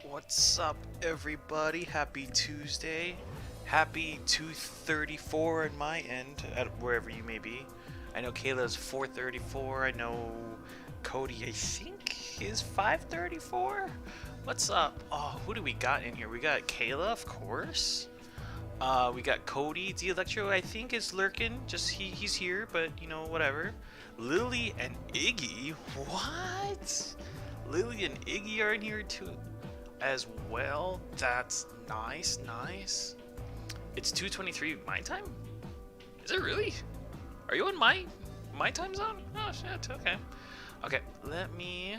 What's up, everybody? Happy Tuesday. Happy 2:34 on my end, at wherever you may be. I know Kayla's 4:34. I know Cody, I think, is 5:34. What's up? Oh, who do we got in here? We got Kayla, of course. We got Cody, the Electro, I think, is lurking. Just he's here, but you know, whatever. Lily and Iggy. What? Lily and Iggy are in here too, as well. That's nice. It's 2:23 my time. Is it really? Are you in my time zone? Oh shit. Okay. Let me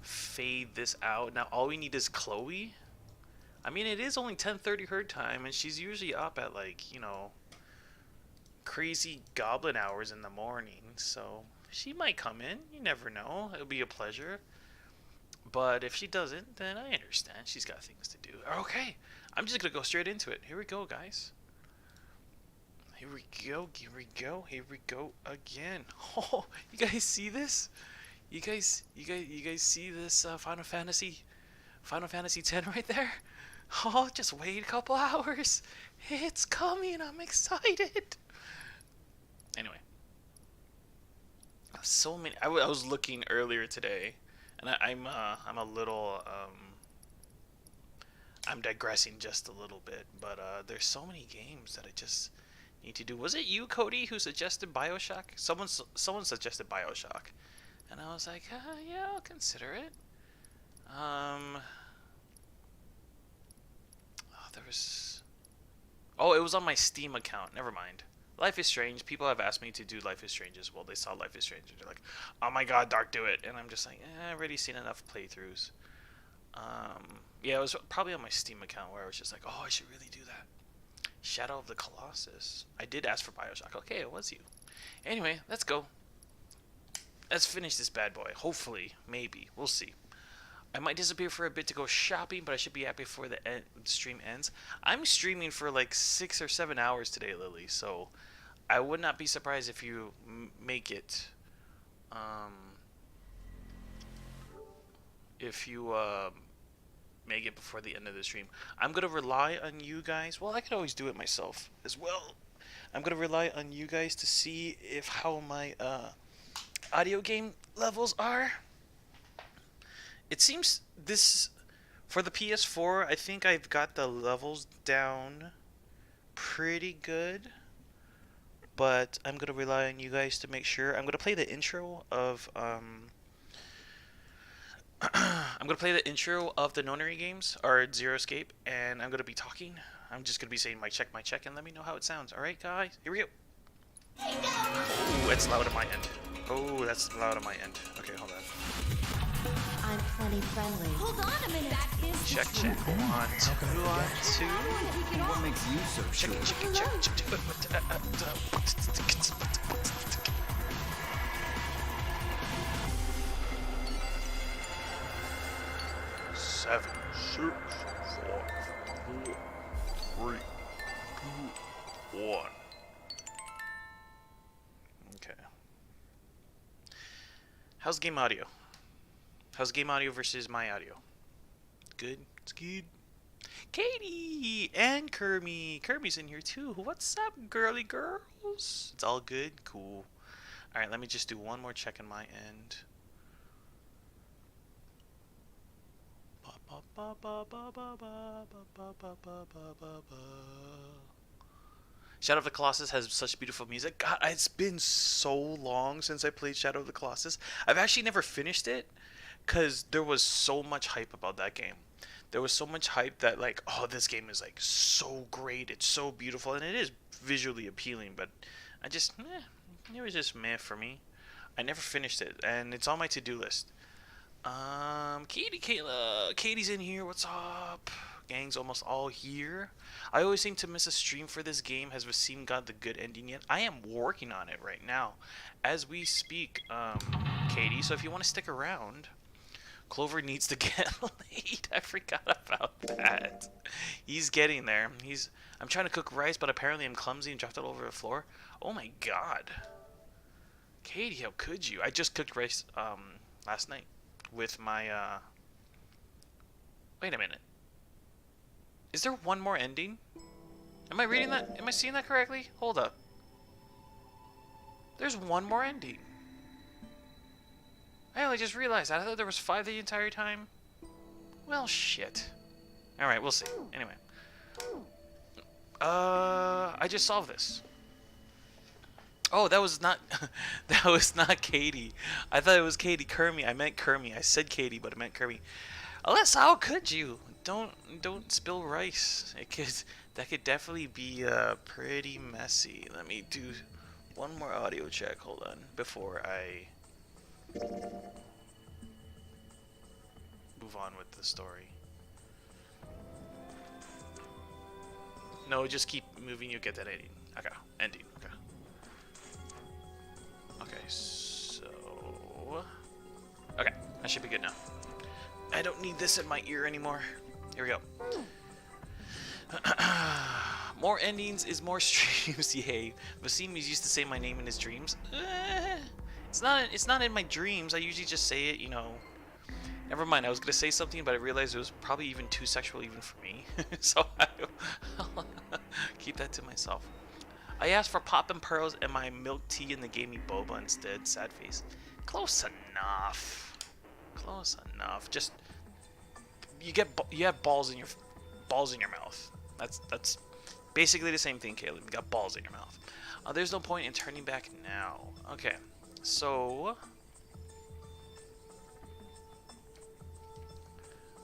fade this out. Now all we need is Chloe. I mean, it is only 10:30 her time, and she's usually up at, like, you know, crazy goblin hours in the morning, so she might come in. You never know. It'll be a pleasure. But if she doesn't, then I understand. She's got things to do. Okay, I'm just gonna go straight into it. Here we go, guys. Here we go again. Oh, you guys see this? You guys see this Final Fantasy X right there? Oh, just wait a couple hours. It's coming. I'm excited. Anyway, so many. I was looking earlier today, and I'm a little I'm digressing just a little bit, but there's so many games that I just need to do. Was it you, Cody, who suggested BioShock? Someone suggested BioShock, and I was like, yeah, I'll consider it. There was. Oh, it was on my Steam account. Never mind. Life is Strange. People have asked me to do Life is Strange as well. They saw Life is Strange and they're like, "Oh my God, Dark, do it!" And I'm just like, I've already seen enough playthroughs. Yeah, it was probably on my Steam account where I was just like, "Oh, I should really do that." Shadow of the Colossus. I did ask for BioShock. Okay, it was you. Anyway, let's go. Let's finish this bad boy. Hopefully, maybe. We'll see. I might disappear for a bit to go shopping, but I should be happy before the stream ends. I'm streaming for like 6 or 7 hours today, Lily, so I would not be surprised if you make it. If you make it before the end of the stream. I'm gonna rely on you guys. Well, I could always do it myself as well. I'm gonna rely on you guys to see if how my audio game levels are. It seems this for the PS4. I think I've got the levels down pretty good, but I'm gonna rely on you guys to make sure. I'm gonna play the intro of I'm gonna play the intro of the Nonary games or Zero Escape, and I'm gonna be talking. I'm just gonna be saying mic check, and let me know how it sounds. All right, guys, here we go. Ooh, that's loud on my end. Oh, that's loud on my end. Okay, hold on. I'm plenty friendly. Hold on a minute. That is Check. 1, 2. What makes you so sure? Check. 7, 6, 5, 4, 3, 2, 1. Okay. How's game audio? How's game audio versus my audio? Good? It's good. Katie and Kermie. Kermie's in here too. What's up, girly girls? It's all good? Cool. Alright, let me just do one more check on my end. Shadow of the Colossus has such beautiful music. God, it's been so long since I played Shadow of the Colossus. I've actually never finished it because there was so much hype about that game. There was so much hype that like, oh, this game is like so great. It's so beautiful, and it is visually appealing. But I just, it was just meh for me. I never finished it, and it's on my to-do list. Katie's in here. What's up? Gang's almost all here. I always seem to miss a stream for this game. Has Vasim got the good ending yet? I am working on it right now, as we speak, Katie. So if you want to stick around, Clover needs to get laid. I forgot about that. He's getting there. I'm trying to cook rice, but apparently I'm clumsy and dropped it all over the floor. Oh my god. Katie, how could you? I just cooked rice last night with my wait a minute. Is there one more ending? Am I reading that? Am I seeing that correctly? Hold up. There's one more ending. I only just realized that. I thought there was 5 the entire time. Well, shit. Alright, we'll see. Anyway. I just solved this. Oh, that was not that was not Katie. I thought it was Katie. Kermie. I meant Kermie. I said Katie, but I meant Kermie. Alyssa, how could you? Don't spill rice. That could definitely be pretty messy. Let me do one more audio check. Hold on before I move on with the story. No, just keep moving. You get that ending. Okay, ending. Okay. Okay, so okay, I should be good now. I don't need this in my ear anymore. Here we go. More endings is more streams. Yay. Vasim used to say my name in his dreams. It's not in my dreams. I usually just say it, you know. Never mind. I was gonna say something, but I realized it was probably even too sexual even for me. So I'll keep that to myself. I asked for pop and pearls and my milk tea, and they gave me boba instead. Sad face. Close enough. Close enough. Just you have balls in your mouth. That's basically the same thing, Caleb. You got balls in your mouth. There's no point in turning back now. Okay, so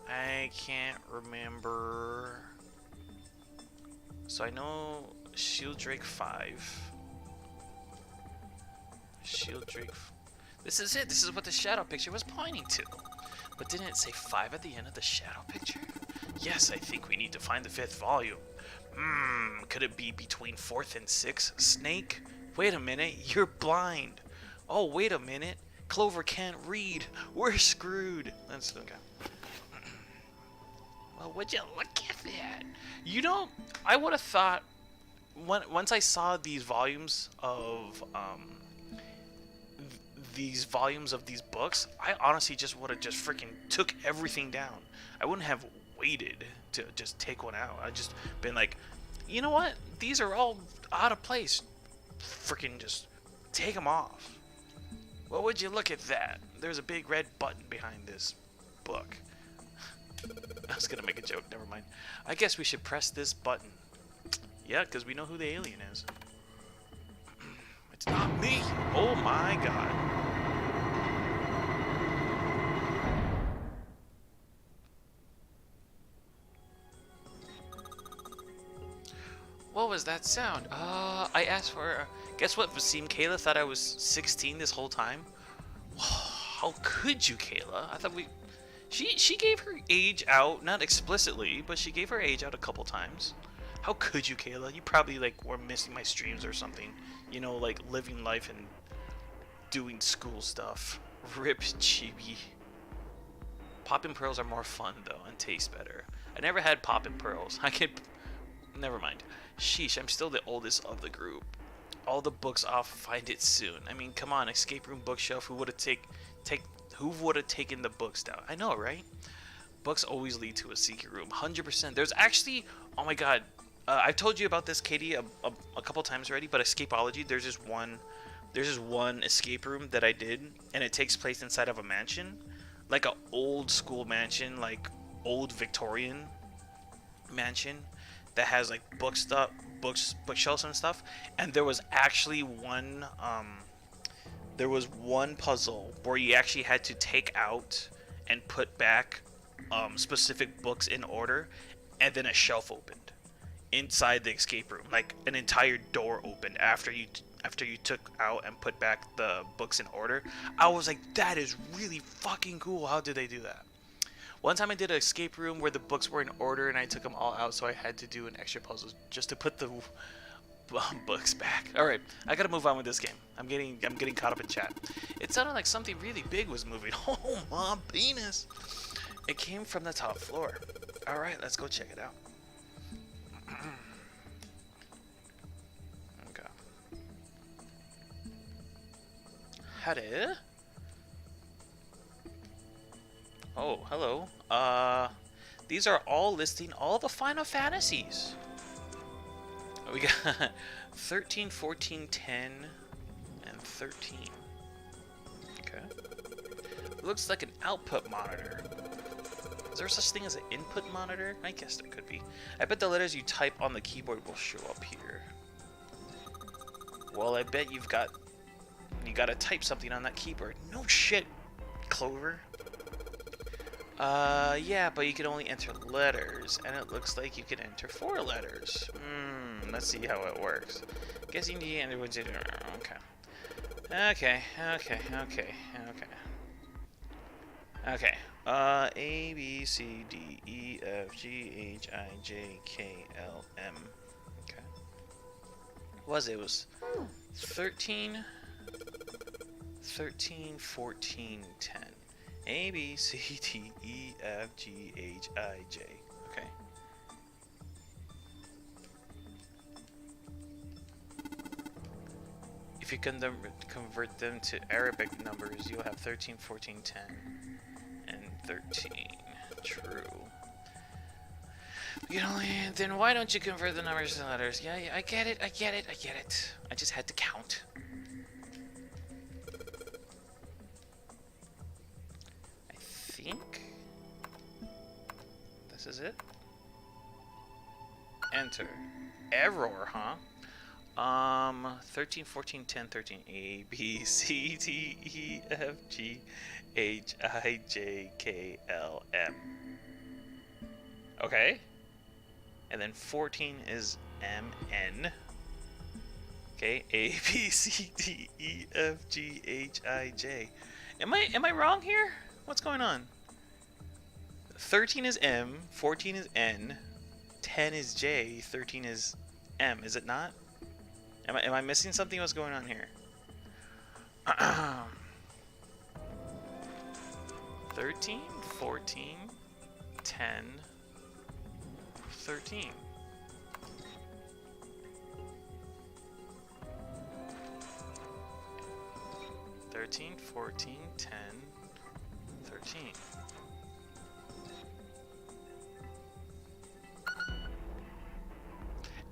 I can't remember. So I know Shield Drake 5. Shield Drake. This is it. This is what the shadow picture was pointing to. But didn't it say 5 at the end of the shadow picture? Yes, I think we need to find the 5th volume. Could it be between 4th and 6th? Snake? Wait a minute, you're blind. Oh, wait a minute. Clover can't read. We're screwed. That's okay. Well, would you look at that? You know, I would have thought once I saw these volumes of these books, I honestly just would have just freaking took everything down. I wouldn't have waited to just take one out. I just been like, you know what? These are all out of place. Freaking just take them off. Well, would you look at that? There's a big red button behind this book. I was gonna make a joke. Never mind. I guess we should press this button. Yeah, because we know who the alien is. It's not me. Oh my god. What was that sound? I asked for... Guess what, Vasim? Kayla thought I was 16 this whole time? How could you, Kayla? I thought we... She gave her age out, not explicitly, but she gave her age out a couple times. How could you, Kayla? You probably, like, were missing my streams or something. You know, like, living life and doing school stuff. Rip Chibi. Poppin' Pearls are more fun, though, and taste better. I never had Poppin' Pearls. I could... Never mind. Sheesh, I'm still the oldest of the group. All the books I'll find it soon. I mean, come on, escape room bookshelf. Who would have taken the books down? I know, right? Books always lead to a secret room. 100%. There's actually, oh my god, I've told you about this, Katie, a couple times already. But Escapology, there's this one escape room that I did, and it takes place inside of a mansion, like an old school mansion, like old Victorian mansion that has like bookshelves and stuff. And there was actually one puzzle where you actually had to take out and put back specific books in order, and then a shelf opened inside the escape room, like an entire door opened after you took out and put back the books in order. I was like, that is really fucking cool. How did they do that? One time I did an escape room where the books were in order and I took them all out, so I had to do an extra puzzle just to put the books back. All right, I gotta move on with this game. I'm getting caught up in chat. It sounded like something really big was moving. Oh my penis! It came from the top floor. All right, let's go check it out. Okay. Hello. Oh, hello. These are all listing all the Final Fantasies. We got 13, 14, 10, and 13. Okay. Looks like an output monitor. Is there such thing as an input monitor? I guess there could be. I bet the letters you type on the keyboard will show up here. Well, I bet you gotta type something on that keyboard. No shit, Clover. Yeah, but you can only enter letters, and it looks like you can enter 4 letters. Let's see how it works. Guessing you enter one, okay. Okay. A, B, C, D, E, F, G, H, I, J, K, L, M. Okay. It was 13, 14, 10. A, B, C, D, E, F, G, H, I, J. Okay. If you can convert them to Arabic numbers, you'll have 13, 14, 10, and 13. True. You know, then why don't you convert the numbers to letters? Yeah, I get it. I just had to count. I think this is it. Enter. Error, huh? 13, 14, 10, 13. A, B, C, D, E, F, G, H, I, J, K, L, M. Okay. And then 14 is M, N. Okay. A, B, C, D, E, F, G, H, I, J. Am I wrong here? What's going on? 13 is M, 14 is N, 10 is J, 13 is M. Is it not? Am I missing something? What's going on here? 13, 14, 10, 13. 13, 14, 10, 13.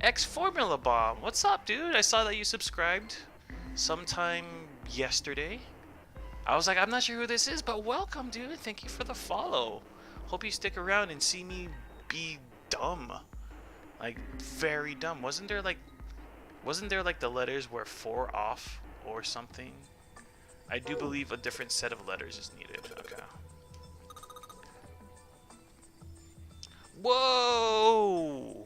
X Formula Bomb, what's up, dude? I saw that you subscribed sometime yesterday. I was like, I'm not sure who this is, but welcome, dude. Thank you for the follow. Hope you stick around and see me be dumb. Like, very dumb. Wasn't there like the letters were 4 off or something? I do believe a different set of letters is needed. Okay. Whoa!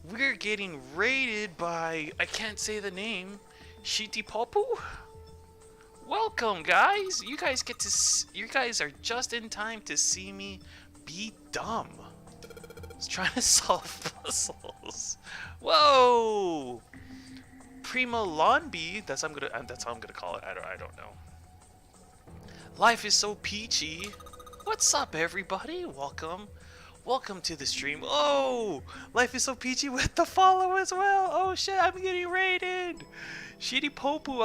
We're getting raided by, I can't say the name, Shiti Popu? Welcome, guys! You guys are just in time to see me be dumb. I was trying to solve puzzles. Whoa! Prima Lonby, that's how I'm gonna call it. I don't know. Life is so peachy. What's up, everybody? Welcome to the stream. Oh, Life is so peachy with the follow as well. Oh shit, I'm getting raided. Shitty Popu,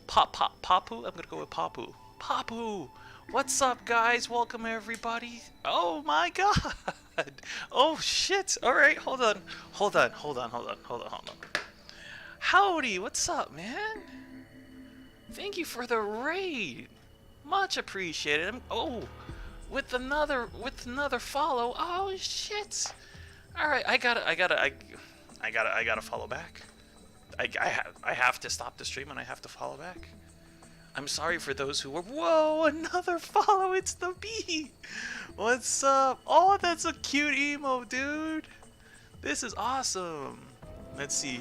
Papu. I'm gonna go with Papu. Papu, what's up, guys? Welcome everybody. Oh my god. Oh shit. All right, hold on. Howdy, what's up, man? Thank you for the raid. Much appreciated. With another follow. Oh shit! All right, I gotta follow back. I have to stop the stream and I have to follow back. I'm sorry for those who were. Whoa! Another follow. It's the bee. What's up? Oh, that's a cute emo, dude. This is awesome. Let's see.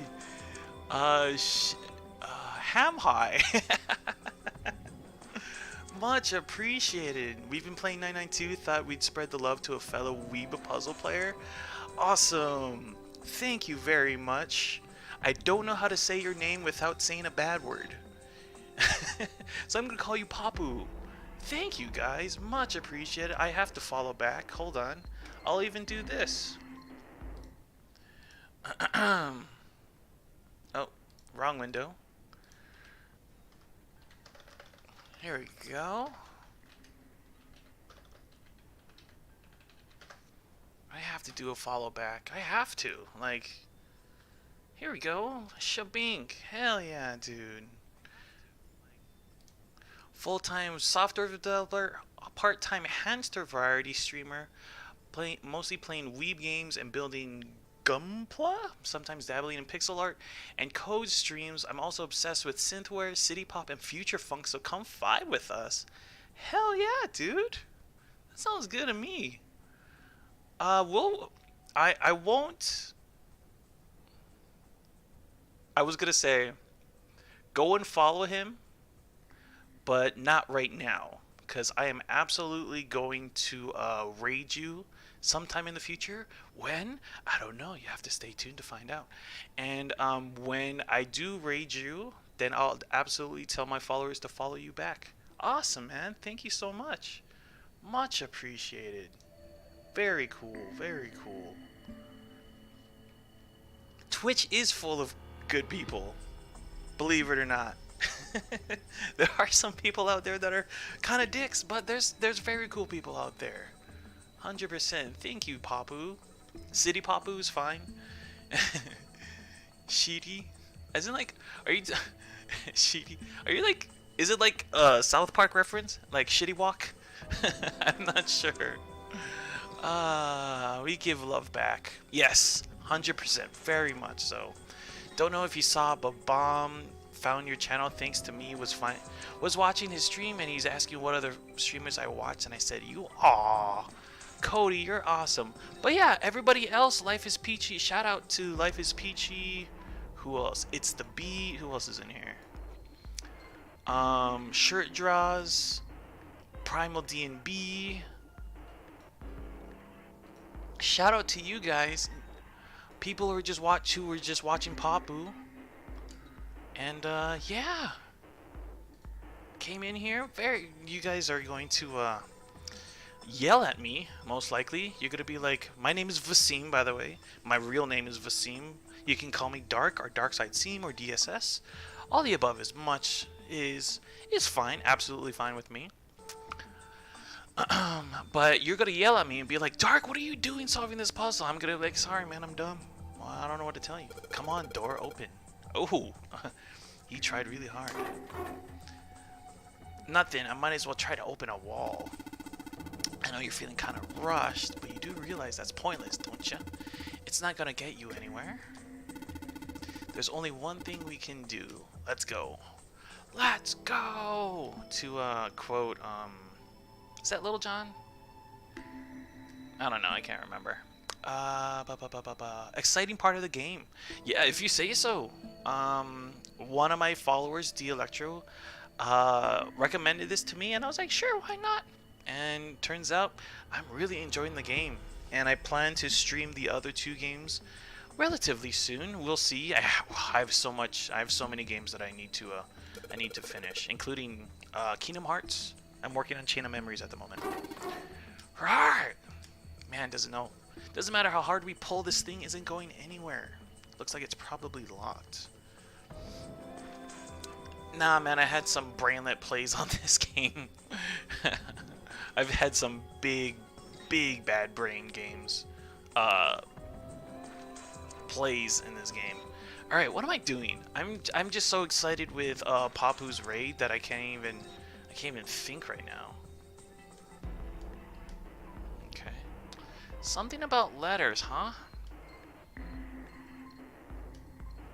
Ham High. Much appreciated. We've been playing 992. Thought we'd spread the love to a fellow Weeba puzzle player. Awesome. Thank you very much. I don't know how to say your name without saying a bad word. So I'm gonna call you Papu. Thank you guys. Much appreciated. I have to follow back. Hold on. I'll even do this. Oh, wrong window. Here we go. I have to do a follow back. I have to. Like, here we go. Shabink. Hell yeah, dude. Full-time software developer, part-time hamster variety streamer, mostly playing weeb games and building Gunpla, sometimes dabbling in pixel art and code streams. I'm also obsessed with synthware, city pop, and future funk, so come vibe with us. Hell yeah, dude. That sounds good to me. I won't. I was gonna say, go and follow him, but not right now, because I am absolutely going to raid you sometime in the future. When? I don't know. You have to stay tuned to find out. And when I do raid you, then I'll absolutely tell my followers to follow you back. Awesome, man. Thank you so much. Much appreciated. Very cool. Very cool. Twitch is full of good people. Believe it or not. There are some people out there that are kind of dicks, but there's very cool people out there. 100%. Thank you, Papu. City Papu is fine. Sheety, as in like, are you Sheety? Are you like? Is it like a South Park reference, like Shitty Walk? I'm not sure. We give love back. Yes, 100%. Very much so. Don't know if you saw, but Bomb found your channel thanks to me. Was watching his stream and he's asking what other streamers I watch, and I said you. Aw. Cody, you're awesome. But yeah, everybody else, Life is Peachy. Shout out to Life is Peachy. Who else? It's the Bee. Who else is in here? Shirt Draws, Primal D&B. Shout out to you guys. People who were just watching Papu. And yeah. Came in here. You guys are going to yell at me, most likely. You're gonna be like, my name is Vasim, by the way. My real name is Vasim. You can call me Dark or Darkside Seam or DSS. All the above is fine, absolutely fine with me. But you're gonna yell at me and be like, Dark, what are you doing solving this puzzle? I'm gonna be like, sorry man, I'm dumb. Well, I don't know what to tell you. Come on, door open. Oh, he tried really hard. Nothing, I might as well try to open a wall. I know you're feeling kind of rushed, but you do realize that's pointless, don't you? It's not gonna get you anywhere. There's only one thing we can do. Let's go. Let's go! To quote, is that Little John? I don't know, I can't remember. Exciting part of the game. Yeah, if you say so. One of my followers, D Electro, recommended this to me, and I was like, sure, why not? And turns out I'm really enjoying the game, and I plan to stream the other 2 games relatively soon. We'll see. I have so many games that I need to finish, including Kingdom Hearts. I'm working on Chain of Memories at the moment. Right. Man, doesn't matter how hard we pull, this thing isn't going anywhere. Looks like it's probably locked. Nah, man, I had some brainlet plays on this game. I've had some big bad brain games plays in this game. All right, what am I doing? I'm just so excited with Papu's raid that I can't even think right now. Okay. Something about letters, huh?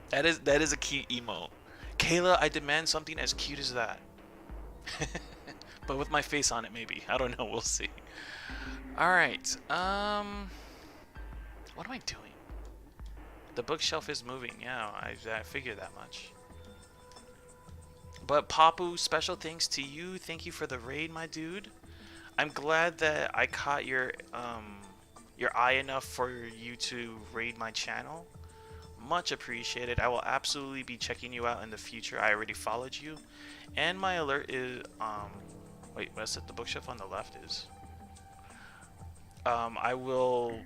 That is a cute emote. Kayla, I demand something as cute as that. But with my face on it, maybe. I don't know. We'll see. All right. What am I doing? The bookshelf is moving. Yeah, I figured that much. But Papu, special thanks to you. Thank you for the raid, my dude. I'm glad that I caught your eye enough for you to raid my channel. Much appreciated. I will absolutely be checking you out in the future. I already followed you, and my alert is wait, what's it? The bookshelf on the left is. I will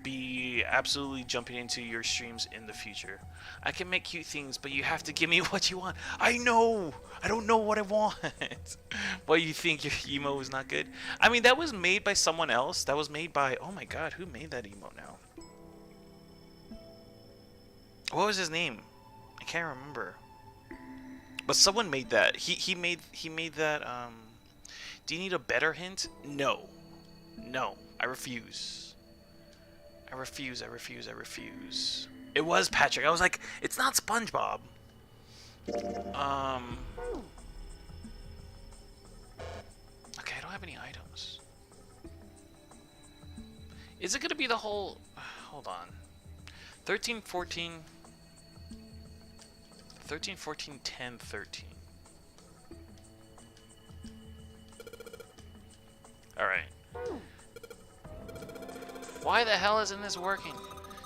be absolutely jumping into your streams in the future. I can make cute things, but you have to give me what you want. I know. I don't know what I want. But you think your emo is not good? I mean, that was made by someone else. That was made by, oh my god, who made that emo now? What was his name? I can't remember. But someone made that. He made that. Do you need a better hint? No. No. I refuse. I refuse. I refuse. I refuse. It was Patrick. I was like, it's not SpongeBob. Okay, I don't have any items. Is it gonna be the whole? Hold on. 13, 14. 13, 14, 10, 13. Alright. Why the hell isn't this working?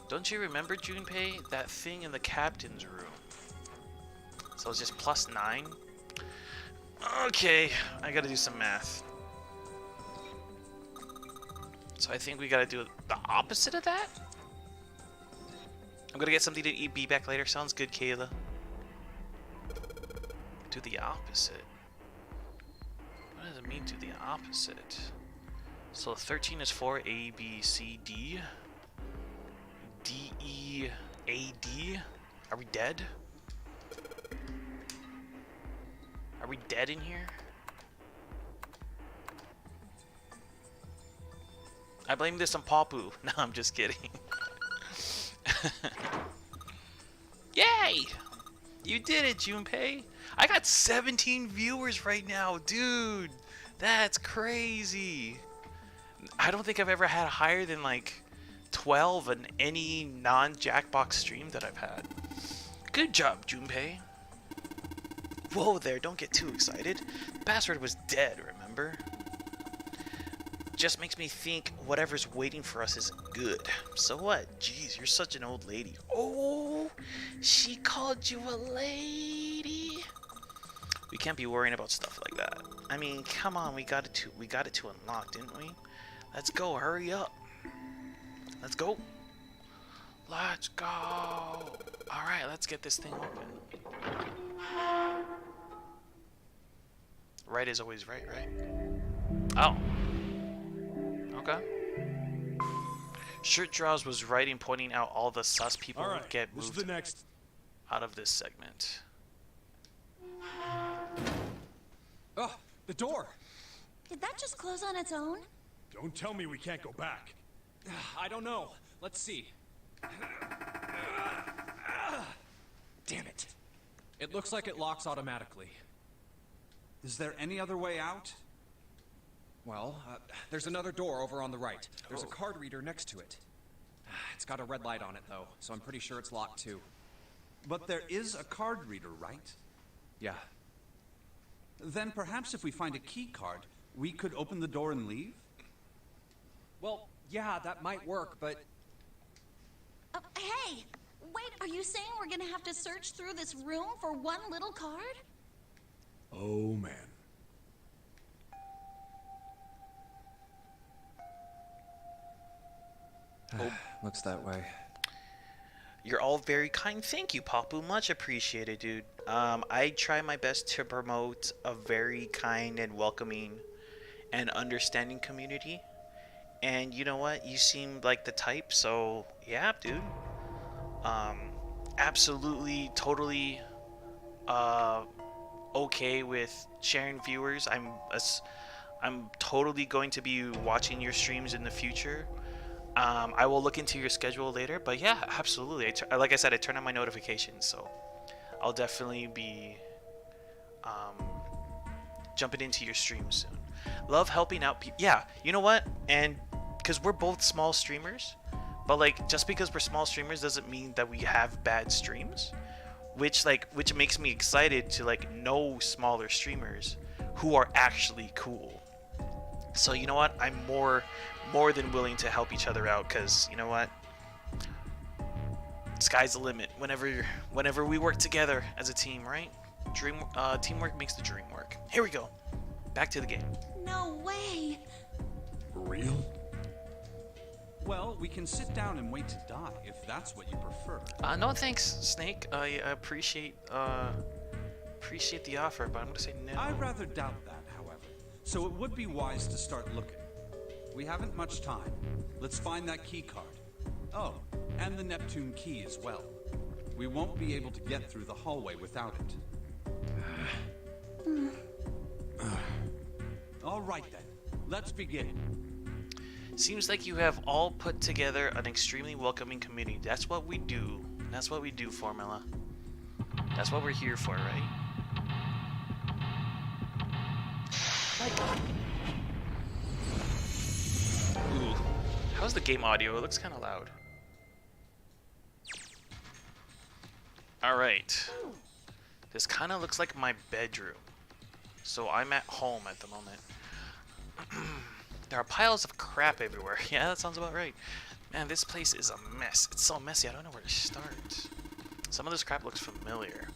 Don't you remember, Junpei? That thing in the captain's room. So it's just +9? Okay, I gotta do some math. So I think we gotta do the opposite of that? I'm gonna get something to eat, be back later. Sounds good, Kayla. Do the opposite. What does it mean, do the opposite? So 13 is 4, A, B, C, D. D, E, A, D. Are we dead? Are we dead in here? I blame this on Papu. No, I'm just kidding. Yay! You did it, Junpei! I got 17 viewers right now, dude! That's crazy! I don't think I've ever had higher than like 12 in any non-Jackbox stream that I've had. Good job, Junpei. Whoa there, don't get too excited. The password was dead, remember? Just makes me think whatever's waiting for us is good. So what? Jeez, you're such an old lady. Oh, she called you a lady. We can't be worrying about stuff like that. I mean, come on, we got it to unlock, didn't we? Let's go, hurry up. Let's go. Let's go. All right, let's get this thing open. Right is always right, right? Oh. Okay. Shirt Draws was right in pointing out all the sus people All right, get this is moved the next. out of this segment. Oh, the door. Did that just close on its own? Don't tell me we can't go back. I don't know. Let's see. Damn it. It looks like it locks automatically. Is there any other way out? Well, there's another door over on the right. There's a card reader next to it. It's got a red light on it, though, so I'm pretty sure it's locked, too. But there is a card reader, right? Yeah. Then perhaps if we find a key card, we could open the door and leave? Well, yeah, that might work, but... Hey! Wait, are you saying we're gonna have to search through this room for one little card? Oh man. Looks that way. You're all very kind. Thank you, Papu. Much appreciated, dude. I try my best to promote a very kind and welcoming and understanding community. And you know what? You seem like the type, so yeah, dude. Absolutely, totally okay with sharing viewers. I'm totally going to be watching your streams in the future. I will look into your schedule later, but yeah, absolutely. Like I said, I turn on my notifications, so I'll definitely be jumping into your streams soon. Love helping out people. Yeah, you know what? And because we're both small streamers, but like just because we're small streamers doesn't mean that we have bad streams, which makes me excited to like know smaller streamers who are actually cool. So you know what? I'm more than willing to help each other out, because you know what? Sky's the limit. Whenever we work together as a team, right? Teamwork makes the dream work. Here we go. Back to the game. No way! For real? Well, we can sit down and wait to die, if that's what you prefer. No thanks, Snake. I appreciate the offer, but I'm gonna say no. I rather doubt that, however. So it would be wise to start looking. We haven't much time. Let's find that key card. Oh, and the Neptune key as well. We won't be able to get through the hallway without it. All right then, let's begin. Seems like you have all put together an extremely welcoming community. That's what we do. That's what we do, Formula. That's what we're here for, right? Ooh. How's the game audio? It looks kind of loud. Alright. This kind of looks like my bedroom. So I'm at home at the moment. There are piles of crap everywhere. Yeah, that sounds about right. Man, this place is a mess. It's so messy, I don't know where to start. Some of this crap looks familiar.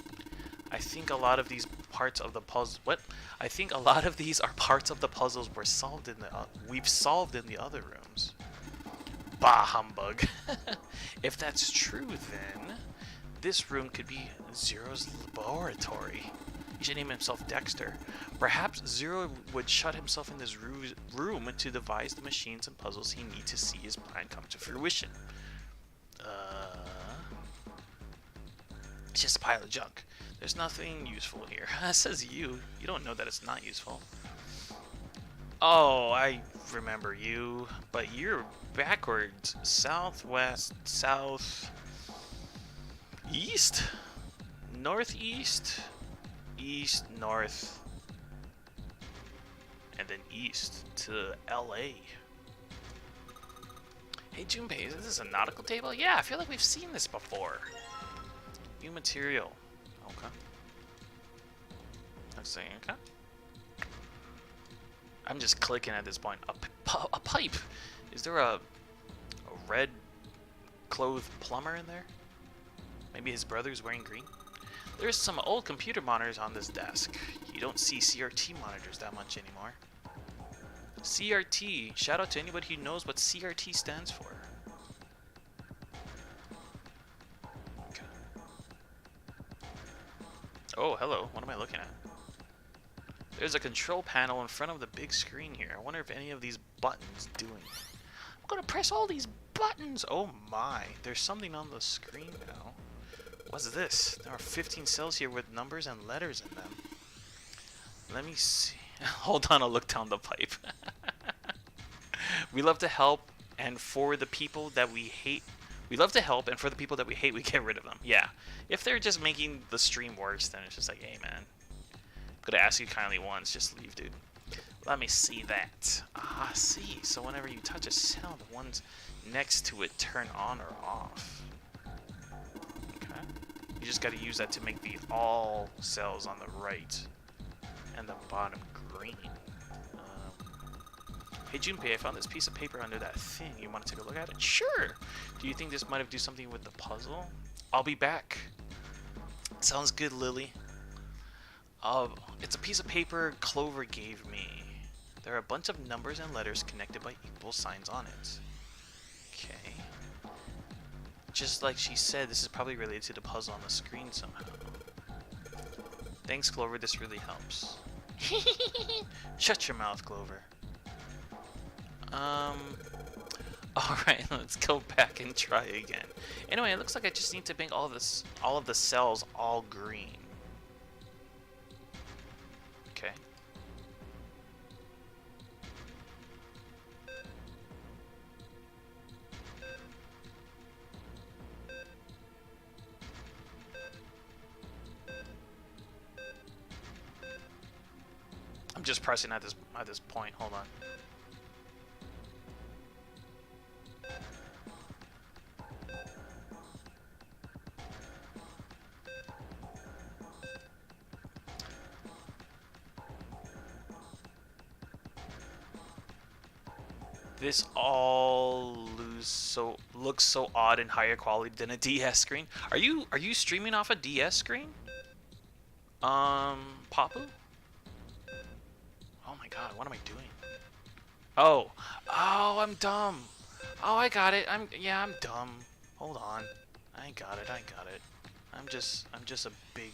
I think a lot of these parts of the puzzle... What? I think a lot of these are parts of the puzzles we've solved in the other rooms. Bah, humbug. If that's true, then this room could be Zero's laboratory. He should name himself Dexter. Perhaps Zero would shut himself in this room to devise the machines and puzzles he needs to see his plan come to fruition. It's just a pile of junk. There's nothing useful here. Says you. You don't know that it's not useful. Oh, I remember you. But you're backwards. Southwest, south, east, northeast, east, north, and then east to LA. Hey Junpei, is this a nautical table? Yeah, I feel like we've seen this before. New material. Okay. Let's see, okay. I'm just clicking at this point. A pipe! Is there a red clothed plumber in there? Maybe his brother's wearing green? There's some old computer monitors on this desk. You don't see CRT monitors that much anymore. CRT. Shout out to anybody who knows what CRT stands for. Okay. Oh, hello. What am I looking at? There's a control panel in front of the big screen here. I wonder if any of these buttons do anything. I'm gonna press all these buttons! Oh my, there's something on the screen now. What's this? There are 15 cells here with numbers and letters in them. Let me see. Hold on, I'll look down the pipe. We love to help, and for the people that we hate, we love to help, and for the people that we hate, we get rid of them. Yeah. If they're just making the stream worse, then it's just like, hey man, I'm gonna ask you kindly once, just leave, dude. Let me see that. Ah, see. So whenever you touch a cell, the ones next to it turn on or off. Okay. You just gotta use that to make the all cells on the right and the bottom green. Hey Junpei, I found this piece of paper under that thing. You want to take a look at it? Sure! Do you think this might have do something with the puzzle? I'll be back. Sounds good, Lily. It's a piece of paper Clover gave me. There are a bunch of numbers and letters connected by equal signs on it. Okay. Just like she said, this is probably related to the puzzle on the screen somehow. Thanks, Clover. This really helps. Shut your mouth, Clover. Alright, let's go back and try again. Anyway, it looks like I just need to make all of the cells all green. Okay. I'm just pressing at this point. Hold on. This all looks so odd and higher quality than a DS screen. Are you streaming off a DS screen? Papu? Oh my god, what am I doing? Oh, I'm dumb. Oh, I got it. I'm dumb. Hold on. I got it. I'm just a big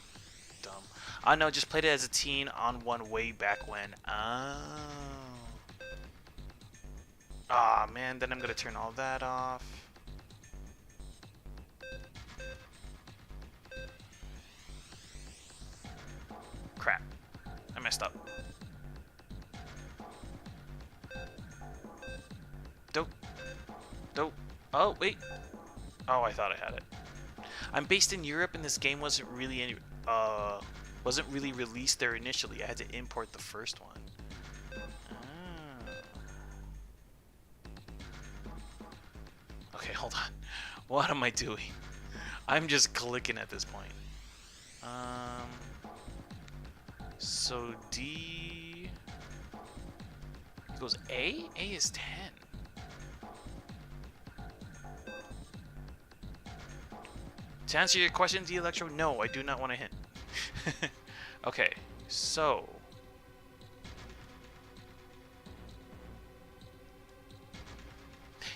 dumb. I know, just played it as a teen on one way back when. Oh. Ah, man, then I'm gonna turn all that off. Crap. I messed up. Dope. Oh, wait. Oh, I thought I had it. I'm based in Europe and this game wasn't really released there initially. I had to import the first one. Okay, hold on. What am I doing? I'm just clicking at this point. So D goes A? A is 10. To answer your question, D Electro, no, I do not want to hint. Okay, so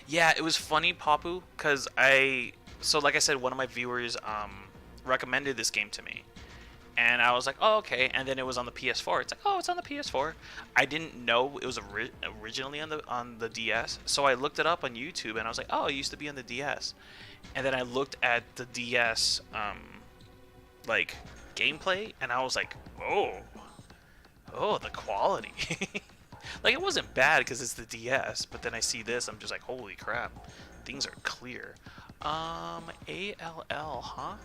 yeah, it was funny, Papu, because like I said, one of my viewers recommended this game to me. And I was like, oh, okay. And then it was on the PS4. It's like, oh, it's on the PS4. I didn't know it was originally on the DS. So I looked it up on YouTube, and I was like, oh, it used to be on the DS. And then I looked at the DS, like, gameplay, and I was like, oh, the quality. Like, it wasn't bad because it's the DS, but then I see this, I'm just like, holy crap, things are clear. ALL, huh?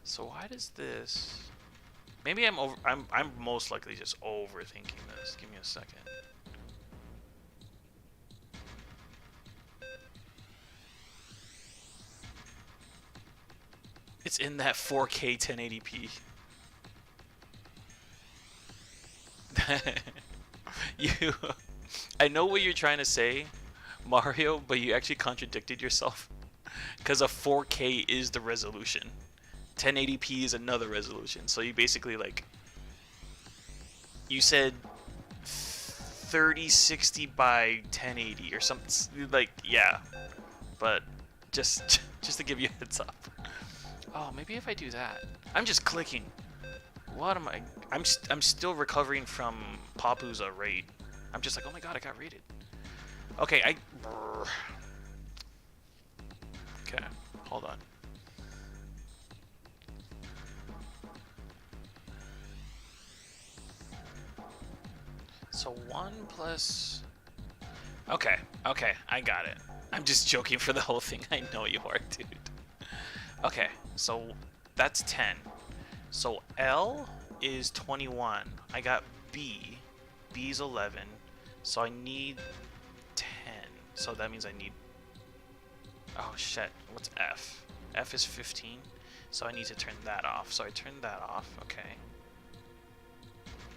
So why does this? Maybe I'm most likely just overthinking this. Give me a second. It's in that 4K 1080p. I know what you're trying to say, Mario, but you actually contradicted yourself. Because a 4K is the resolution. 1080p is another resolution. So you basically, like, you said 3060 by 1080 or something, like, yeah. But just to give you a heads up. Oh, maybe if I do that. I'm just clicking. What am I? I'm still recovering from Papu's raid. I'm just like, oh my god, I got raided. Okay, Okay, hold on. So 1 plus... Okay, I got it. I'm just joking for the whole thing. I know you are, dude. Okay, so that's 10. So L is 21. I got B. B's 11. So I need 10. So that means I need... Oh shit, what's F? F is 15. So I need to turn that off. So I turn that off, okay.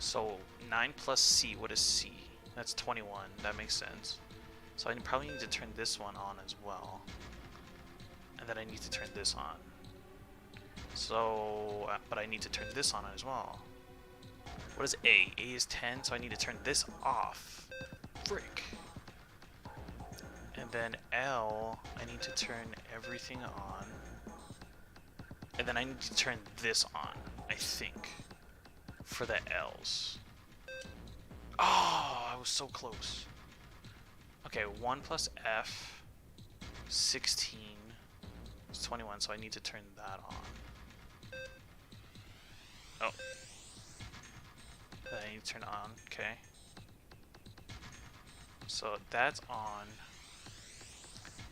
So 9 plus C, what is C? That's 21, that makes sense. So I probably need to turn this one on as well. And then I need to turn this on. So, but I need to turn this on as well. What is A? A is 10, so I need to turn this off. Frick. And then L, I need to turn everything on. And then I need to turn this on, I think. For the L's. Oh, I was so close. Okay, 1 plus F, 16, it's 21, so I need to turn that on. Oh. Then I need to turn it on, okay. So that's on.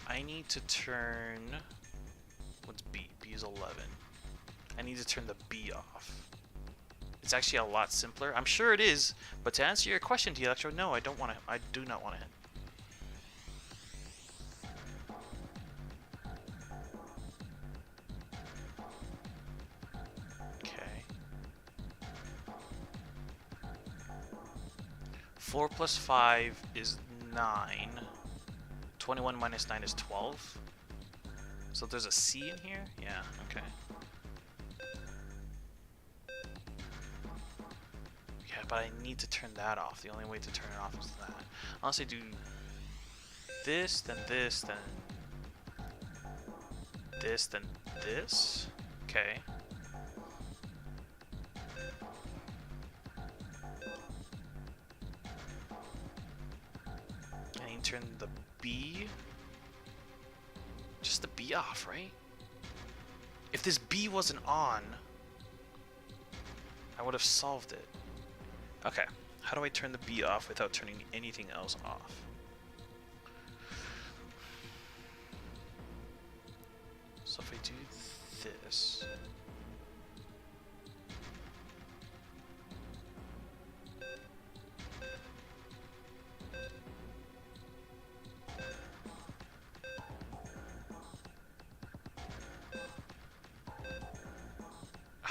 I need to turn... What's B? B is 11. I need to turn the B off. It's actually a lot simpler. I'm sure it is, but to answer your question, Electro, no, I don't want to. I do not want to hit. Okay. 4 plus 5 is 9. 21 minus 9 is 12. So there's a C in here? Yeah, okay. But I need to turn that off. The only way to turn it off is that. Unless I do this, then this, then this, then this. Okay. I need to turn the B. Just the B off, right? If this B wasn't on, I would have solved it. Okay, how do I turn the B off without turning anything else off? So if I do this...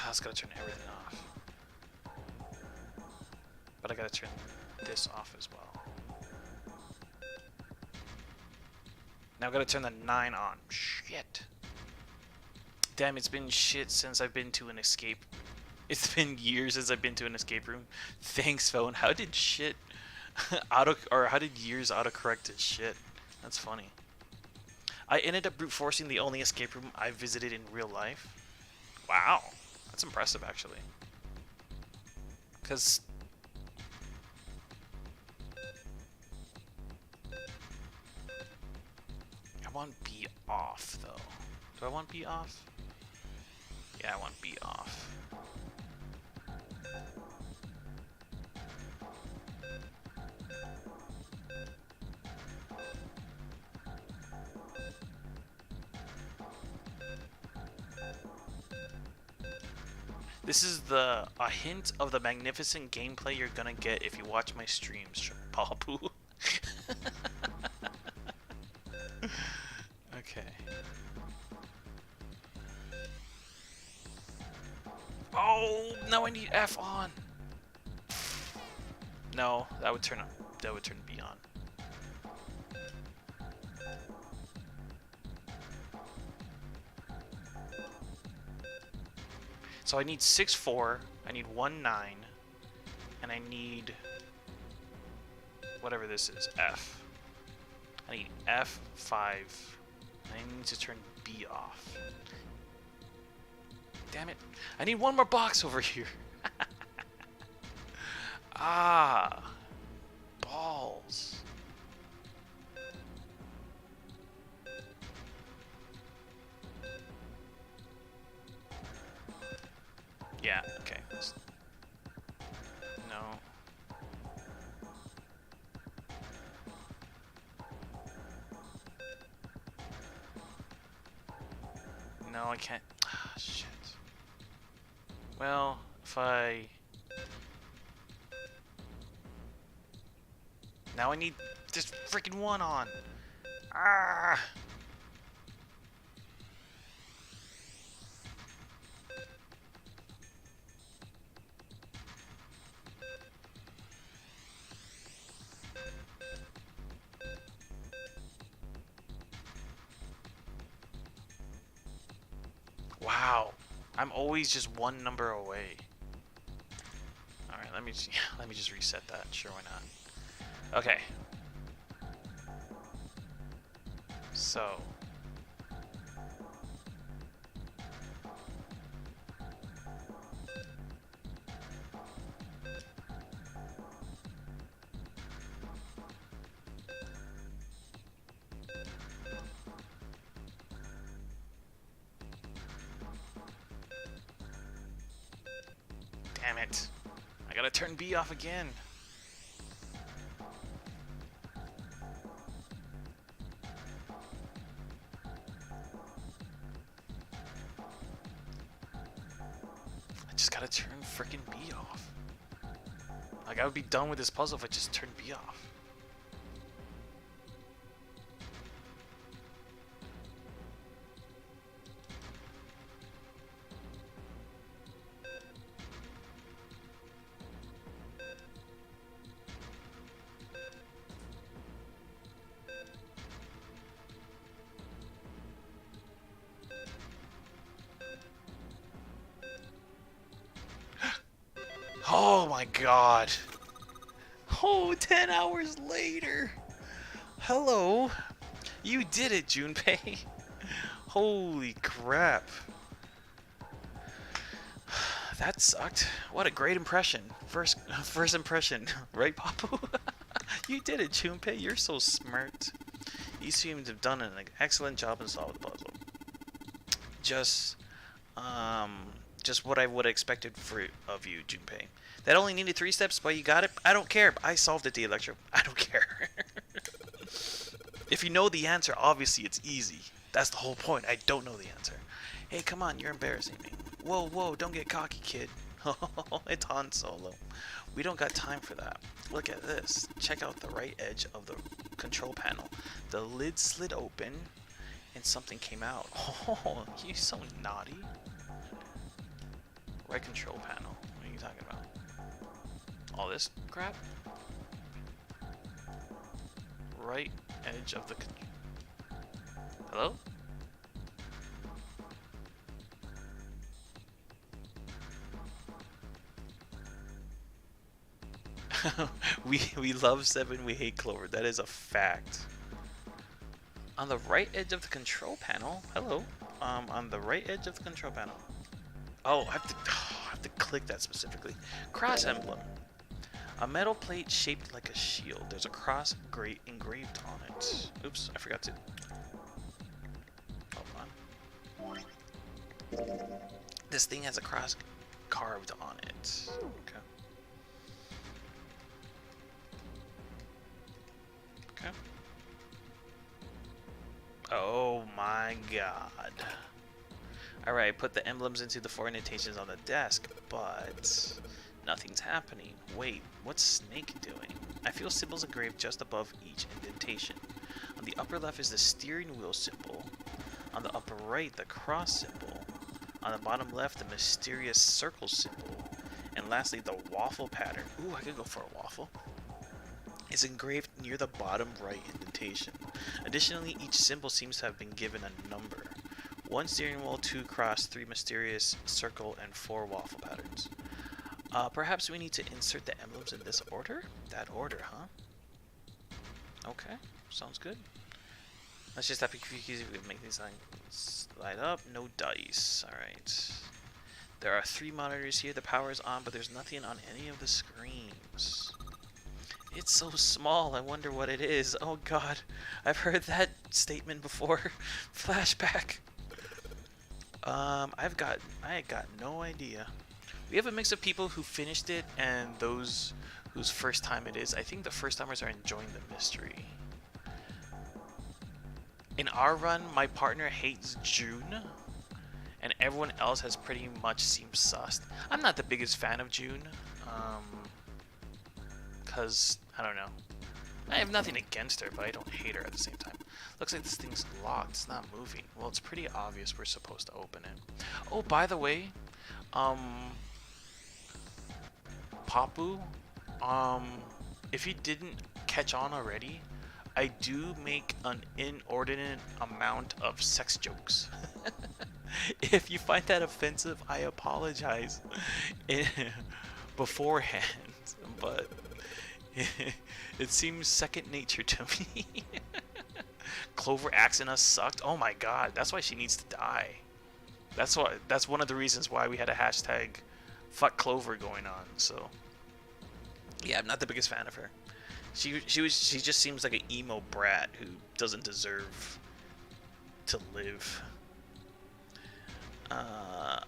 that's gotta turn everything off. But I gotta turn this off as well. Now I gotta turn the 9 on. Shit. Damn, it's been shit since I've been to an escape. It's been years since I've been to an escape room. Thanks, phone. How did shit how did years autocorrect to shit? That's funny. I ended up brute forcing the only escape room I visited in real life. Wow. That's impressive, actually. Because... I want B off, though. Do I want B off? Yeah, I want B off. This is a hint of the magnificent gameplay you're gonna get if you watch my streams, Papu. Okay. Oh, no, I need F on. No, that would turn B on. So I need 6-4, I need 1-9, and I need whatever this is, F. I need F5. I need to turn B off. Damn it. I need one more box over here. Ah. Balls. Yeah, okay. No. No, I can't. Ah, shit. Well, if I... Now I need this freaking one on. Ah! Wow. I'm always just one number away. Alright, let me just reset that. Sure, why not? Okay. So. Damn it. I gotta turn B off again. I just gotta turn freaking B off. Like, I would be done with this puzzle if I just turned B off. Oh my god. Oh, 10 hours later. Hello. You did it, Junpei. Holy crap. That sucked. What a great impression. First impression. Right, Papu? You did it, Junpei. You're so smart. You seem to have done an excellent job in solving the puzzle. Just what I would have expected of you, Junpei. That only needed 3 steps, but you got it. I don't care. I solved it, the Electro. I don't care. If you know the answer, obviously it's easy. That's the whole point. I don't know the answer. Hey, come on, you're embarrassing me. Whoa, whoa, don't get cocky, kid. It's Han Solo. We don't got time for that. Look at this. Check out the right edge of the control panel. The lid slid open, and something came out. Oh, you're so naughty. Right control panel. What are you talking about? All this crap? Right edge of the... Hello? we love 7, we hate Clover. That is a fact. On the right edge of the control panel. Hello. On the right edge of the control panel. Oh, I have to click that specifically. Cross emblem. A metal plate shaped like a shield. There's a cross engraved on it. Oops, I forgot to. Hold on. This thing has a cross carved on it. Okay. Okay. Oh my god. Alright, put the emblems into the 4 indentations on the desk, but nothing's happening. Wait, what's Snake doing? I feel symbols engraved just above each indentation. On the upper left is the steering wheel symbol. On the upper right, the cross symbol. On the bottom left, the mysterious circle symbol. And lastly, the waffle pattern. Ooh, I could go for a waffle. Is engraved near the bottom right indentation. Additionally, each symbol seems to have been given a number. 1 steering wheel, 2 cross, 3 mysterious circle, and 4 waffle patterns. Perhaps we need to insert the emblems in this order? That order, huh? Okay, sounds good. Let's just have to make these slide up. No dice. Alright. There are 3 monitors here. The power is on, but there's nothing on any of the screens. It's so small. I wonder what it is. Oh god, I've heard that statement before. Flashback. I got no idea. We have a mix of people who finished it and those whose first time it is. I think the first timers are enjoying the mystery. In our run, my partner hates June, and everyone else has pretty much seemed sussed. I'm not the biggest fan of June, cause I don't know. I have nothing against her, but I don't hate her at the same time. Looks like this thing's locked. It's not moving. Well, it's pretty obvious we're supposed to open it. Oh, by the way, Papu, if you didn't catch on already, I do make an inordinate amount of sex jokes. If you find that offensive, I apologize beforehand, but it seems second nature to me. Clover axing us sucked. Oh my god, that's why she needs to die. That's one of the reasons why we had a hashtag fuck Clover going on. So yeah, I'm not the biggest fan of her. She just seems like an emo brat who doesn't deserve to live.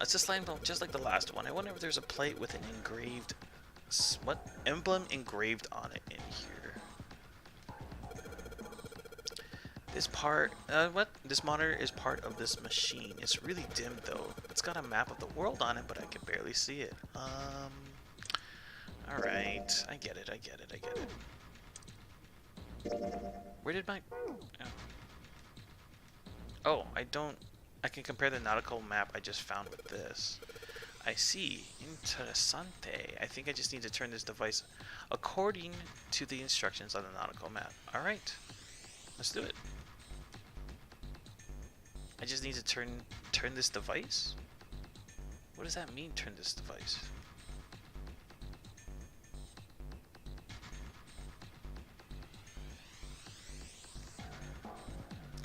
It's just like the last one. I wonder if there's a plate with an engraved emblem engraved on it in here. This monitor is part of this machine. It's really dim though. It's got a map of the world on it, but I can barely see it. Alright. I get it. Where did my... Oh, I can compare the nautical map I just found with this. I see. Interessante. I think I just need to turn this device according to the instructions on the nautical map. Alright. Let's do it. I just need to turn this device? What does that mean, turn this device?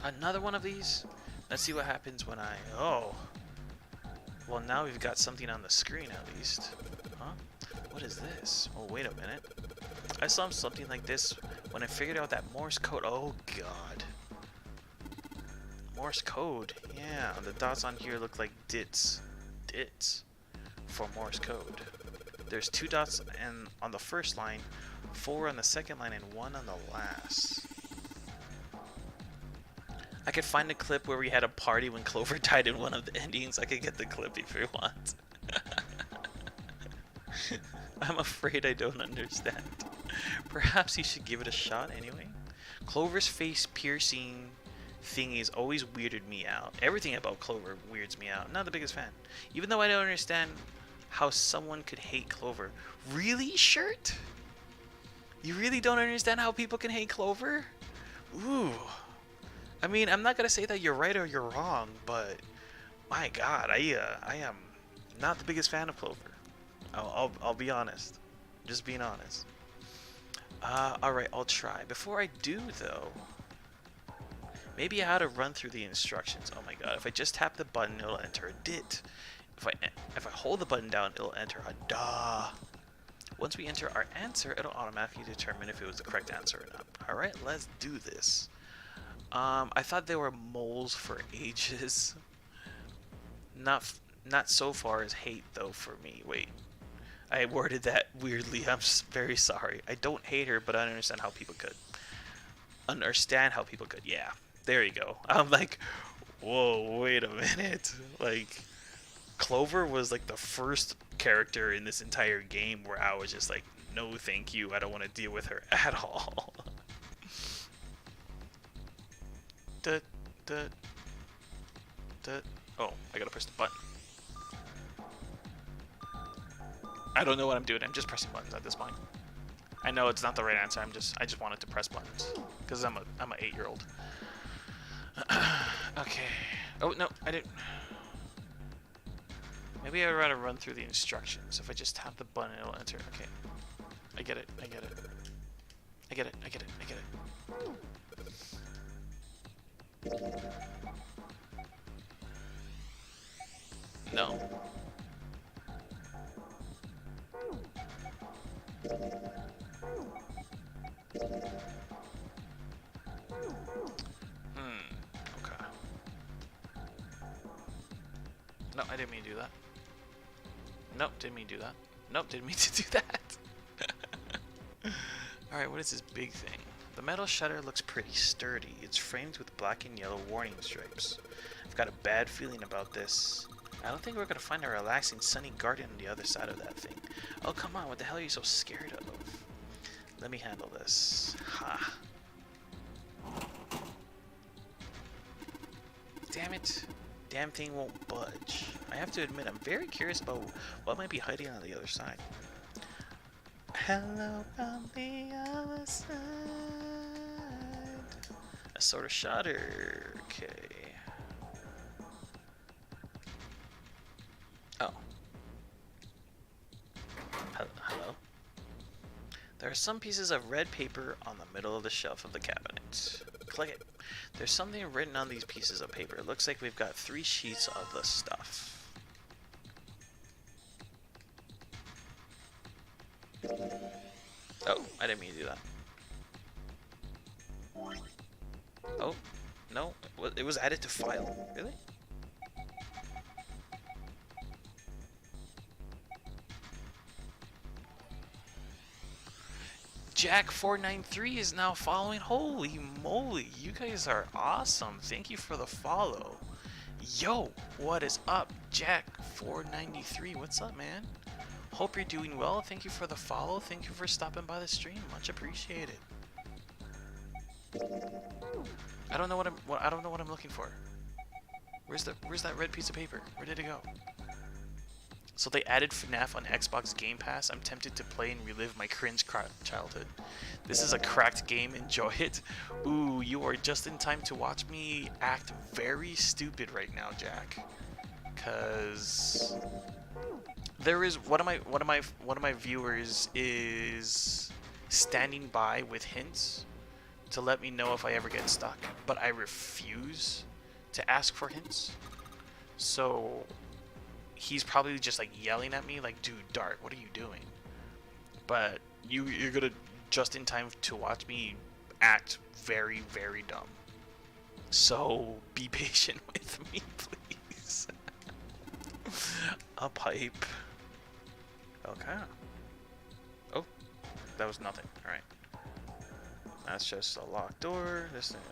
Another one of these? Let's see what happens when I... Oh. Well, now we've got something on the screen at least. Huh? What is this? Oh, wait a minute. I saw something like this when I figured out that Morse code... Oh, God. Morse code. Yeah, the dots on here look like dits. Dits. For Morse code. There's 2 dots on the first line, 4 on the second line, and 1 on the last. I could find a clip where we had a party when Clover died in one of the endings. I could get the clip if you want. I'm afraid I don't understand. Perhaps you should give it a shot anyway. Clover's face piercing thingies always weirded me out. Everything about Clover weirds me out. Not the biggest fan. Even though I don't understand how someone could hate Clover. Really, Shirt? You really don't understand how people can hate Clover? Ooh. I mean, I'm not gonna say that you're right or you're wrong, but my God, I am not the biggest fan of Clover. I'll be honest, just being honest. All right, I'll try. Before I do, though, maybe I ought to run through the instructions. Oh my God, if I just tap the button, it'll enter a dit. If I hold the button down, it'll enter a da. Once we enter our answer, it'll automatically determine if it was the correct answer or not. All right, let's do this. I thought they were moles for ages. Not so far as hate though for me. Wait, I worded that weirdly. I'm very sorry. I don't hate her, but I understand how people could. Understand how people could. Yeah, there you go. I'm like, whoa, wait a minute. Like, Clover was like the first character in this entire game where I was just like, no, thank you. I don't want to deal with her at all. Oh, I gotta press the button. I don't know what I'm doing. I'm just pressing buttons at this point. I know it's not the right answer. I just wanted to press buttons because I'm a 8-year-old. Okay. Oh no, I didn't. Maybe I'd rather run through the instructions. If I just tap the button, it'll enter. Okay. I get it. No. no, I didn't mean to do that. Nope, didn't mean to do that. Nope, didn't mean to do that. Alright, what is this big thing? The metal shutter looks pretty sturdy. It's framed with black and yellow warning stripes. I've got a bad feeling about this. I don't think we're gonna find a relaxing sunny garden on the other side of that thing. Oh, come on, what the hell are you so scared of? Let me handle this. Ha. Damn it. Damn thing won't budge. I have to admit, I'm very curious about what might be hiding on the other side. Hello on the other side. A sort of shutter. Okay. Oh. Hello? There are some pieces of red paper on the middle of the shelf of the cabinet. Click it. There's something written on these pieces of paper. It looks like we've got 3 sheets of the stuff. Oh, I didn't mean to do that. Oh, no. It was added to file. Really? Jack493 is now following. Holy moly, you guys are awesome. Thank you for the follow. Yo, what is up, Jack493? What's up, man? Hope you're doing well. Thank you for the follow. Thank you for stopping by the stream. Much appreciated. I don't know what I'm looking for. Where's that red piece of paper? Where did it go? So they added FNAF on Xbox Game Pass. I'm tempted to play and relive my cringe childhood. This is a cracked game. Enjoy it. Ooh, you are just in time to watch me act very stupid right now, Jack. Cause there is one of my viewers is standing by with hints to let me know if I ever get stuck, but I refuse to ask for hints. So he's probably just like yelling at me like, dude, Dart, what are you doing? But you're gonna just in time to watch me act very, very dumb. So be patient with me, please. A pipe. Okay. Oh, that was nothing. All right. That's just a locked door. This thing.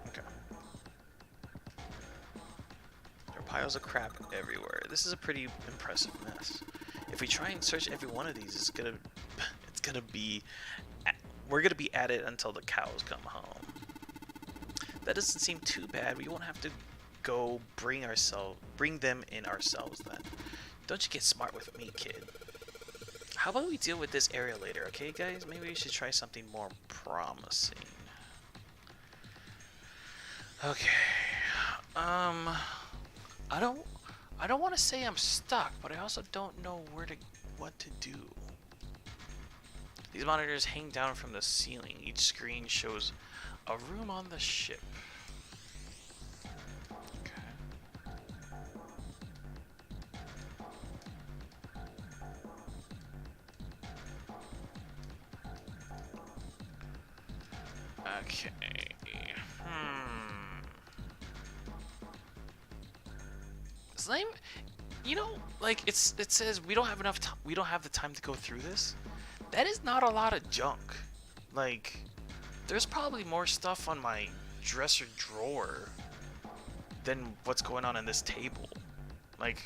Okay. There are piles of crap everywhere. This is a pretty impressive mess. If we try and search every one of these, we're gonna be at it until the cows come home. That doesn't seem too bad. We won't have to go bring them in ourselves then. Don't you get smart with me, kid. How about we deal with this area later, okay, guys? Maybe we should try something more promising. Okay. I don't want to say I'm stuck, but I also don't know what to do. These monitors hang down from the ceiling. Each screen shows a room on the ship. Okay. Slime, you know, like it says we don't have enough time. We don't have the time to go through this. That is not a lot of junk. Like, there's probably more stuff on my dresser drawer than what's going on in this table. Like,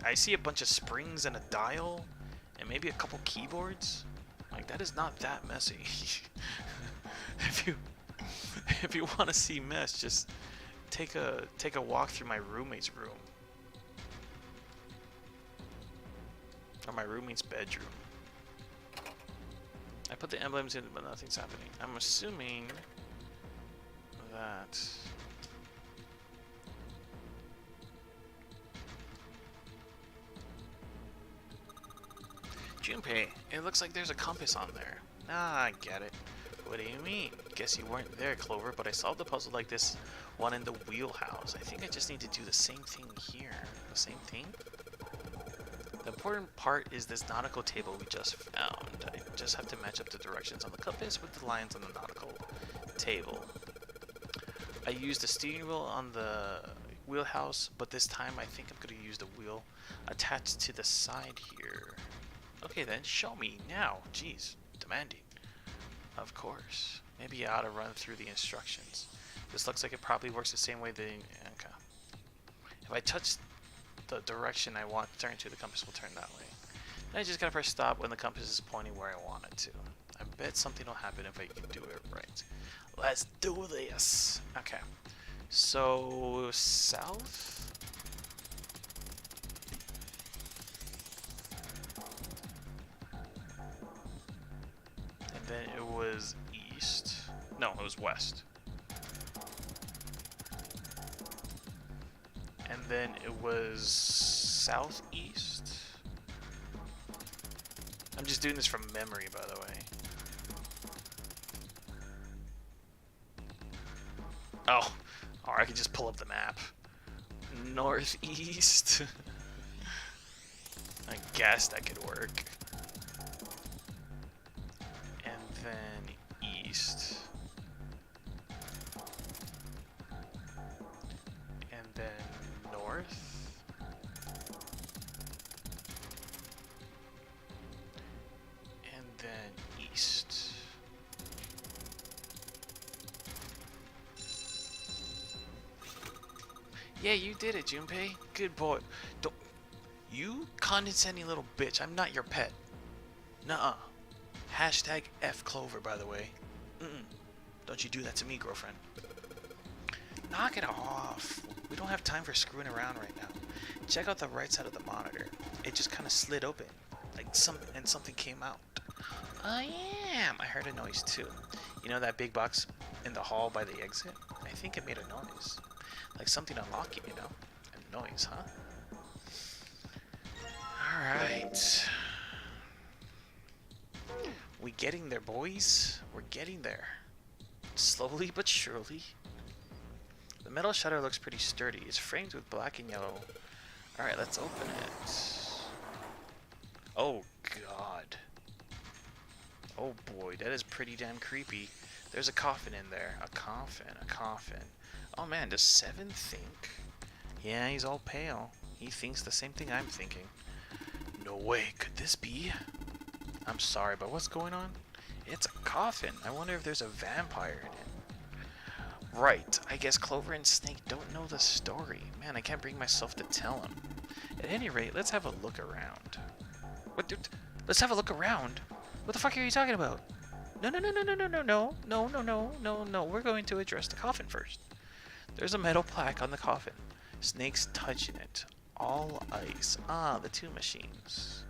I see a bunch of springs and a dial, and maybe a couple keyboards. Like, that is not that messy. If you want to see mess, just take a walk through my roommate's room or my roommate's bedroom. I put the emblems in, but nothing's happening. I'm assuming that Junpei, it looks like there's a compass on there. Ah, I get it. What do you mean? Guess you weren't there, Clover, but I solved the puzzle like this one in the wheelhouse. I think I just need to do the same thing here. The same thing? The important part is this nautical table we just found. I just have to match up the directions on the compass with the lines on the nautical table. I used the steering wheel on the wheelhouse, but this time I think I'm going to use the wheel attached to the side here. Okay then, show me now. Jeez, demanding. Of course. Maybe I ought to run through the instructions. This looks like it probably works the same way the... Okay. If I touch the direction I want to turn to, the compass will turn that way. And I just gotta press stop when the compass is pointing where I want it to. I bet something will happen if I can do it right. Let's do this! Okay. So, south? And then it was east. No, it was west. And then it was southeast. I'm just doing this from memory, by the way. Oh, or I could just pull up the map. Northeast. I guess that could work. And then east. And then north. And then east. Yeah, you did it, Junpei. Good boy. Don't... You condescending little bitch. I'm not your pet. Nuh-uh. Hashtag F Clover, by the way. Don't you do that to me, girlfriend. Knock it off. We don't have time for screwing around right now. Check out the right side of the monitor. It just kind of slid open. Like something came out. I heard a noise too. You know that big box in the hall by the exit? I think it made a noise. Like something unlocking, you know? A noise, huh? Alright. We getting there, boys. We're getting there. Slowly but surely. The metal shutter looks pretty sturdy. It's framed with black and yellow. Alright, let's open it. Oh, God. Oh, boy. That is pretty damn creepy. There's a coffin in there. A coffin. Oh, man. Does Seven think? Yeah, he's all pale. He thinks the same thing I'm thinking. No way. Could this be? I'm sorry, but what's going on? It's a coffin. I wonder if there's a vampire in it. Right. I guess Clover and Snake don't know the story. Man, I can't bring myself to tell them. At any rate, let's have a look around. What, dude? Let's have a look around? What the fuck are you talking about? No. We're going to address the coffin first. There's a metal plaque on the coffin. Snake's touching it. All ice. Ah, the two machines.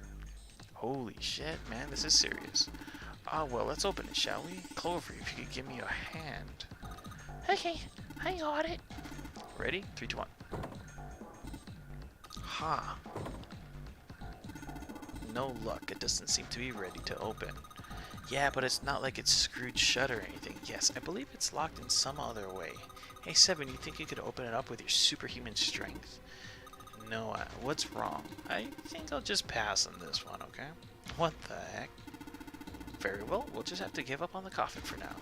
Holy shit, man, this is serious. Ah, well, let's open it, shall we? Clover, if you could give me a hand. Okay, I got it. Ready? 3, 2, 1. Ha. No luck. It doesn't seem to be ready to open. Yeah, but it's not like it's screwed shut or anything. Yes, I believe it's locked in some other way. Hey, Seven, you think you could open it up with your superhuman strength? No, what's wrong? I think I'll just pass on this one, okay? What the heck? Very well, we'll just have to give up on the coffin for now.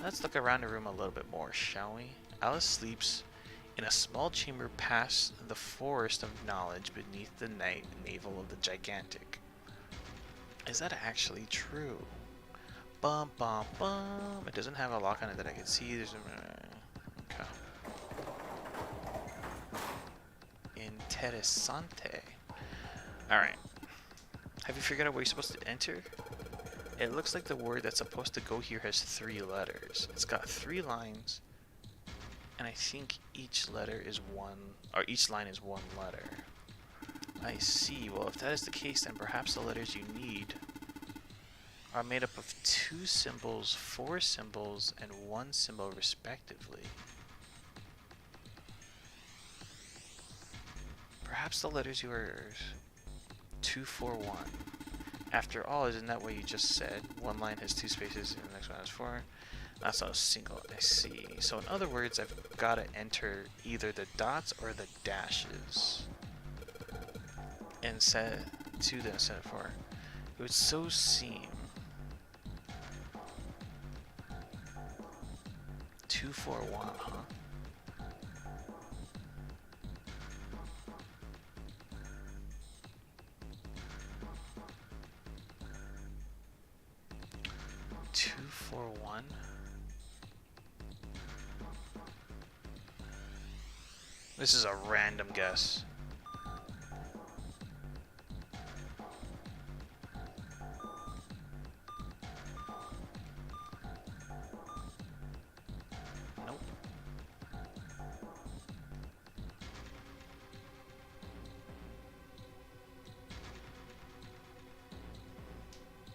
Let's look around the room a little bit more, shall we? Alice sleeps in a small chamber past the forest of knowledge beneath the navel of the gigantic. Is that actually true? Bum bum bum. It doesn't have a lock on it that I can see. There's a... Okay. Interessante. Alright. Have you figured out where you're supposed to enter? It looks like the word that's supposed to go here has 3 letters. It's got 3 lines, and I think each letter is each line is 1 letter. I see. Well, if that is the case, then perhaps the letters you need are made up of 2 symbols, 4 symbols, and 1 symbol respectively. Perhaps the letters you are 2, 4, 1. After all, isn't that what you just said? One line has 2 spaces and the next one has 4. That's not a single. I see. So in other words, I've got to enter either the dots or the dashes. And set 2 then set 4. It would so seem 2, 4, 1, huh? one. This is a random guess. Nope.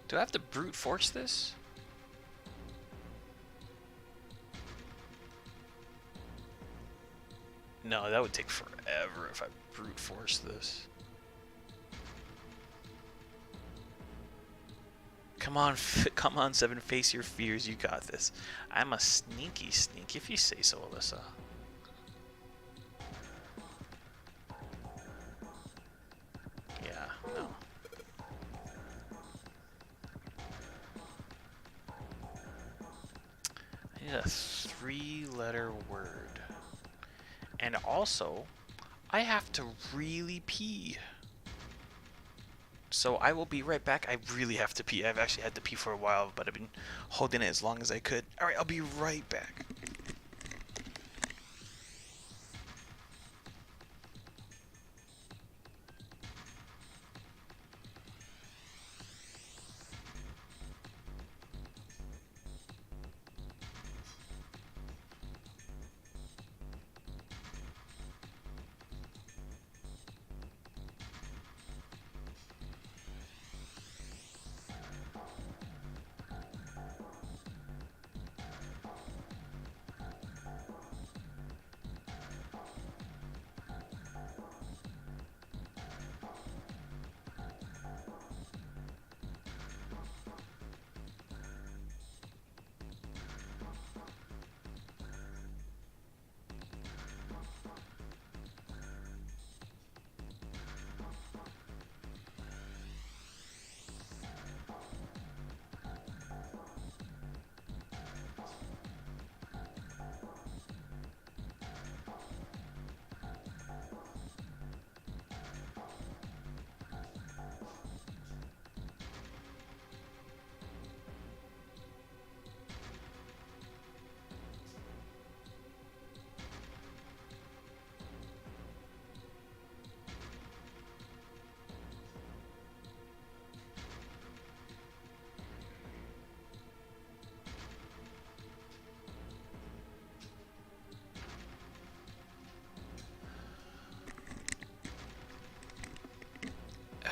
Do I have to brute force this? No, that would take forever if I brute force this. Come on, come on, Seven, face your fears. You got this. I'm a sneaky sneak, if you say so, Alyssa. Yeah, no. I need a 3-letter word. And also, I have to really pee. So I will be right back. I really have to pee. I've actually had to pee for a while, but I've been holding it as long as I could. Alright, I'll be right back.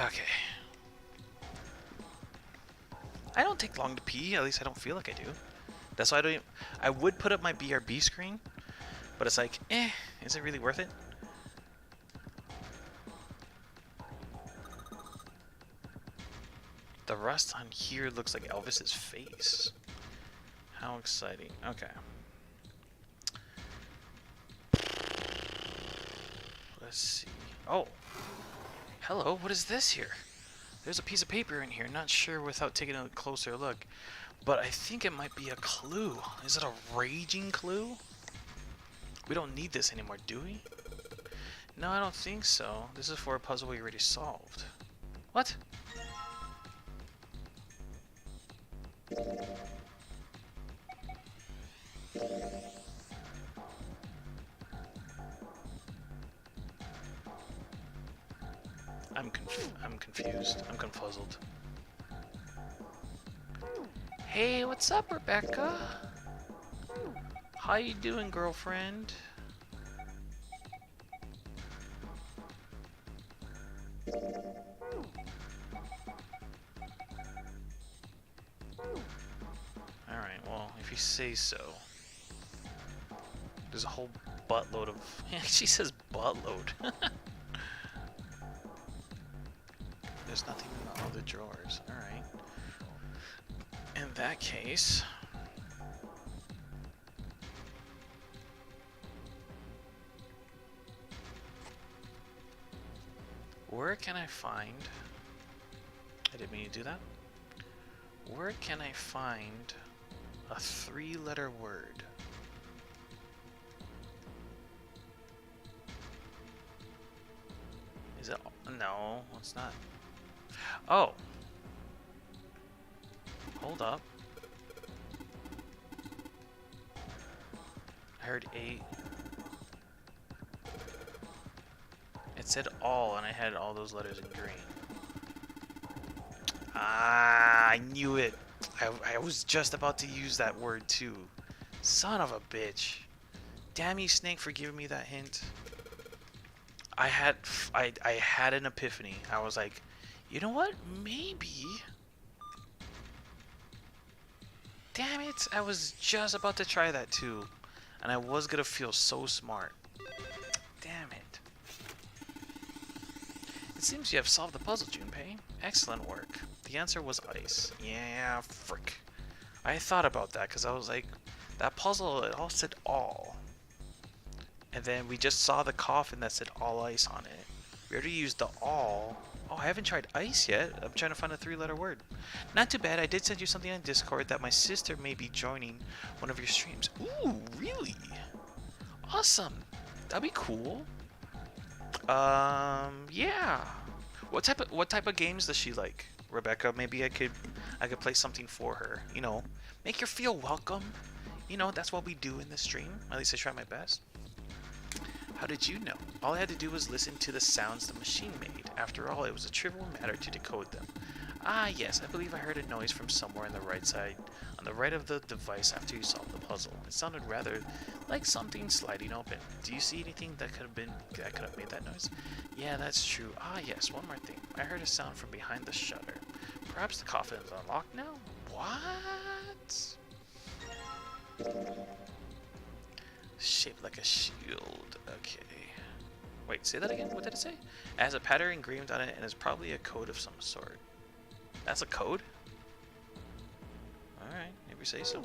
Okay. I don't take long to pee, at least I don't feel like I do. That's why I don't even, I would put up my BRB screen, but it's like, is it really worth it? The rust on here looks like Elvis's face. How exciting. Okay. Let's see. Oh. Hello, what is this here? There's a piece of paper in here, not sure without taking a closer look. But I think it might be a clue. Is it a raging clue? We don't need this anymore, do we? No, I don't think so. This is for a puzzle we already solved. What? I'm confused. I'm confuzzled. Hey, what's up, Rebecca? How you doing, girlfriend? Alright, well, if you say so. There's a whole buttload of... She says buttload. There's nothing in the other drawers. Alright. In that case... where can I find... I didn't mean to do that. Where can I find a 3-letter word? Is it... no, it's not. Oh. Hold up. heard 8. It said all, and I had all those letters in green. Ah, I knew it. I was just about to use that word too. Son of a bitch. Damn you, Snake, for giving me that hint. I had an epiphany. I was like, you know what? Maybe. Damn it. I was just about to try that too. And I was gonna feel so smart. Damn it. It seems you have solved the puzzle, Junpei. Excellent work. The answer was ice. Yeah, frick. I thought about that because I was like, that puzzle, it all said all. And then we just saw the coffin that said all ice on it. We already used the all. Oh, I haven't tried ice yet. I'm trying to find a 3-letter word. Not too bad. I did send you something on Discord that my sister may be joining one of your streams. Ooh, really? Awesome. That'd be cool. Yeah. What type of games does she like, Rebecca? Maybe I could play something for her. You know, make her feel welcome. You know, that's what we do in the stream. At least I try my best. How did you know? All I had to do was listen to the sounds the machine made. After all, it was a trivial matter to decode them. Ah, yes, I believe I heard a noise from somewhere on the right side, on the right of the device after you solved the puzzle. It sounded rather like something sliding open. Do you see anything that could have made that noise? Yeah, that's true. Ah, yes, one more thing. I heard a sound from behind the shutter. Perhaps the coffin is unlocked now? What? Shaped like a shield. Okay. Wait, say that again? What did it say? It has a pattern engraved on it and is probably a code of some sort. That's a code? Alright, maybe say so.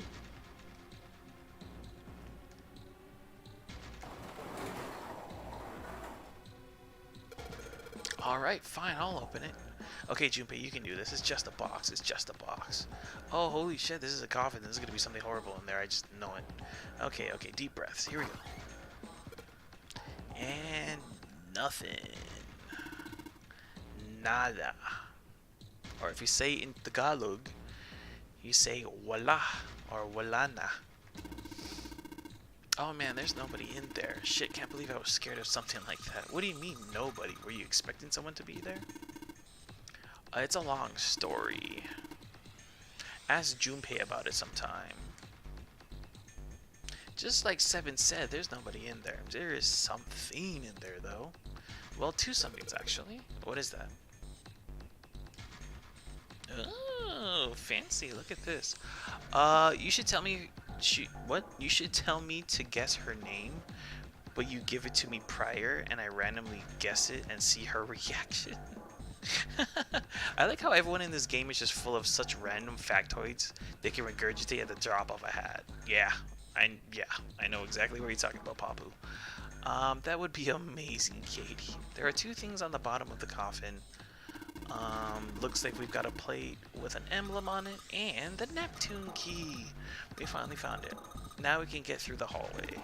Alright, fine, I'll open it. Okay, Junpei, you can do this. It's just a box. It's just a box. Oh, holy shit, this is a coffin. This is going to be something horrible in there. I just know it. Okay, okay, deep breaths. Here we go. And nothing. Nada. Or if you say in Tagalog, you say wala or walana. Oh man, there's nobody in there. Shit, can't believe I was scared of something like that. What do you mean nobody? Were you expecting someone to be there? It's a long story. Ask Junpei about it sometime. Just like Seven said, there's nobody in there. There is something in there though. Well, 2 somethings actually. What is that? Oh, fancy. Look at this. You should tell me what? You should tell me to guess her name, but you give it to me prior and I randomly guess it and see her reaction. I like how everyone in this game is just full of such random factoids they can regurgitate at the drop of a hat. Yeah, I know exactly what you're talking about, Papu. That would be amazing, Katie. There are 2 things on the bottom of the coffin. Looks like we've got a plate with an emblem on it and the Neptune key. We finally found it. Now we can get through the hallway.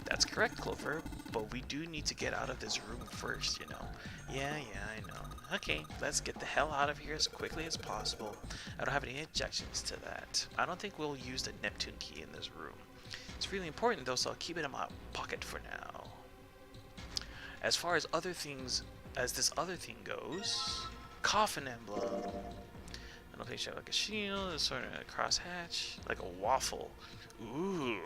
That's correct, Clover, but we do need to get out of this room first, you know. Yeah, I know. Okay, let's get the hell out of here as quickly as possible. I don't have any objections to that. I don't think we'll use the Neptune key in this room. It's really important though, so I'll keep it in my pocket for now. As far as this other thing goes, coffin emblem. I don't think shaped like a shield, it's sort of a crosshatch, like a waffle. Ooh.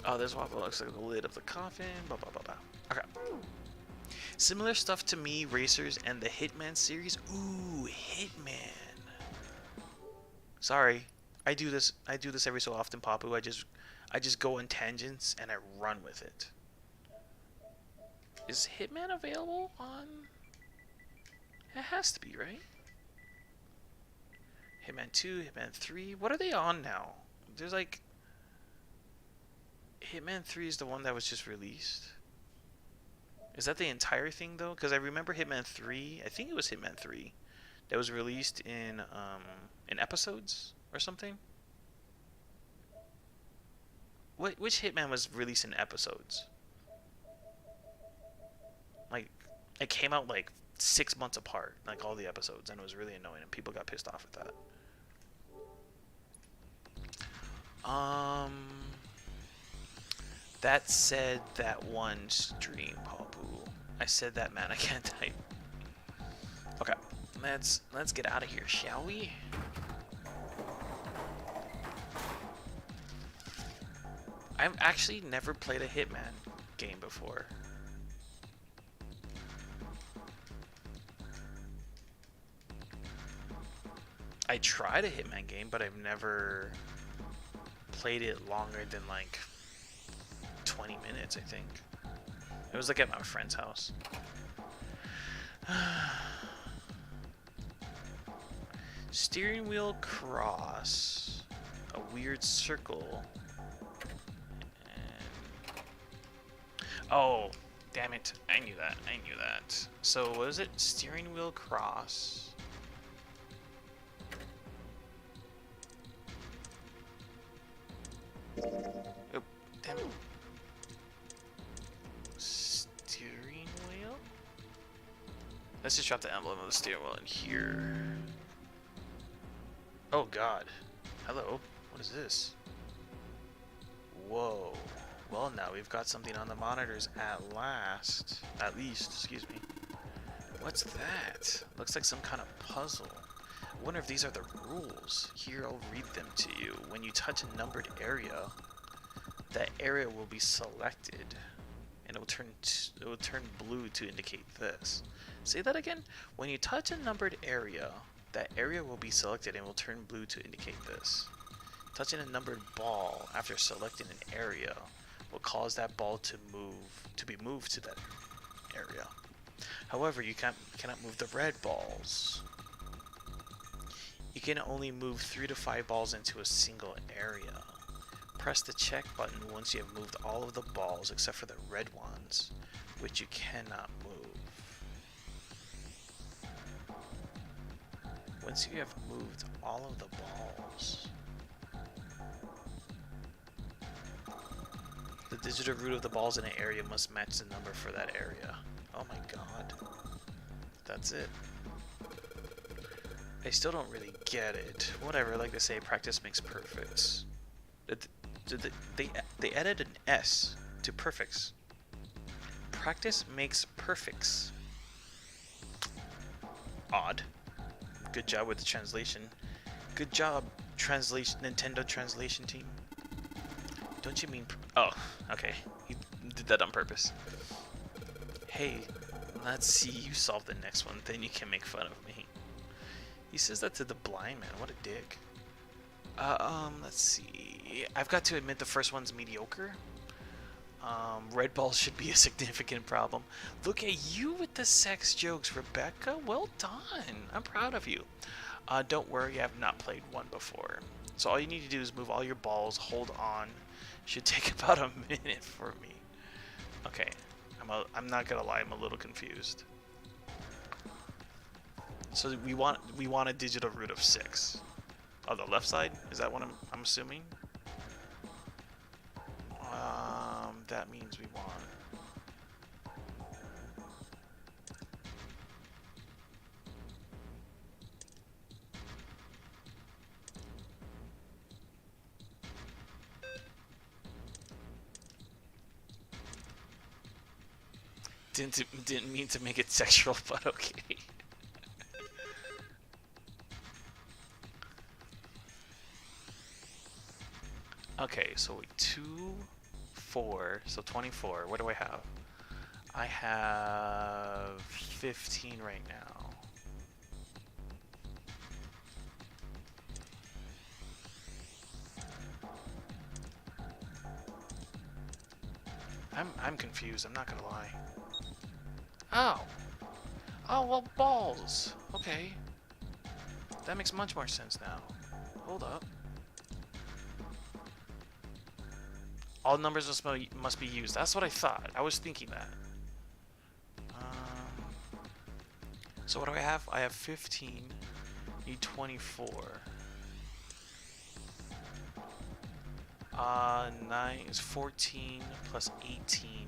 Oh, this waffle looks like the lid of the coffin. Blah, blah, blah, blah. Okay. Similar stuff to me, Racers, and the Hitman series. Ooh, Hitman. Sorry, I do this every so often, Papu. I just go on tangents and I run with it. Is Hitman available on? It has to be, right? Hitman 2, Hitman 3. What are they on now? There's like Hitman 3 is the one that was just released. Is that the entire thing though? Because I remember Hitman 3. I think it was Hitman 3 that was released in episodes or something. Which Hitman was released in episodes? Like, it came out like 6 months apart, like all the episodes, and it was really annoying, and people got pissed off at that. That said that one stream, Papu. I said that, man. I can't type. Okay, let's get out of here, shall we? I've actually never played a Hitman game before. I tried a Hitman game, but I've never played it longer than like 20 minutes, I think. It was like at my friend's house. Steering wheel cross. A weird circle. And... oh, damn it. I knew that. I knew that. So, what is it? Steering wheel cross. Oh, damn it. Steering wheel? Let's just drop the emblem of the steering wheel in here. Oh god. Hello. What is this? Whoa. Well, now we've got something on the monitors at last. At least, excuse me. What's that? Looks like some kind of puzzle. I wonder if these are the rules. Here, I'll read them to you. When you touch a numbered area, that area will be selected, and it will turn blue to indicate this. Say that again. When you touch a numbered area, that area will be selected and will turn blue to indicate this. Touching a numbered ball after selecting an area will cause that ball to be moved to that area. However, you cannot move the red balls. You can only move 3 to 5 balls into a single area. Press the check button once you have moved all of the balls except for the red ones, which you cannot move. Once you have moved all of the balls, the digital root of the balls in an area must match the number for that area. Oh my god. That's it. I still don't really get it. Whatever, like they say, practice makes perfect. They added an S to perfects. Practice makes perfects. Odd. Good job with the translation. Good job, Nintendo translation team. Don't you mean... oh, okay. He did that on purpose. Hey, let's see you solve the next one, then you can make fun of me. He says that to the blind man. What a dick. Let's see. I've got to admit the first one's mediocre. Red balls should be a significant problem. Look at you with the sex jokes, Rebecca. Well done. I'm proud of you. Don't worry, I've not played one before. So all you need to do is move all your balls, hold on. Should take about a minute for me. Okay. I'm not gonna lie, I'm a little confused. So we want a digital root of 6. Oh, the left side? Is that what I'm assuming? That means we want... Didn't mean to make it sexual, but okay. Okay, so wait, 2, 4, so 24. What do I have? I have 15 right now. I'm confused, I'm not gonna lie. Oh! Oh, well, balls! Okay. That makes much more sense now. Hold up. All numbers must be used. That's what I thought. I was thinking that. So what do I have? I have 15. Need 24. 9 is 14 plus 18.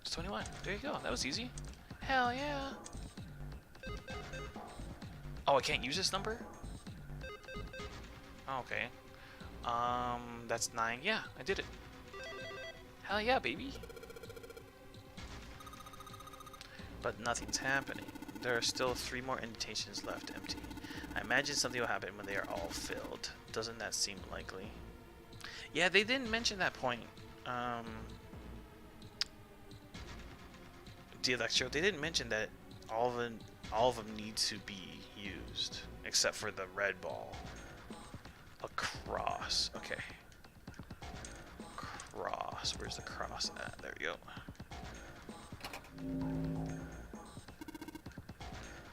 It's 21. There you go. That was easy. Hell yeah. Oh, I can't use this number? Oh, okay. That's 9. Yeah, I did it. Hell yeah, baby. But nothing's happening. There are still 3 more indentations left empty. I imagine something will happen when they are all filled. Doesn't that seem likely? Yeah, they didn't mention that point. Electro, they didn't mention that all of them need to be used, except for the red ball. A cross. Okay. Cross. Where's the cross at? There we go.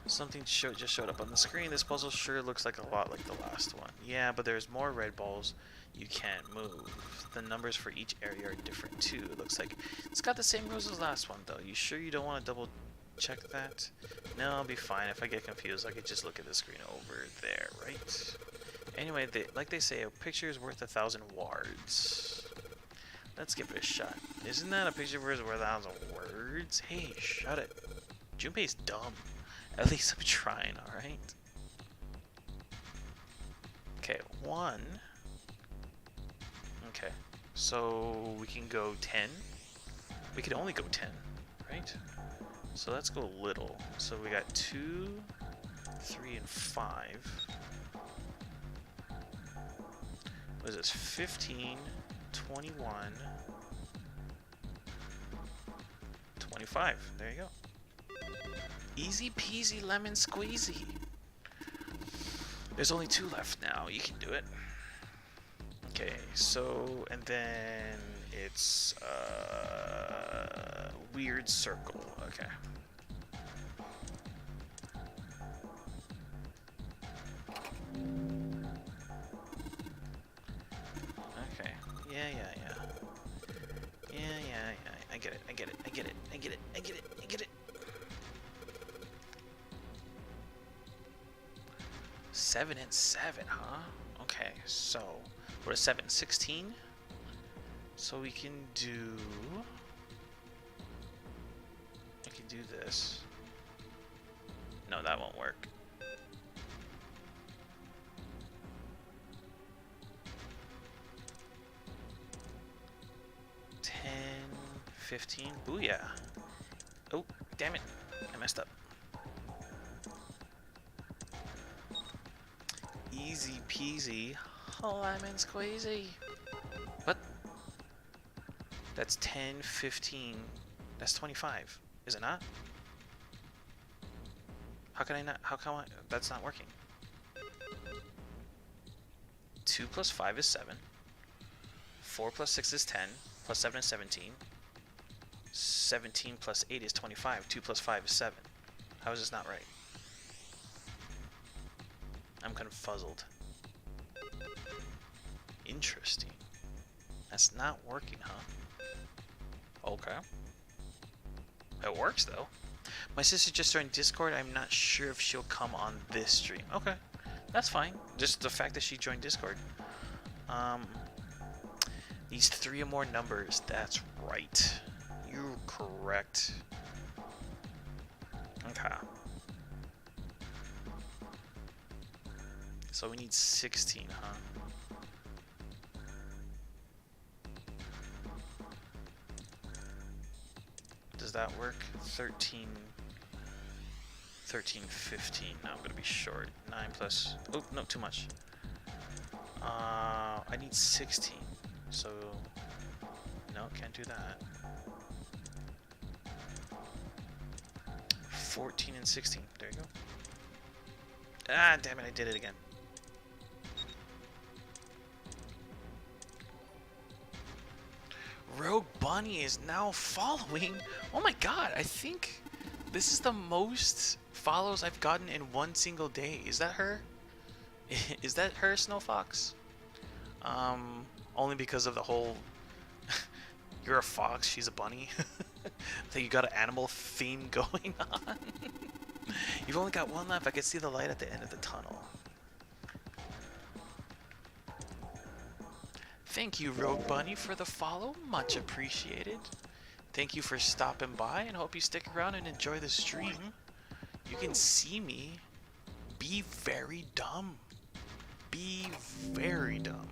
Something just showed up on the screen. This puzzle sure looks like a lot like the last one. Yeah, but there's more red balls you can't move. The numbers for each area are different too. It looks like it's got the same rules as last one though. You sure you don't want to double check that? No, I'll be fine. If I get confused, I could just look at the screen over there, right? Anyway, like they say, a picture is worth 1,000 words. Let's give it a shot. Isn't that a picture worth 1,000 words? Hey, shut it. Junpei's dumb. At least I'm trying, alright? Okay, 1. Okay, so we can go 10. We can only go 10, right? So let's go little. So we got 2, 3, and 5. What is this? 15, 21, 25. There you go. Easy peasy lemon squeezy. There's only 2 left now. You can do it. Okay, so, and then it's weird circle. Okay. Okay. Yeah. I get it. 7 and 7, huh? Okay, so what is 7? 16. So we can do. I can do this. No, that won't work. $10, $15. Booyah! Oh, damn it! I messed up. Easy peasy, lemon squeezy. What? That's 10, 15. That's 25. Is it not? How can I not? How come that's not working? 2 plus 5 is 7. 4 plus 6 is 10. Plus 7 is 17. 17 plus 8 is 25. 2 plus 5 is 7. How is this not right? I'm confuzzled. Interesting. That's not working, huh? Okay. It works, though. My sister just joined Discord. I'm not sure if she'll come on this stream. Okay. That's fine. Just the fact that she joined Discord. These 3 or more numbers. That's right. You're correct. Okay. So we need 16, huh? Does that work? 13, 15. No, I'm gonna be short. 9 plus. Oh, no, too much. I need 16. So, no, can't do that. 14 and 16. There you go. Ah, damn it, I did it again. Rogue Bunny is now following. Oh my god, I think this is the most follows I've gotten in one single day. Is that her? Is that her, Snow Fox? Only because of the whole you're a fox, she's a bunny. So you got an animal theme going on. You've only got 1 left. I can see the light at the end of the tunnel. Thank you, Rogue Bunny, for the follow. Much appreciated. Thank you for stopping by, and hope you stick around and enjoy the stream. You can see me be very dumb. Be very dumb.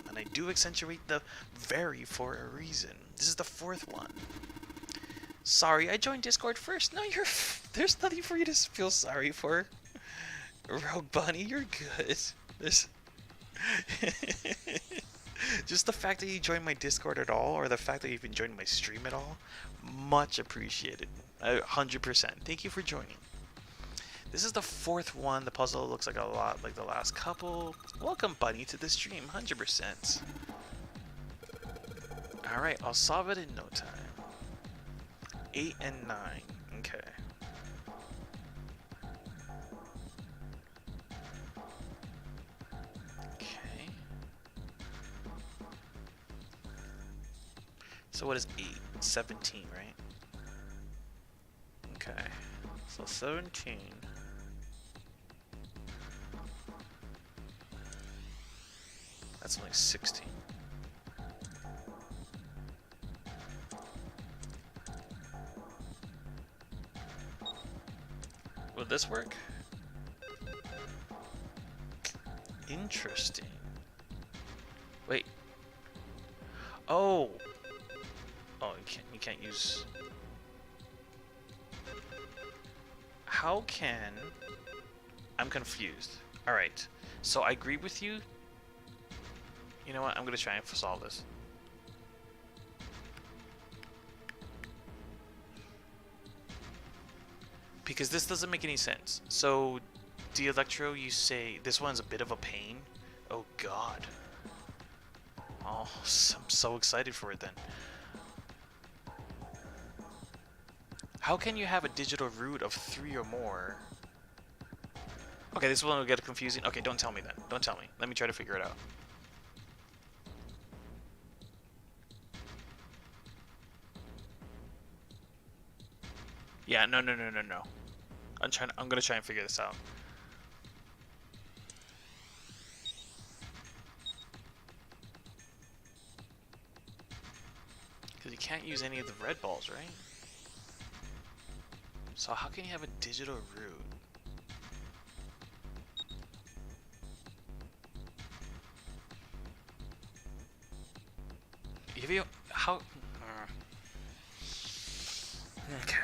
And I do accentuate the very for a reason. This is the fourth one. Sorry, I joined Discord first. No, there's nothing for you to feel sorry for. Rogue Bunny, you're good. There's just the fact that you joined my Discord at all, or the fact that you've been joining my stream at all, much appreciated. 100%. Thank you for joining. This is the fourth one. The puzzle looks like a lot like the last couple. Welcome, Bunny, to the stream. 100%. Alright, I'll solve it in no time. 8 and 9. Okay. Okay. So what is 8? 17, right? Okay. So 17. That's only 16. Will this work? Interesting. Wait. Oh. Oh, you can't use. How can? I'm confused. All right. So I agree with you. You know what? I'm gonna try and solve this. Because this doesn't make any sense. So, Electro, you say this one's a bit of a pain. Oh God. Oh, I'm so excited for it then. How can you have a digital root of 3 or more? Okay, this one will get confusing. Okay, don't tell me then. Don't tell me. Let me try to figure it out. Yeah, no. I'm gonna try and figure this out. Because you can't use any of the red balls, right? So how can you have a digital root? If you how? Okay.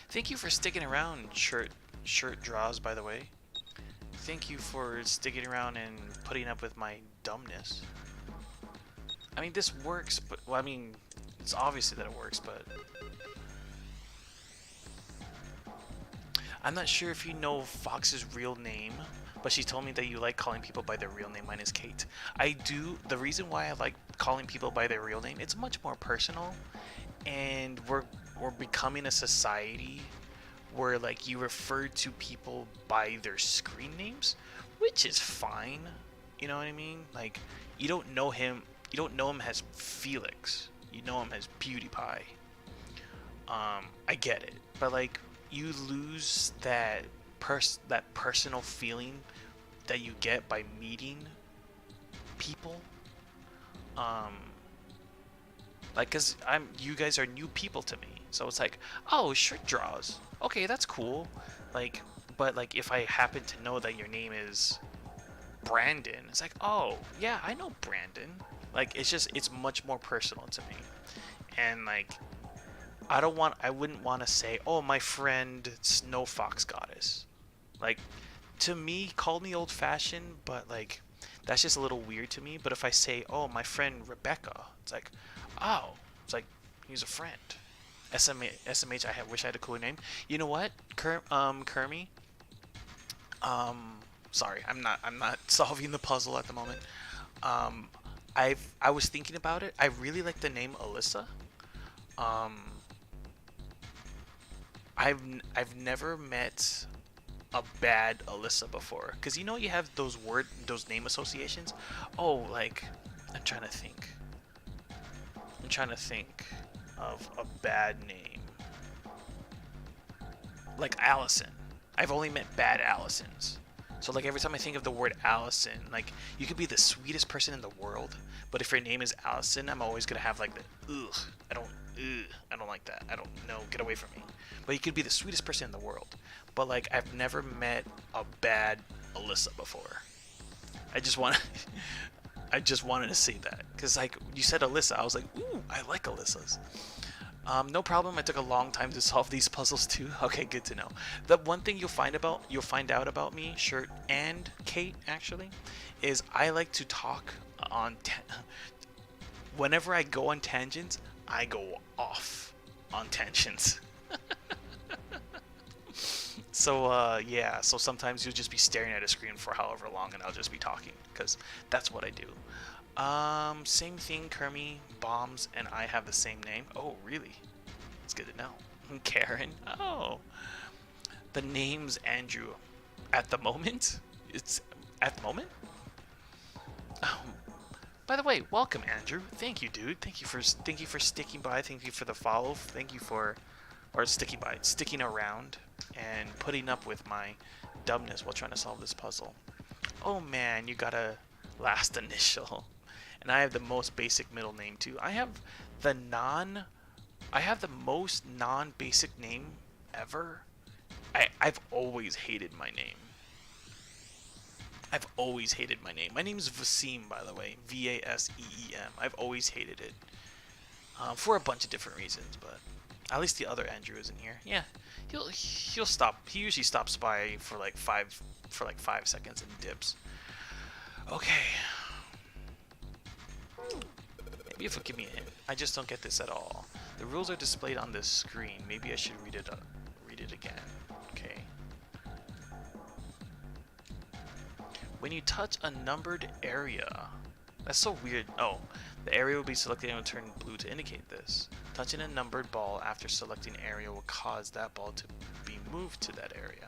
Thank you for sticking around, shirt draws, by the way. Thank you for sticking around and putting up with my dumbness. I mean, this works, but well, I mean, it's obviously that it works, but I'm not sure if you know Fox's real name, but she told me that you like calling people by their real name. Mine is Kate. I do. The reason why I like calling people by their real name, it's much more personal, and we're becoming a society where like you refer to people by their screen names, which is fine. You know what I mean? Like you don't know him as Felix. You know him as Beauty Pie. I get it, but like you lose that personal feeling that you get by meeting people. Like, cause you guys are new people to me, so it's like, oh, shirt draws. Okay, that's cool. Like, but like if I happen to know that your name is Brandon, it's like, oh yeah, I know Brandon. Like it's much more personal to me, and like I wouldn't want to say, oh, my friend Snow Fox Goddess. Like, to me, call me old-fashioned, but like that's just a little weird to me. But if I say, oh, my friend Rebecca, it's like, oh, it's like he's a friend. SMH, wish I had a cooler name. You know what, Kermie? Sorry, I'm not solving the puzzle at the moment. I was thinking about it. I really like the name Alyssa. I've never met a bad Alyssa before, because you know you have those name associations. Oh, like I'm trying to think of a bad name. Like Allison. I've only met bad Allisons. So like every time I think of the word Allison, like you could be the sweetest person in the world, but if your name is Allison, I'm always gonna have like the I don't like that. I don't know, get away from me. But you could be the sweetest person in the world, but like I've never met a bad Alyssa before. I just want I just wanted to say that because like you said Alyssa, I was like, ooh, I like Alyssas. No problem. It took a long time to solve these puzzles too. Okay, good to know. The one thing you'll find out about me, Shirt and Kate actually, is I like to talk on. Whenever I go on tangents, I go off on tangents. So yeah. So sometimes you'll just be staring at a screen for however long, and I'll just be talking because that's what I do. Same thing, Kermie, Bombs, and I have the same name. Oh, really? It's good to know. Karen? Oh. The name's Andrew. At the moment? It's at the moment? By the way, welcome, Andrew. Thank you, dude. Thank you for sticking by. Thank you for the follow. Thank you for sticking around and putting up with my dumbness while trying to solve this puzzle. Oh man, you got a last initial. And I have the most basic middle name too. I have the most non-basic name ever. I've always hated my name. I've always hated my name. My name is Vaseem, by the way. V-A-S-E-E-M. I've always hated it. For a bunch of different reasons, but at least the other Andrew isn't here. Yeah, he'll stop. He usually stops by for like 5 seconds and dips. Okay. Maybe if you'll give me a hint. I just don't get this at all. The rules are displayed on this screen. Maybe I should read it again. Okay. When you touch a numbered area. That's so weird. Oh, the area will be selected and will turn blue to indicate this. Touching a numbered ball after selecting area will cause that ball to be moved to that area.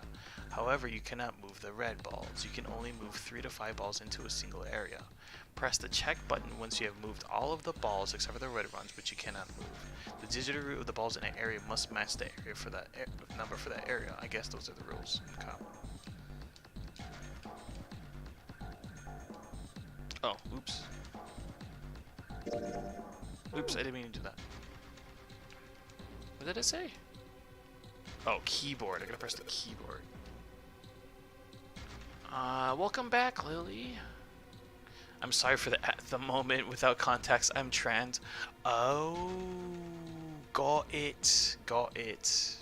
However, you cannot move the red balls. You can only move 3 to 5 balls into a single area. Press the check button once you have moved all of the balls except for the red ones, which you cannot move. The digital root of the balls in an area must match the area for that number for that area. I guess those are the rules. Okay. Oh, oops. Oops, I didn't mean to do that. What did it say? Oh, keyboard. I gotta press the keyboard. Welcome back, Lily. I'm sorry for the at the moment without context. I'm trans. Oh, got it. Got it.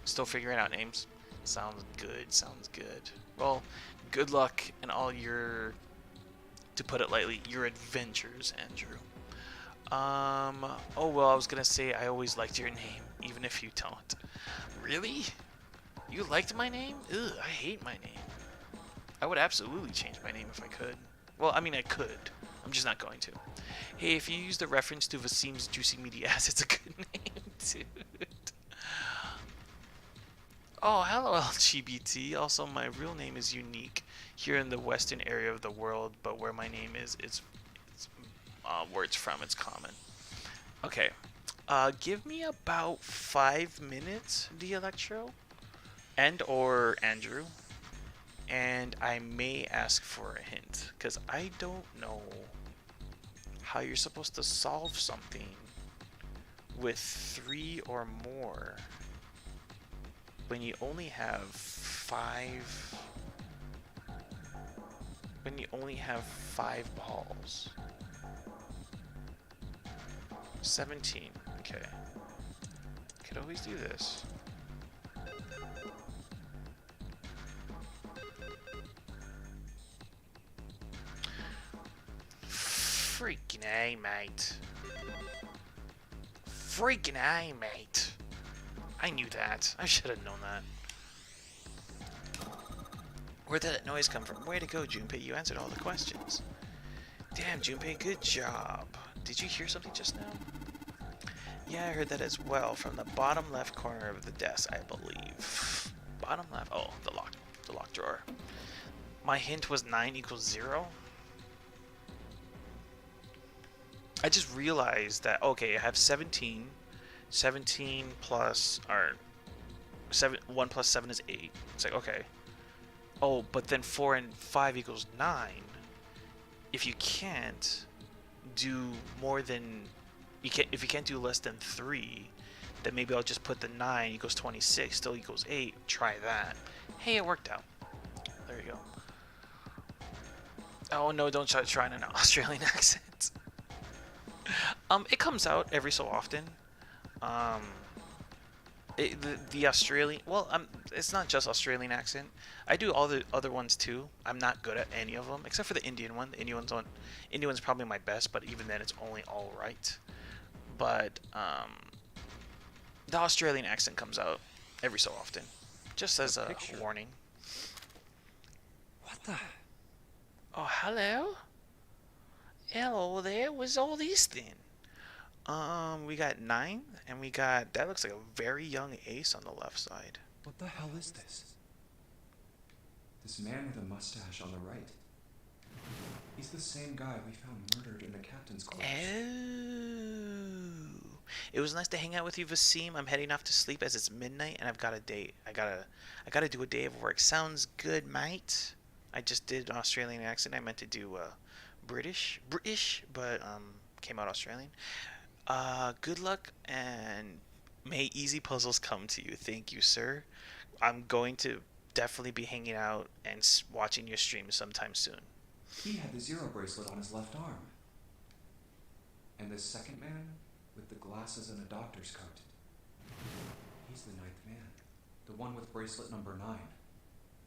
Still figuring out names. Sounds good. Sounds good. Well, good luck in all your, to put it lightly, your adventures, Andrew. Oh well, I was gonna say I always liked your name, even if you don't. Really? You liked my name? Ugh, I hate my name. I would absolutely change my name if I could. Well, I mean, I could. I'm just not going to. Hey, if you use the reference to Vaseem's Juicy Meaty Ass, it's a good name, dude. Oh, hello, LGBT. Also, my real name is unique here in the western area of the world, but where my name is, it's where it's from, it's common. Okay. Give me about 5 minutes, the Electro, and or Andrew, and I may ask for a hint, because I don't know how you're supposed to solve something with 3 or more when you only have 5 balls. 17. Okay. Could always do this. Freaking A, mate. Freaking A, mate. I knew that. I should have known that. Where did that noise come from? Way to go, Junpei. You answered all the questions. Damn, Junpei, good job. Did you hear something just now? Yeah, I heard that as well, from the bottom left corner of the desk, I believe. Bottom left? Oh, the lock drawer. My hint was 9 equals 0. I just realized that, okay, I have 17. 17 plus, or 1 plus 7 is 8. It's like, okay. Oh, but then 4 and 5 equals 9. If you can't do more than if you can't do less than 3, then maybe I'll just put the 9 equals 26, still equals 8. Try that. Hey, it worked out. There you go. Oh no, don't try trying an Australian accent. It comes out every so often. The Australian, well, it's not just Australian accent. I do all the other ones too. I'm not good at any of them except for the Indian one. The Indian one's probably my best, but even then, it's only all right. But the Australian accent comes out every so often, just as a warning. What the? Oh, hello. Hello there. What's all this then? We got 9, and we got, that looks like a very young Ace on the left side. What the hell is this? This man with a mustache on the right. He's the same guy we found murdered in the captain's quarters. Oh. It was nice to hang out with you, Vasim. I'm heading off to sleep as it's midnight, and I've got a date. I gotta do a day of work. Sounds good, mate. I just did an Australian accent. I meant to do British, but came out Australian. Good luck, and may easy puzzles come to you. Thank you, sir. I'm going to definitely be hanging out and watching your stream sometime soon. He had the Zero bracelet on his left arm. And this second man with the glasses and a doctor's coat. He's the 9th man. The one with bracelet number 9.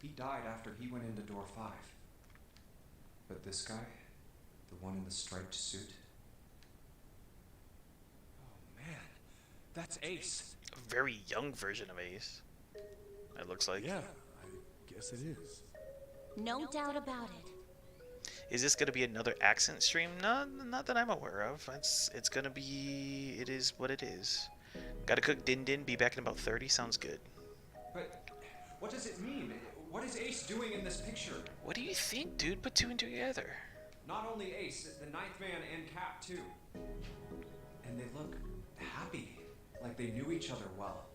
He died after he went into door 5. But this guy, the one in the striped suit. Oh man, that's Ace. A very young version of Ace, it looks like. Yeah, I guess it is. No doubt about it. Is this gonna be another accent stream? No, not that I'm aware of. It's gonna be. It is what it is. Gotta cook Din Din. Be back in about 30. Sounds good. But what does it mean? What is Ace doing in this picture? What do you think, dude? Put 2 and 2 together. Not only Ace, the 9th man and Cap too. And they look happy, like they knew each other well.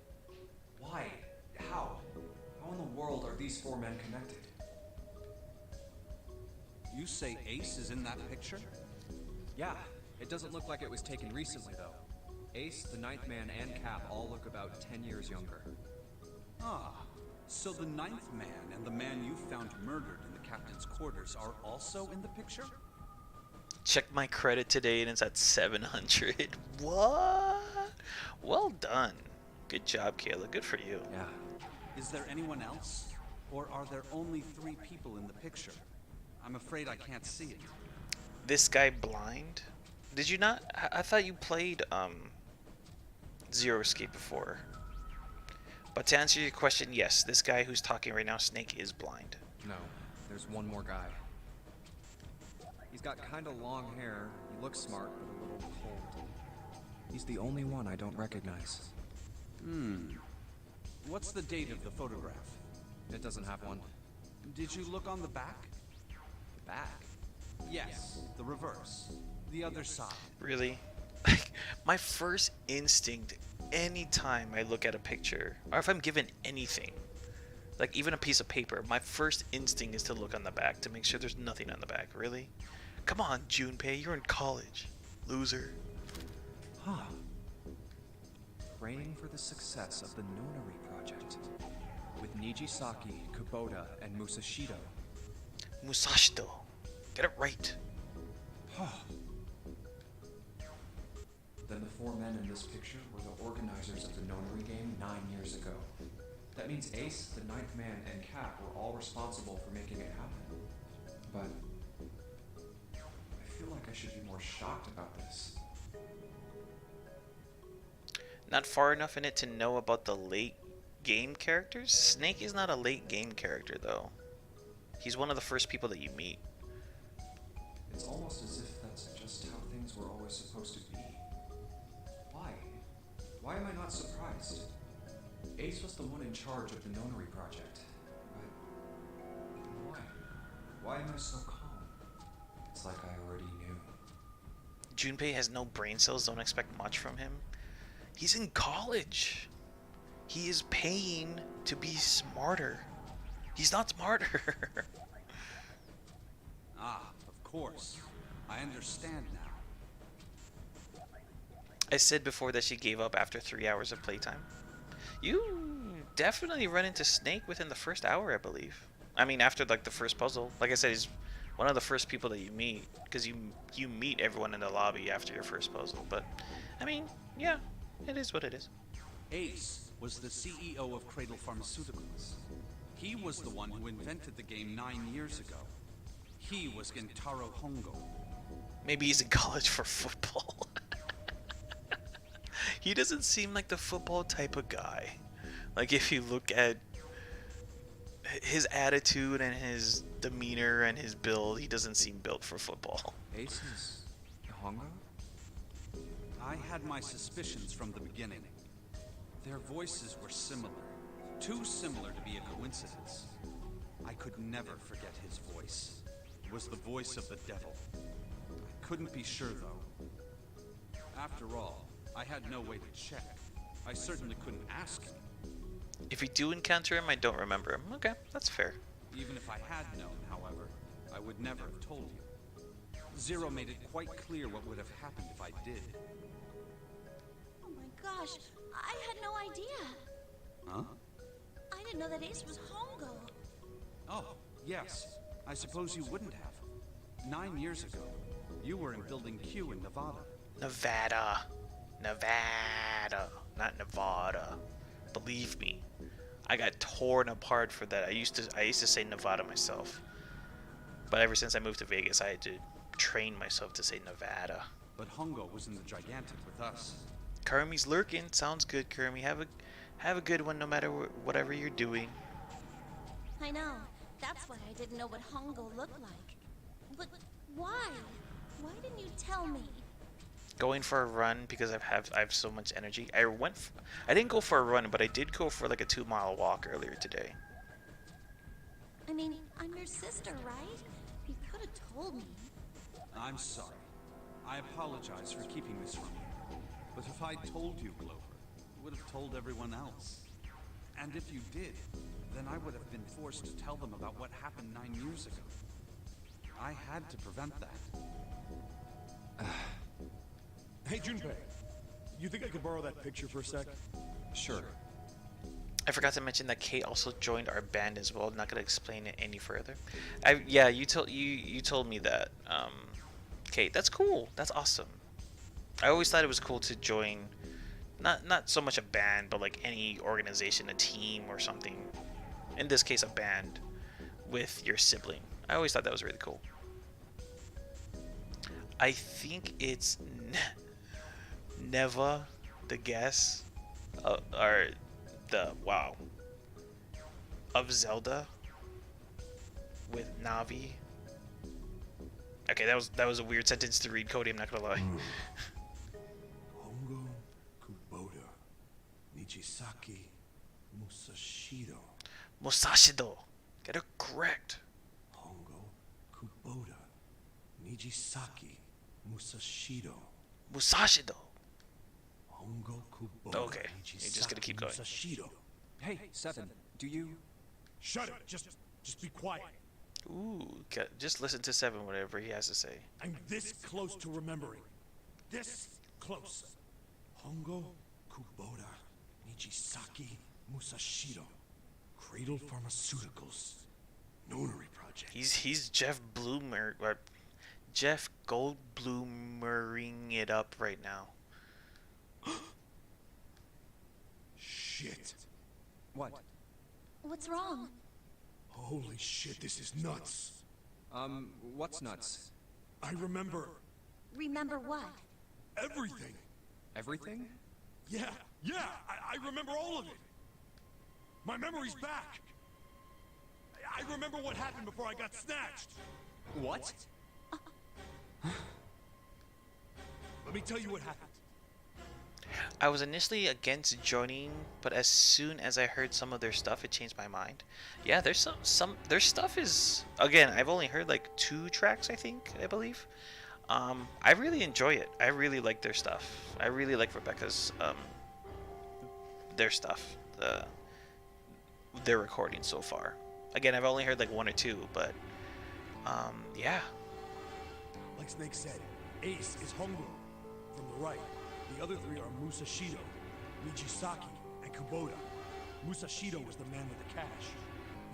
Why? How? How in the world are these 4 men connected? You say Ace is in that picture? Yeah, it doesn't look like it was taken recently though. Ace, the 9th man, and Cap all look about 10 years younger. Ah, so the 9th man and the man you found murdered in the captain's quarters are also in the picture? Check my credit today and it's at 700. What? Well done. Good job, Kayla. Good for you. Yeah. Is there anyone else? Or are there only 3 people in the picture? I'm afraid I can't see it. This guy blind? Did you not? I thought you played Zero Escape before. But to answer your question, yes, this guy who's talking right now, Snake, is blind. No, there's one more guy. He's got kind of long hair, he looks smart, but a little cold. He's the only one I don't recognize. What's the date of the photograph? It doesn't have one. Did you look on the back? The back? Yes, the reverse. The other side. Really? My first instinct anytime I look at a picture, or if I'm given anything, like even a piece of paper, my first instinct is to look on the back to make sure there's nothing on the back. Really? Come on, Junpei, you're in college. Loser. Huh. Praying for the success of the Nonary project. With Nijisaki, Kubota, and Musashido. Musashito. Get it right. Then the 4 men in this picture were the organizers of the Nonary game 9 years ago. That means Ace, the 9th man, and Cap were all responsible for making it happen. But I feel like I should be more shocked about this. Not far enough in it to know about the late game characters? Snake is not a late game character, though. He's one of the first people that you meet. It's almost as if that's just how things were always supposed to be. Why? Why am I not surprised? Ace was the one in charge of the Nonary project. But why? Why am I so calm? It's like I already knew. Junpei has no brain cells, don't expect much from him. He's in college. He is paying to be smarter. He's not smarter. Ah, of course. I understand now. I said before that she gave up after 3 hours of playtime. You definitely run into Snake within the first hour, I believe. I mean, after like the first puzzle. Like I said, he's one of the first people that you meet, because you meet everyone in the lobby after your first puzzle. But I mean, yeah, it is what it is. Ace was the CEO of Cradle Pharmaceuticals. He was the one who invented the game 9 years ago. He was Gentaro Hongo. Maybe he's in college for football. He doesn't seem like the football type of guy. Like if you look at his attitude and his demeanor and his build, he doesn't seem built for football. Ace is Hongo? I had my suspicions from the beginning. Their voices were similar. Too similar to be a coincidence. I could never forget his voice. It was the voice of the devil. I couldn't be sure though. After all, I had no way to check. I certainly couldn't ask him. If you do encounter him, I don't remember him. Okay, that's fair. Even if I had known, however, I would never have told you. Zero made it quite clear what would have happened if I did. Oh my gosh, I had no idea. Huh? I didn't know that Ace was Hongo. Oh, yes. I suppose you wouldn't have. 9 years ago, you were in Building Q in Nevada. Nevada. Nevada. Not Nevada. Believe me. I got torn apart for that. I used to say Nevada myself. But ever since I moved to Vegas, I had to train myself to say Nevada. But Hongo was in the Gigantic with us. Kermie's lurking. Sounds good, Kermie. Have a good one no matter whatever you're doing. I know. That's why I didn't know what Hongo looked like. But why? Why didn't you tell me? Going for a run because I have so much energy. I didn't go for a run, but I did go for like a 2-mile walk earlier today. I mean, I'm your sister, right? You could have told me. I'm sorry. I apologize for keeping this from you. But if I told you, Clover, you would have told everyone else. And if you did, then I would have been forced to tell them about what happened 9 years ago. I had to prevent that. Hey, Junpei. You think I could borrow that picture for a sec? Sure. I forgot to mention that Kate also joined our band as well. I'm not gonna explain it any further. Yeah, you told me that. Kate, that's cool. That's awesome. I always thought it was cool to join, not so much a band, but like any organization, a team or something. In this case, a band with your sibling. I always thought that was really cool. I think it's Neva, the guess, or the wow of Zelda with Navi. Okay, that was a weird sentence to read, Cody. I'm not gonna lie. Hongo Kubota. Nijisaki Musashiro. Musashido, get it correct. Hongo Kubota. Nijisaki Musashiro. Musashido. Hongo Kubota. Okay, you're just gonna keep going. Musashiro. Hey, Seven, do you... Shut it. Just be quiet. Ooh, just listen to Seven, whatever he has to say. I'm this close to remembering. This close. Hongo Kubota. Nijisaki Musashiro. Cradle Pharmaceuticals. Nonary Project. He's Jeff Bloomer, or Jeff Goldblumering it up right now. Shit. What? What's wrong? Holy shit, this is nuts. What's nuts? I remember Remember what? everything. Everything? Yeah, I remember all of it. My memory's back. I remember what happened before I got snatched. What? Let me tell you what happened. I was initially against joining, but as soon as I heard some of their stuff, it changed my mind. Yeah, there's some their stuff is, again, I've only heard like 2 tracks, I believe. I really enjoy it. I really like their stuff. I really like Rebecca's their stuff, their recording so far. Again, I've only heard like one or two, but yeah. Like Snake said, Ace is Hongo from the right. The other three are Musashido, Nijisaki, and Kubota. Musashido was the man with the cash.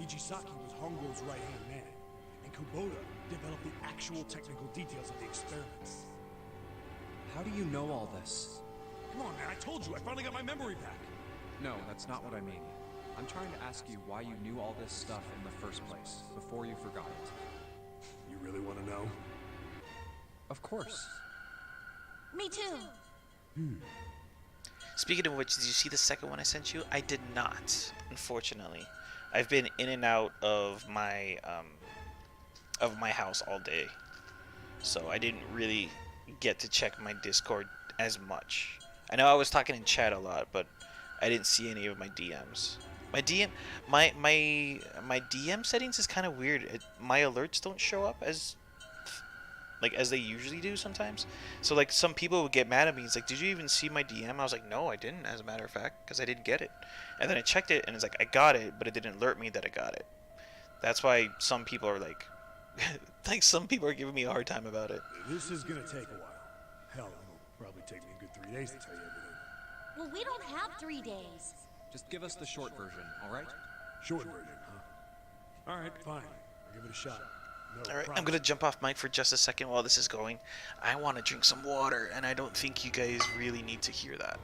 Nijisaki was Hongo's right-hand man. And Kubota developed the actual technical details of the experiments. How do you know all this? Come on, man, I told you, I finally got my memory back. No, that's not what I mean. I'm trying to ask you why you knew all this stuff in the first place, before you forgot it. You really want to know? Of course. Me too. Speaking of which, did you see the second one I sent you? I did not, unfortunately. I've been in and out of my house all day, so I didn't really get to check my Discord as much. I know I was talking in chat a lot, but I didn't see any of my DMs. My DM settings is kind of weird. My alerts don't show up as they usually do sometimes. So like some people would get mad at me. It's like, did you even see my DM? I was like, no, I didn't, as a matter of fact, because I didn't get it. And then I checked it, and it's like, I got it, but it didn't alert me that I got it. That's why some people are like, some people are giving me a hard time about it. This is gonna take a while. Hell, it'll probably take me a good 3 days to tell you everything. Well, we don't have 3 days. Just give us the short version, all right? Short version, huh? All right, fine. I'll give it a shot. No Alright, I'm promise. gonna jump off mic for just a second while this is going. I want to drink some water, and I don't think you guys really need to hear that.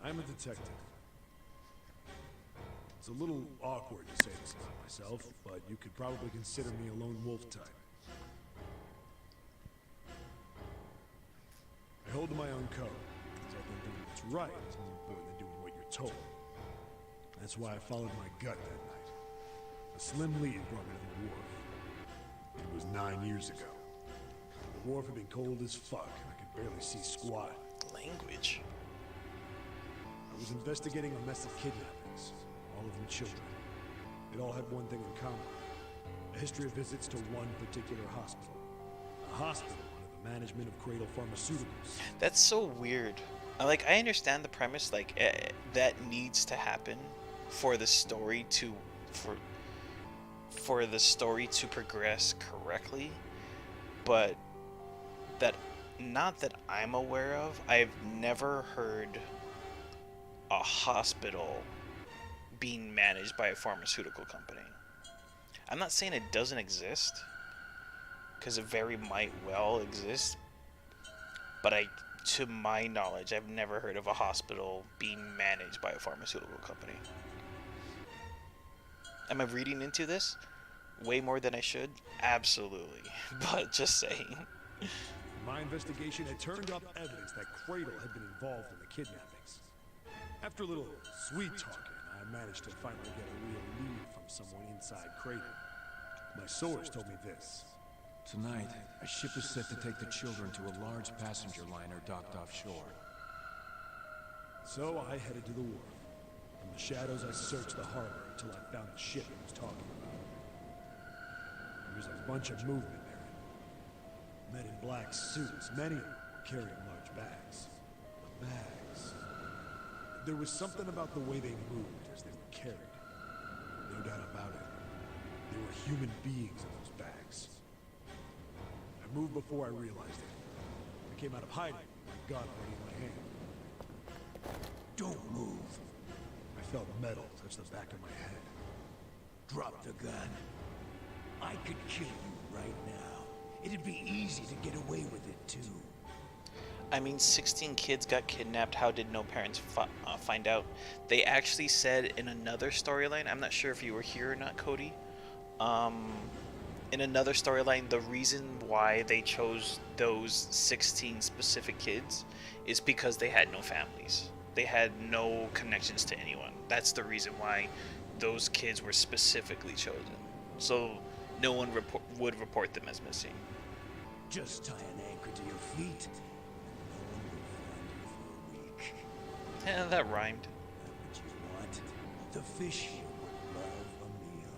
I'm a detective. It's a little awkward to say this about myself, but you could probably consider me a lone wolf type. I hold to my own code, because I think doing what's right is more important than doing what you're told. That's why I followed my gut that night. A slim lead brought me to the wharf. It was 9 years ago. The wharf had been cold as fuck, and I could barely see squat. Language. I was investigating a mess of kidnappings, all of them children. It all had one thing in common: a history of visits to one particular hospital. A hospital under the management of Cradle Pharmaceuticals. That's so weird. I understand the premise, that needs to happen for the story to for the story to progress correctly, but not that I'm aware of, I've never heard a hospital being managed by a pharmaceutical company. I'm not saying it doesn't exist, because it very might well exist, but to my knowledge, I've never heard of a hospital being managed by a pharmaceutical company. Am I reading into this way more than I should? Absolutely. But just saying. My investigation had turned up evidence that Cradle had been involved in the kidnappings. After a little sweet talking, I managed to finally get a real lead from someone inside Cradle. My source told me this. Tonight, a ship is set to take the children to a large passenger liner docked offshore. So I headed to the wharf. From the shadows, I searched the harbor until I found the ship he was talking about. There was a bunch of movement there. Men in black suits, many of them were carrying large bags. The bags. There was something about the way they moved as they were carried. No doubt about it. There were human beings in those bags. I moved before I realized it. I came out of hiding with my gun already in my hand. Don't move. I felt metal touch the back of my head. Drop the gun. I could kill you right now. It'd be easy to get away with it, too. 16 kids got kidnapped. How did no parents find out? They actually said in another storyline, I'm not sure if you were here or not, Cody. In another storyline, the reason why they chose those 16 specific kids is because they had no families. They had no connections to anyone. That's the reason why those kids were specifically chosen. So no one would report them as missing. Just tie an anchor to your feet, and no one will find you for a week. Yeah, that rhymed. What you want? The fish here would love a meal.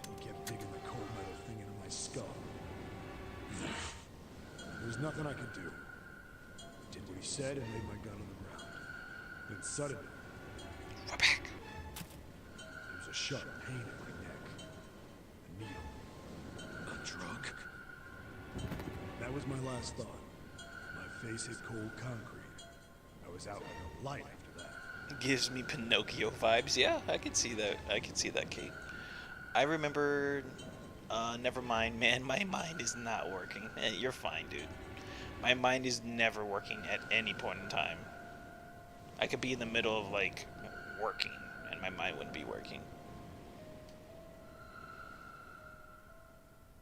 He kept digging the cold metal thing into my skull. There's nothing I could do. I did what he said and laid my gun on the ground. Then suddenly, We're back. there was a sharp pain in my neck. A needle. A drug? That was my last thought. My face hit cold concrete. I was out like a light after that. Gives me Pinocchio vibes. Yeah, I can see that. I can see that, Kate. I remember. Never mind, man. My mind is not working. You're fine, dude. My mind is never working at any point in time. I could be in the middle of like working, and my mind wouldn't be working.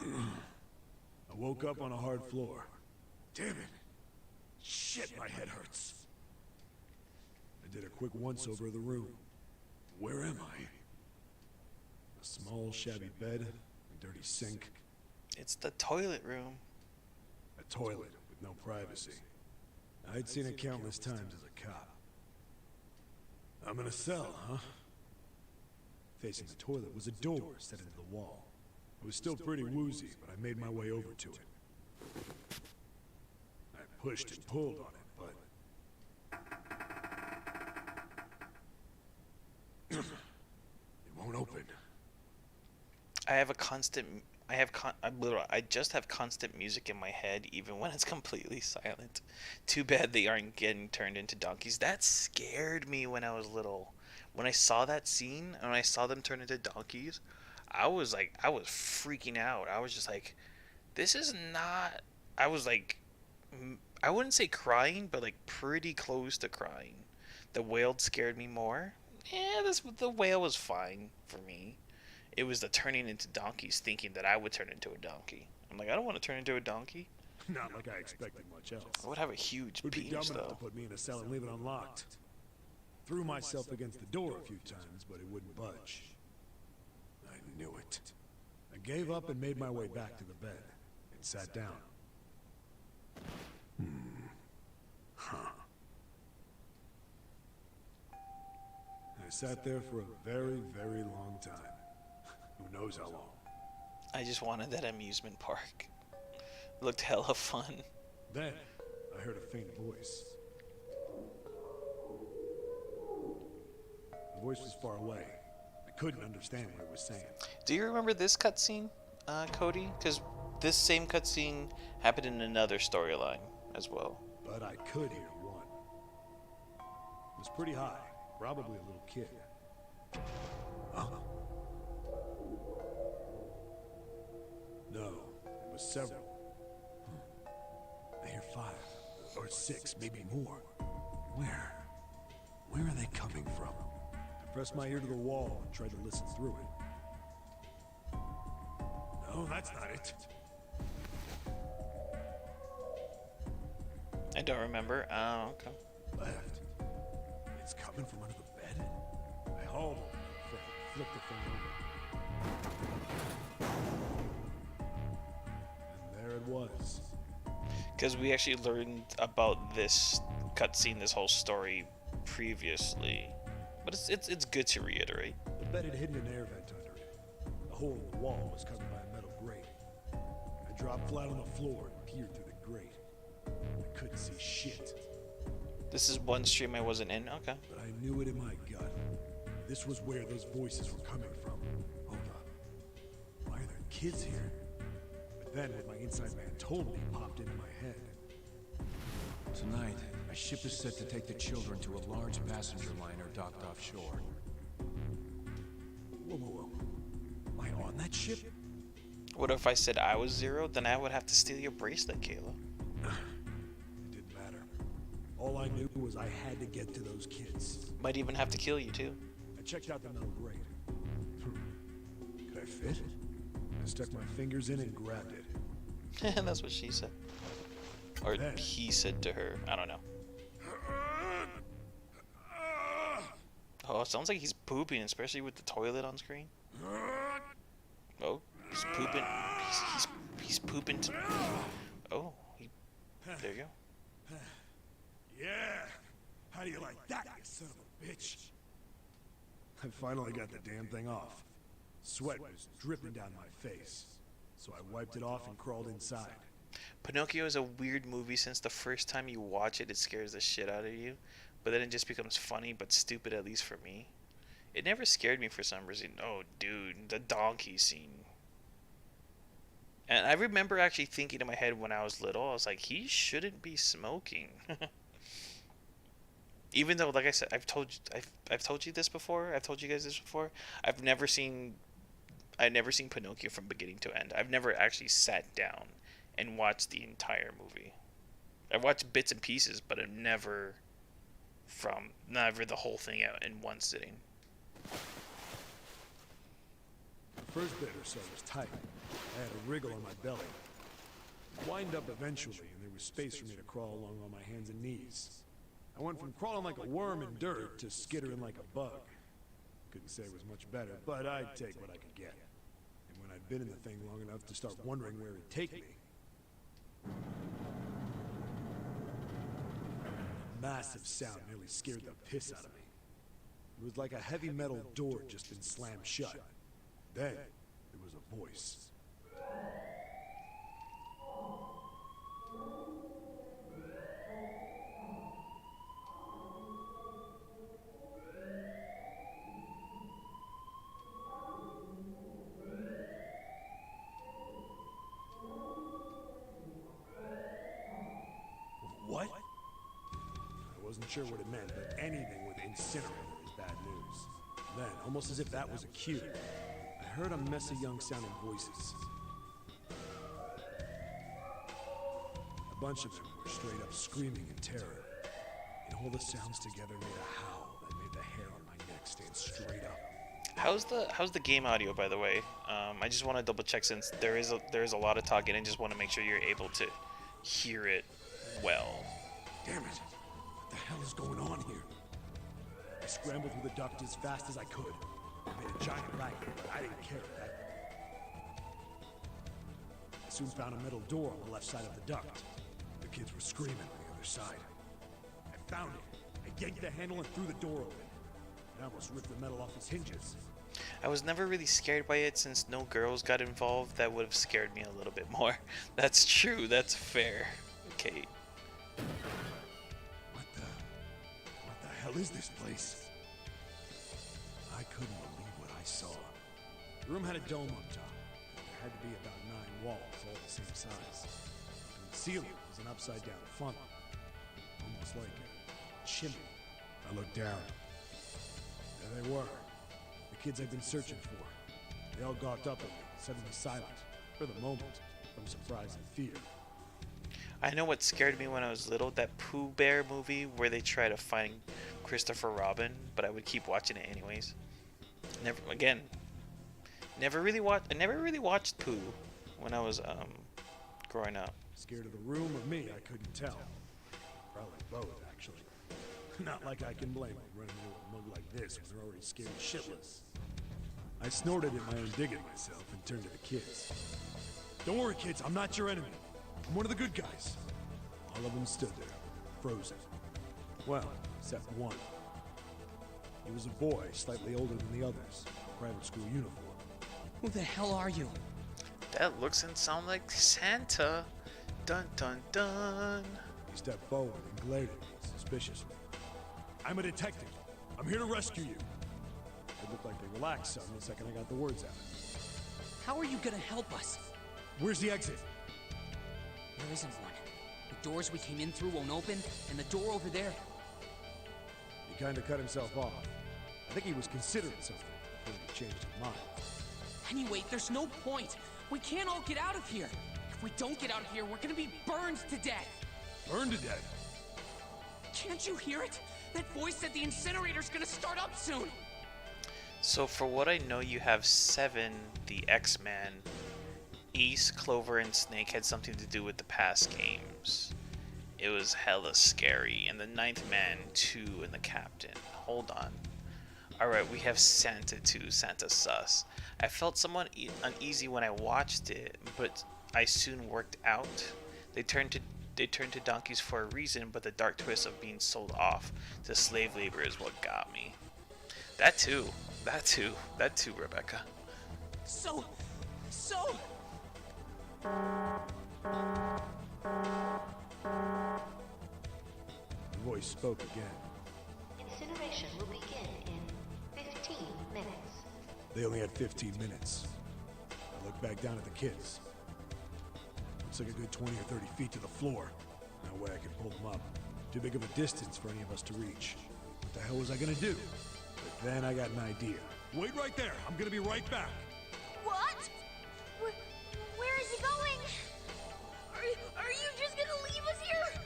I woke up on a hard floor. Damn it! Shit, my head hurts. I did a quick once-over of the room. Where am I? A small, shabby bed, a dirty sink, It's the toilet room. a toilet with no privacy. I'd seen it countless times as a cop. I'm in a cell, huh? Facing the toilet was a door set into the wall. I was still pretty woozy, but I made my way over to it. I pushed and pulled on it, but... it won't open. I just have constant music in my head, even when it's completely silent. Too bad they aren't getting turned into donkeys. That scared me when I was little. When I saw that scene, and when I saw them turn into donkeys, I was freaking out. I was just like, this is not. I was like, I wouldn't say crying, but like pretty close to crying. The whale scared me more. Yeah, the whale was fine for me. It was the turning into donkeys, thinking that I would turn into a donkey. I'm like, I don't want to turn into a donkey. Not like I expected much else. I would have a huge Would be dumb penis, enough to though. put me in a cell and leave it unlocked. Threw myself against the door a few times, but it wouldn't budge. I knew it. I gave up and made my way back to the bed and sat down. I sat there for a very, very long time. Who knows how long? I just wanted that amusement park. Looked hella fun. Then, I heard a faint voice. The voice was far away. I couldn't understand what it was saying. Do you remember this cutscene, Cody? Because this same cutscene happened in another storyline as well. But I could hear one. It was pretty high, probably a little kid. Huh? No, it was several. I hear 5 or 6, maybe more. Where? Where are they coming from? I pressed my ear to the wall and tried to listen through it. No, that's not it. I don't remember. Oh, okay. Left. It's coming from under the bed. I hauled it, flipped the thing over. And there it was. Because we actually learned about this cutscene, this whole story previously. But it's good to reiterate. The bed had hidden an air vent under it. The hole in the wall was covered by a metal grate. I dropped flat on the floor and peered through the grate. I couldn't see shit, This is one stream I wasn't in. Okay. but I knew it in my gut. This was where those voices were coming from. Hold on. Why are there kids here? But then what my inside man told me popped into my head. Tonight, a ship is set to take the children to a large passenger liner docked offshore. Whoa, whoa, whoa. Am I on that ship? What if I said I was Zero? Then I would have to steal your bracelet, Kayla. It didn't matter. All I knew was I had to get to those kids. Might even have to kill you too. I checked out the metal grate. Could I fit? I stuck my fingers in and grabbed it. That's what she said. Or Then- he said to her. I don't know. Oh, it sounds like he's pooping, especially with the toilet on screen. Oh, he's pooping. He's pooping. Oh, there you go. Yeah! How do you like that, you son of a bitch? I finally got the damn thing off. Sweat was dripping down my face, so I wiped it off and crawled inside. Pinocchio is a weird movie since the first time you watch it, it scares the shit out of you. But then it just becomes funny but stupid, at least for me. It never scared me for some reason. Oh, dude, the donkey scene. And I remember actually thinking in my head when I was little, I was like, he shouldn't be smoking. Even though, like I said, I've told you this before. I've told you guys this before. I've never seen Pinocchio from beginning to end. I've never actually sat down and watched the entire movie. I've watched bits and pieces, but I've never the whole thing out in one sitting. The first bit or so was tight. I had a wriggle on my belly. Wind up eventually, and there was space for me to crawl along on my hands and knees. I went from crawling like a worm in dirt to skittering like a bug. Couldn't say it was much better, but I'd take what I could get. And when I'd been in the thing long enough to start wondering where it'd take me, a massive sound nearly scared the piss out of me. It was like a heavy metal door had just been slammed shut. Then, there was a voice. What? I wasn't sure what it meant, but anything with incinerator is bad news. Then, almost as if that was a cue, I heard a mess of young-sounding voices. A bunch of them were straight up screaming in terror. And all the sounds together made a howl that made the hair on my neck stand straight up. How's the game audio, by the way? I just want to double check since there is a lot of talking, and just want to make sure you're able to hear it well. Damn it! What the hell is going on here? I scrambled through the duct as fast as I could. I made a giant racket, but I didn't care at that. I soon found a metal door on the left side of the duct. The kids were screaming on the other side. I found it. I yanked the handle and threw the door open. I almost ripped the metal off its hinges. I was never really scared by it since no girls got involved. That would have scared me a little bit more. That's true. That's fair. Okay. What the hell is this place? I couldn't believe what I saw. The room had a dome on top. There had to be about 9 walls, all the same size. And the ceiling was an upside-down funnel, almost like a chimney. I looked down. There they were, the kids I'd been searching for. They all gawked up at me, suddenly silent, for the moment, from surprise and fear. I know what scared me when I was little, that Pooh Bear movie where they try to find Christopher Robin, but I would keep watching it anyways. Never really watched Pooh when I was growing up. Scared of the room or me, I couldn't tell. Probably both, actually. Not like I can blame them running into a mug like this when they're already scared shitless. I snorted at my own dig at myself and turned to the kids. Don't worry, kids, I'm not your enemy. I'm one of the good guys. All of them stood there, frozen. Well, except one. He was a boy, slightly older than the others, private school uniform. Who the hell are you? That looks and sounds like Santa. Dun dun dun. He stepped forward and glared at me suspiciously. I'm a detective. I'm here to rescue you. It looked like they relaxed some the second I got the words out. How are you gonna help us? Where's the exit? There isn't one. The doors we came in through won't open, and the door over there. He kind of cut himself off. I think he was considering something before he changed his mind. Anyway, there's no point. We can't all get out of here. If we don't get out of here, we're gonna be burned to death. Burned to death? Can't you hear it? That voice said the incinerator's gonna start up soon. So for what I know, you have 7, the X-Men. Ace, Clover, and Snake had something to do with the past games. It was hella scary. And the 9th Man, 2, and the Captain. Hold on. Alright, we have Santa too. Santa sus. I felt somewhat uneasy when I watched it, but I soon worked out. They turned to donkeys for a reason, but the dark twist of being sold off to slave labor is what got me. That too, Rebecca. So... The voice spoke again. Incineration will begin in 15 They only had 15 minutes. I looked back down at the kids. Looks like a good 20 or 30 feet to the floor. No way I could pull them up. Too big of a distance for any of us to reach. What the hell was I gonna do? But then I got an idea. Wait right there. I'm gonna be right back. What? Where is he going? Are you just gonna leave us here?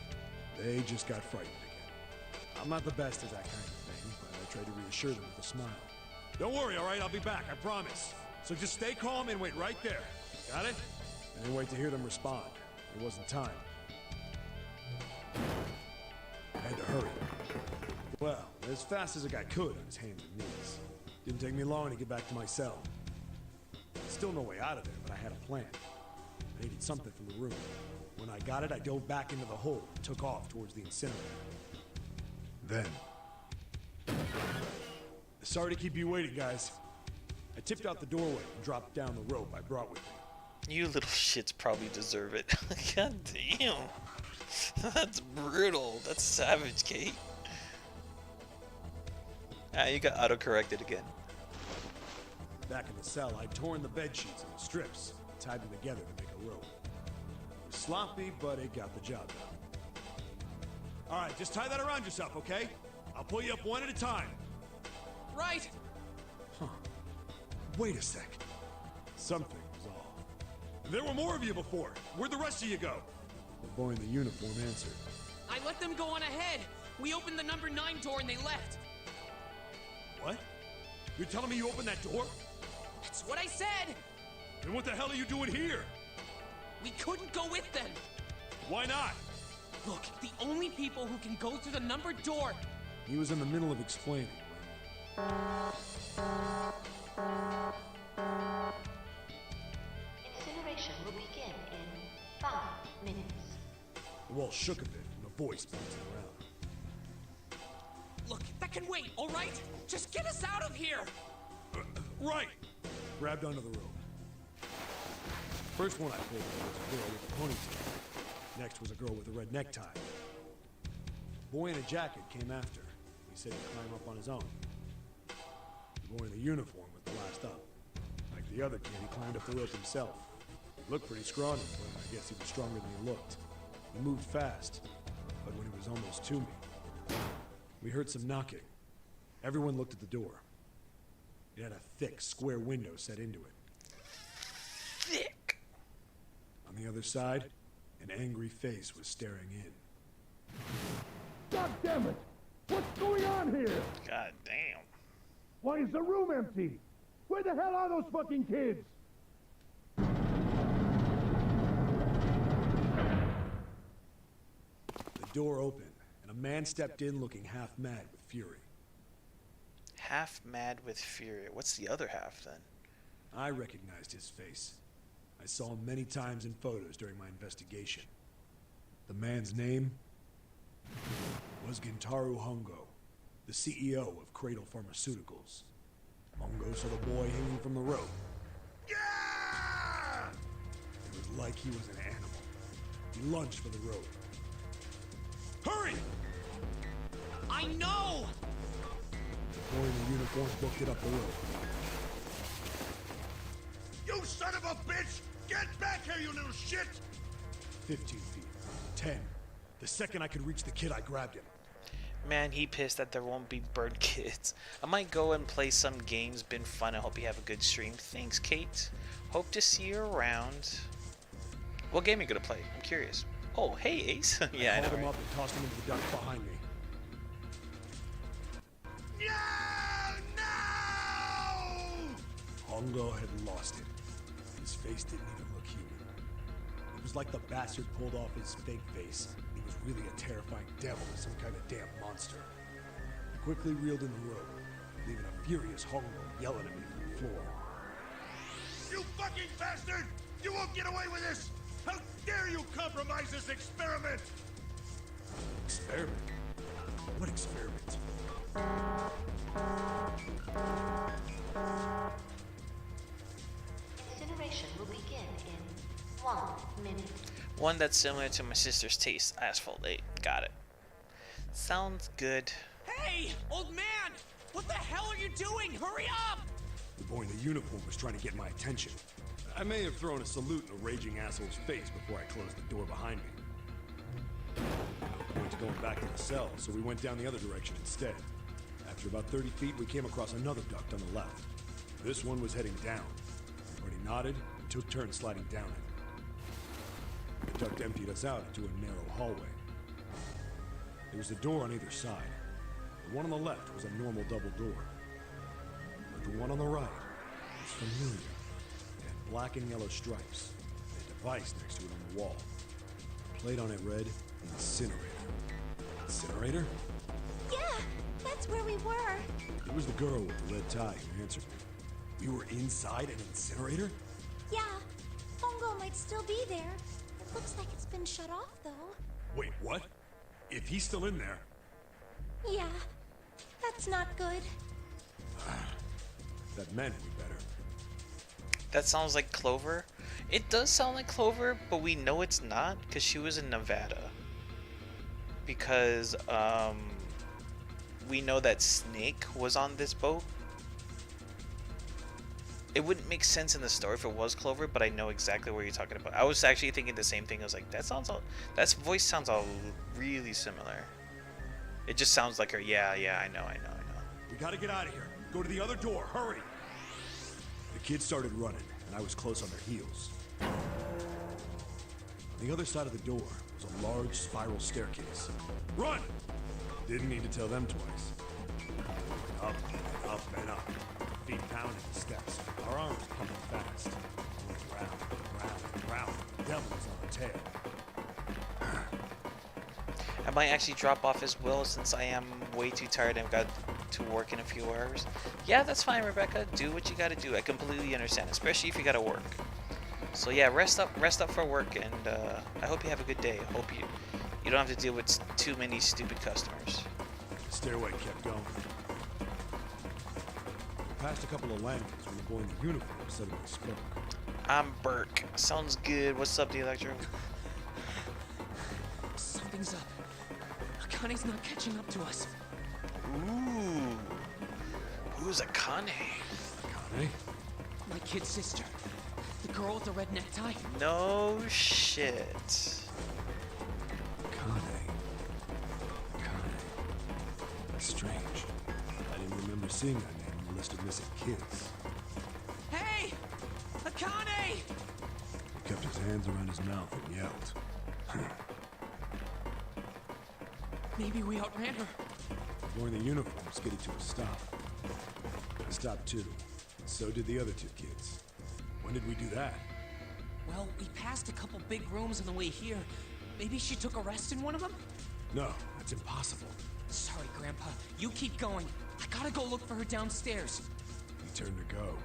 They just got frightened again. I'm not the best at that kind of thing, but I tried to reassure them with a smile. Don't worry, all right? I'll be back, I promise. So just stay calm and wait right there. Got it? I didn't wait to hear them respond. There wasn't time. I had to hurry. Well, as fast as a guy could on his hands and knees. Didn't take me long to get back to my cell. Still no way out of there, but I had a plan. I needed something from the room. When I got it, I dove back into the hole and took off towards the incinerator. Then... Sorry to keep you waiting, guys. I tipped out the doorway and dropped down the rope I brought with me. You little shits probably deserve it. God damn. That's brutal. That's savage, Kate. Ah, you got auto-corrected again. Back in the cell, I'd torn the bed sheets into strips, tied them together to make a rope. It was sloppy, but it got the job done. All right, just tie that around yourself, okay? I'll pull you up one at a time. Right. Huh. Wait a sec. Something was off. There were more of you before. Where'd the rest of you go? The boy in the uniform answered. I let them go on ahead. We opened the number 9 door and they left. What? You're telling me you opened that door? That's what I said. Then what the hell are you doing here? We couldn't go with them. Why not? Look, the only people who can go through the numbered door. He was in the middle of explaining when... Incineration will begin in 5 minutes. The wall shook a bit and a voice bouncing around. Look, that can wait, all right? Just get us out of here. Right! Grabbed onto the rope. First one I pulled was a girl with a ponytail. Next was a girl with a red necktie. The boy in a jacket came after. He said he'd climb up on his own. The boy in the uniform was the last up. Like the other kid, he climbed up the rope himself. He looked pretty scrawny, but I guess he was stronger than he looked. He moved fast, but when he was almost to me, we heard some knocking. Everyone looked at the door. It had a thick, square window set into it. Thick. On the other side, an angry face was staring in. God damn it! What's going on here? God damn. Why is the room empty? Where the hell are those fucking kids? The door opened, and a man stepped in looking half mad with fury. Half mad with fury. What's the other half then? I recognized his face. I saw him many times in photos during my investigation. The man's name was Gentaro Hongo, the CEO of Cradle Pharmaceuticals. Hongo saw the boy hanging from the rope. Yeah! It was like he was an animal. He lunged for the rope. Hurry! I know! The boy in the uniform booked it up the rope. You son of a bitch! Get back here, you little shit! 15 feet. 10. The second I could reach the kid, I grabbed him. Man, he pissed that there won't be bird kids. I might go and play some games. Been fun. I hope you have a good stream. Thanks, Kate. Hope to see you around. What game are you gonna play? I'm curious. Oh, hey, Ace. Yeah, I know. Hauled him Right? up and tossed him into the duct behind me. Hongo had lost it. His face didn't even look human. It was like the bastard pulled off his fake face. He was really a terrifying devil or some kind of damn monster. He quickly reeled in the rope, leaving a furious Hongo yelling at me from the floor. You fucking bastard! You won't get away with this! How dare you compromise this experiment! Experiment? What experiment? Incineration will begin in 1 minute. One that's similar to my sister's taste. Asphalt 8. Got it. Sounds good. Hey, old man! What the hell are you doing? Hurry up! The boy in the uniform was trying to get my attention. I may have thrown a salute in the raging asshole's face before I closed the door behind me. No point to going back to the cell, so we went down the other direction instead. After about 30 feet, we came across another duct on the left. This one was heading down. Everybody nodded and took turns sliding down it. The duct emptied us out into a narrow hallway. There was a door on either side. The one on the left was a normal double door. But the one on the right was familiar. It had black and yellow stripes, and a device next to it on the wall. The plate on it read, Incinerator. Incinerator? Yeah, that's where we were. It was the girl with the red tie who answered me. We were inside an incinerator? Yeah, Hongo might still be there. It looks like it's been shut off, though. Wait, what? If he's still in there... Yeah, that's not good. That meant we better. That sounds like Clover. It does sound like Clover, but we know it's not because she was in Nevada. Because we know that Snake was on this boat. It wouldn't make sense in the story if it was Clover, but I know exactly what you're talking about. I was actually thinking the same thing. I was like, that voice sounds all really similar. It just sounds like her. Yeah, I know. We gotta get out of here. Go to the other door, hurry! The kids started running, and I was close on their heels. On the other side of the door was a large spiral staircase. Run! Didn't need to tell them twice. Up and up and up. Feet pounding the steps. Our arms pumping fast. Round. The devil was on our tail. I might actually drop off as well since I am way too tired and I've got to work in a few hours. Yeah, that's fine, Rebecca. Do what you gotta do. I completely understand, especially if you gotta work. So yeah, rest up for work, and I hope you have a good day. I hope you don't have to deal with too many stupid customers. The stairway kept going. We passed a couple of landings when the boy in the uniform suddenly spoke. I'm Burke. Sounds good. What's up, the Electro? Something's up. Akane's not catching up to us. Ooh. Who's Akane? Akane? My kid sister. The girl with the red necktie. No shit. Akane. That's strange. I didn't remember seeing that name on the list of missing kids. Hey! Akane! He kept his hands around his mouth and yelled. Maybe we outran her. The boy in the uniform skidded to a stop. I stopped too. And so did the other two kids. When did we do that? Well, we passed a couple big rooms on the way here. Maybe she took a rest in one of them? No, that's impossible. Sorry, Grandpa. You keep going. I gotta go look for her downstairs. He turned to go.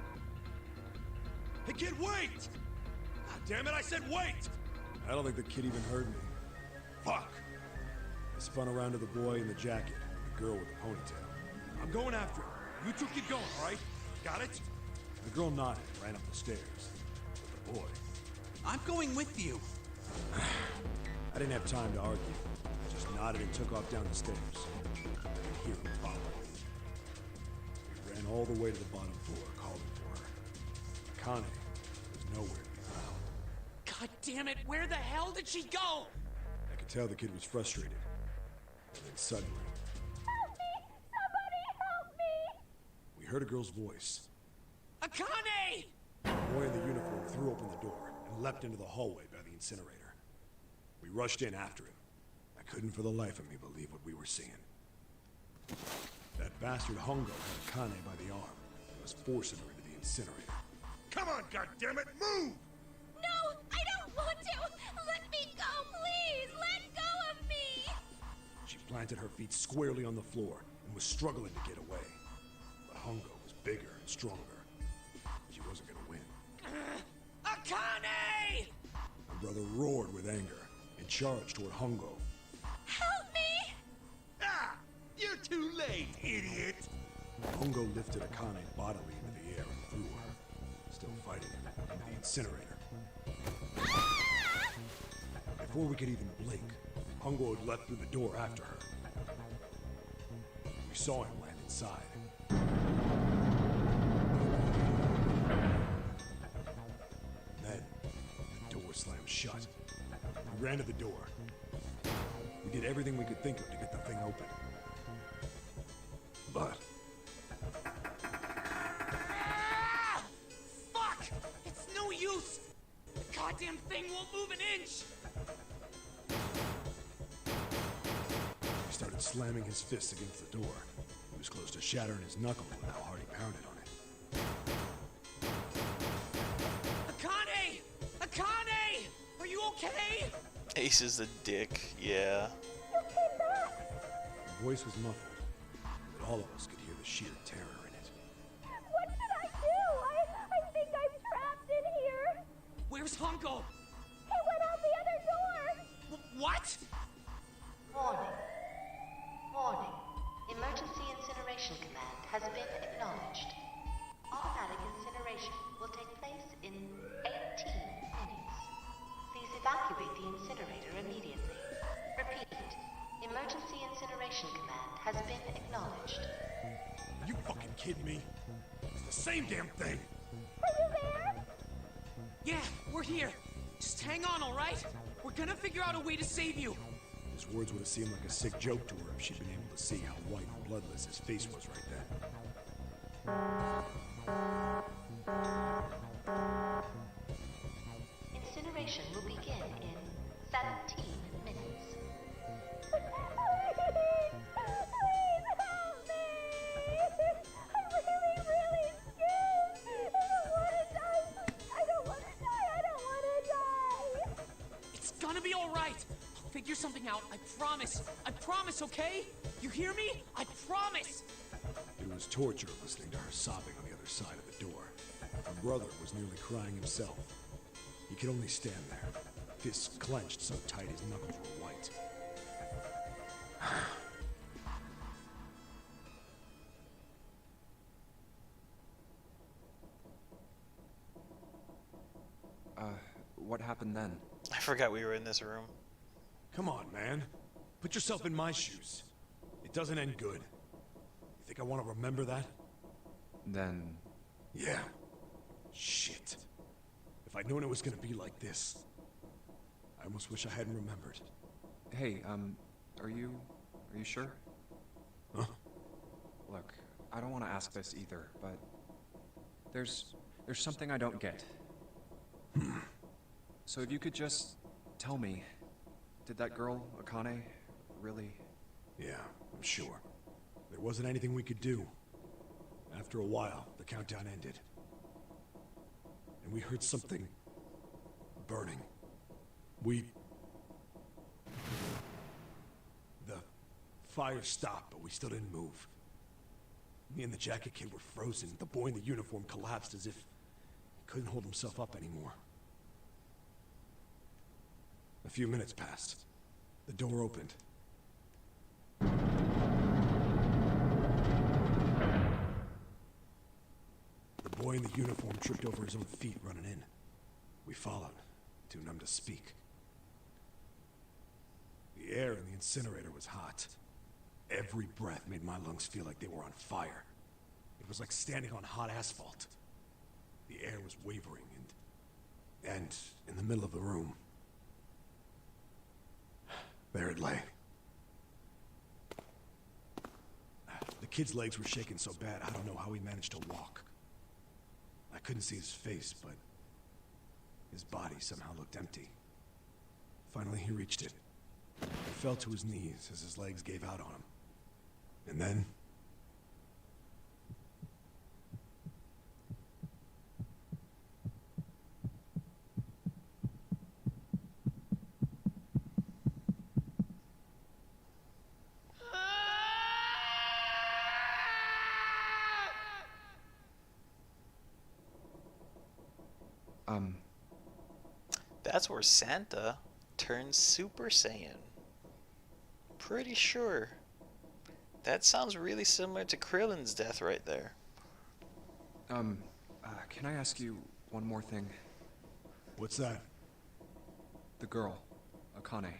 Hey kid, wait! God damn it, I said wait! I don't think the kid even heard me. Fuck! I spun around to the boy in the jacket and the girl with the ponytail. I'm going after him. You two keep going, alright? Got it? The girl nodded and ran up the stairs. But the boy... I'm going with you. I didn't have time to argue. I just nodded and took off down the stairs. I could hear him follow. We ran all the way to the bottom floor, calling for her. Akane was nowhere to be found. God damn it, where the hell did she go? I could tell the kid was frustrated. And then suddenly... Help me! Somebody help me! We heard a girl's voice. Akane! The boy in the uniform threw open the door and leapt into the hallway by the incinerator. We rushed in after him. I couldn't for the life of me believe what we were seeing. That bastard Hongo had Akane by the arm and was forcing her into the incinerator. Come on, goddammit, move! No, I don't want to! Let me go, please! Let go of me! She planted her feet squarely on the floor and was struggling to get away. But Hongo was bigger and stronger. She wasn't gonna win. Akane! My brother roared with anger and charged toward Hongo. Help me! Ah! You're too late, idiot! Hongo lifted Akane bodily into the air and threw her, still fighting, into the incinerator. Before we could even blink, Hongo had leapt through the door after her. We saw him land inside. slammed shut. We ran to the door. We did everything we could think of to get the thing open. But Ah! Fuck! It's no use! The goddamn thing won't move an inch! he started slamming his fists against the door. He was close to shattering his knuckles with how hard he pounded on it. Akane! Akane! Are you okay? Ace is a dick, yeah. The voice was muffled, but all of us could hear the sheer terror in it. What should I do? I think I'm trapped in here. Where's Hongo? He went out the other door. What? Warning. Warning. Emergency incineration command has been acknowledged. Automatic incineration will take place in 18 minutes. Please evacuate the incinerator immediately. Repeat. Emergency incineration command has been acknowledged. You fucking kidding me? It's the same damn thing. Are you there? Yeah, we're here. Just hang on, all right? We're gonna figure out a way to save you. His words would have seemed like a sick joke to her if she'd been able to see how white and bloodless his face was right then. Incineration will begin in 17 minutes. Please help me. I'm really scared. I don't want to die. I don't want to die. It's gonna be all right. I'll figure something out. I promise. I promise, okay? You hear me? I promise. It was torture listening to her sobbing on the other side of the door. Her brother was nearly crying himself. He could only stand there, fists clenched so tight his knuckles were white. What happened then? I forgot we were in this room. Come on, man. Put yourself in my shoes. It doesn't end good. You think I want to remember that? Then... Yeah. Shit. If I'd known it was gonna be like this, I almost wish I hadn't remembered. Hey, are you sure? Huh? Look, I don't want to ask this either, but... There's something I don't get. So if you could just tell me, did that girl, Akane, really... Yeah, I'm sure. There wasn't anything we could do. After a while, the countdown ended. And we heard something... burning. The fire stopped, but we still didn't move. Me and the jacket kid were frozen. The boy in the uniform collapsed as if he couldn't hold himself up anymore. A few minutes passed. The door opened. The boy in the uniform tripped over his own feet running in. We followed, too numb to speak. The air in the incinerator was hot. Every breath made my lungs feel like they were on fire. It was like standing on hot asphalt. The air was wavering, and in the middle of the room, there it lay. The kid's legs were shaking so bad, I don't know how he managed to walk. I couldn't see his face, but his body somehow looked empty. Finally, he reached it. He fell to his knees as his legs gave out on him. And then... That's where Santa turns Super Saiyan. Pretty sure. That sounds really similar to Krillin's death right there. Can I ask you one more thing? What's that? The girl, Akane.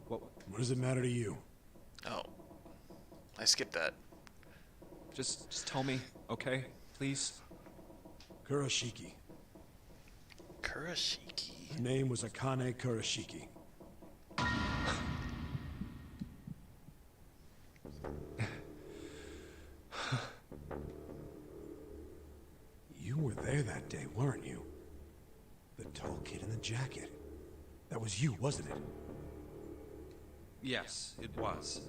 What does it matter to you? Oh. I skipped that. Just tell me, okay? Please? Kurashiki. Kurashiki. Her name was Akane Kurashiki. You were there that day, weren't you? The tall kid in the jacket. That was you, wasn't it? Yes, it was.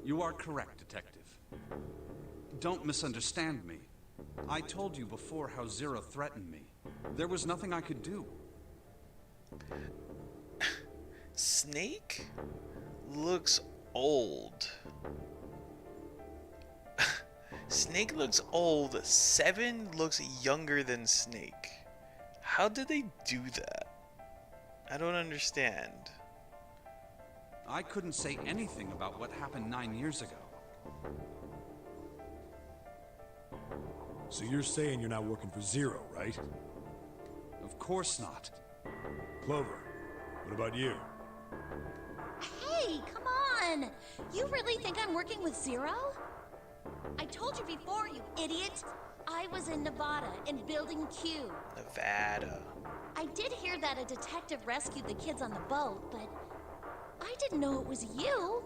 You are correct, Detective. Don't misunderstand me. I told you before how Zero threatened me. There was nothing I could do. Snake looks old. Snake looks old. Seven looks younger than Snake. How did they do that? I don't understand. I couldn't say anything about what happened 9 years ago. So you're saying you're not working for Zero, right? Of course not. Clover, what about you? Hey, come on! You really think I'm working with Zero? I told you before, you idiot! I was in Nevada, in Building Q. Nevada. I did hear that a detective rescued the kids on the boat, but I didn't know it was you.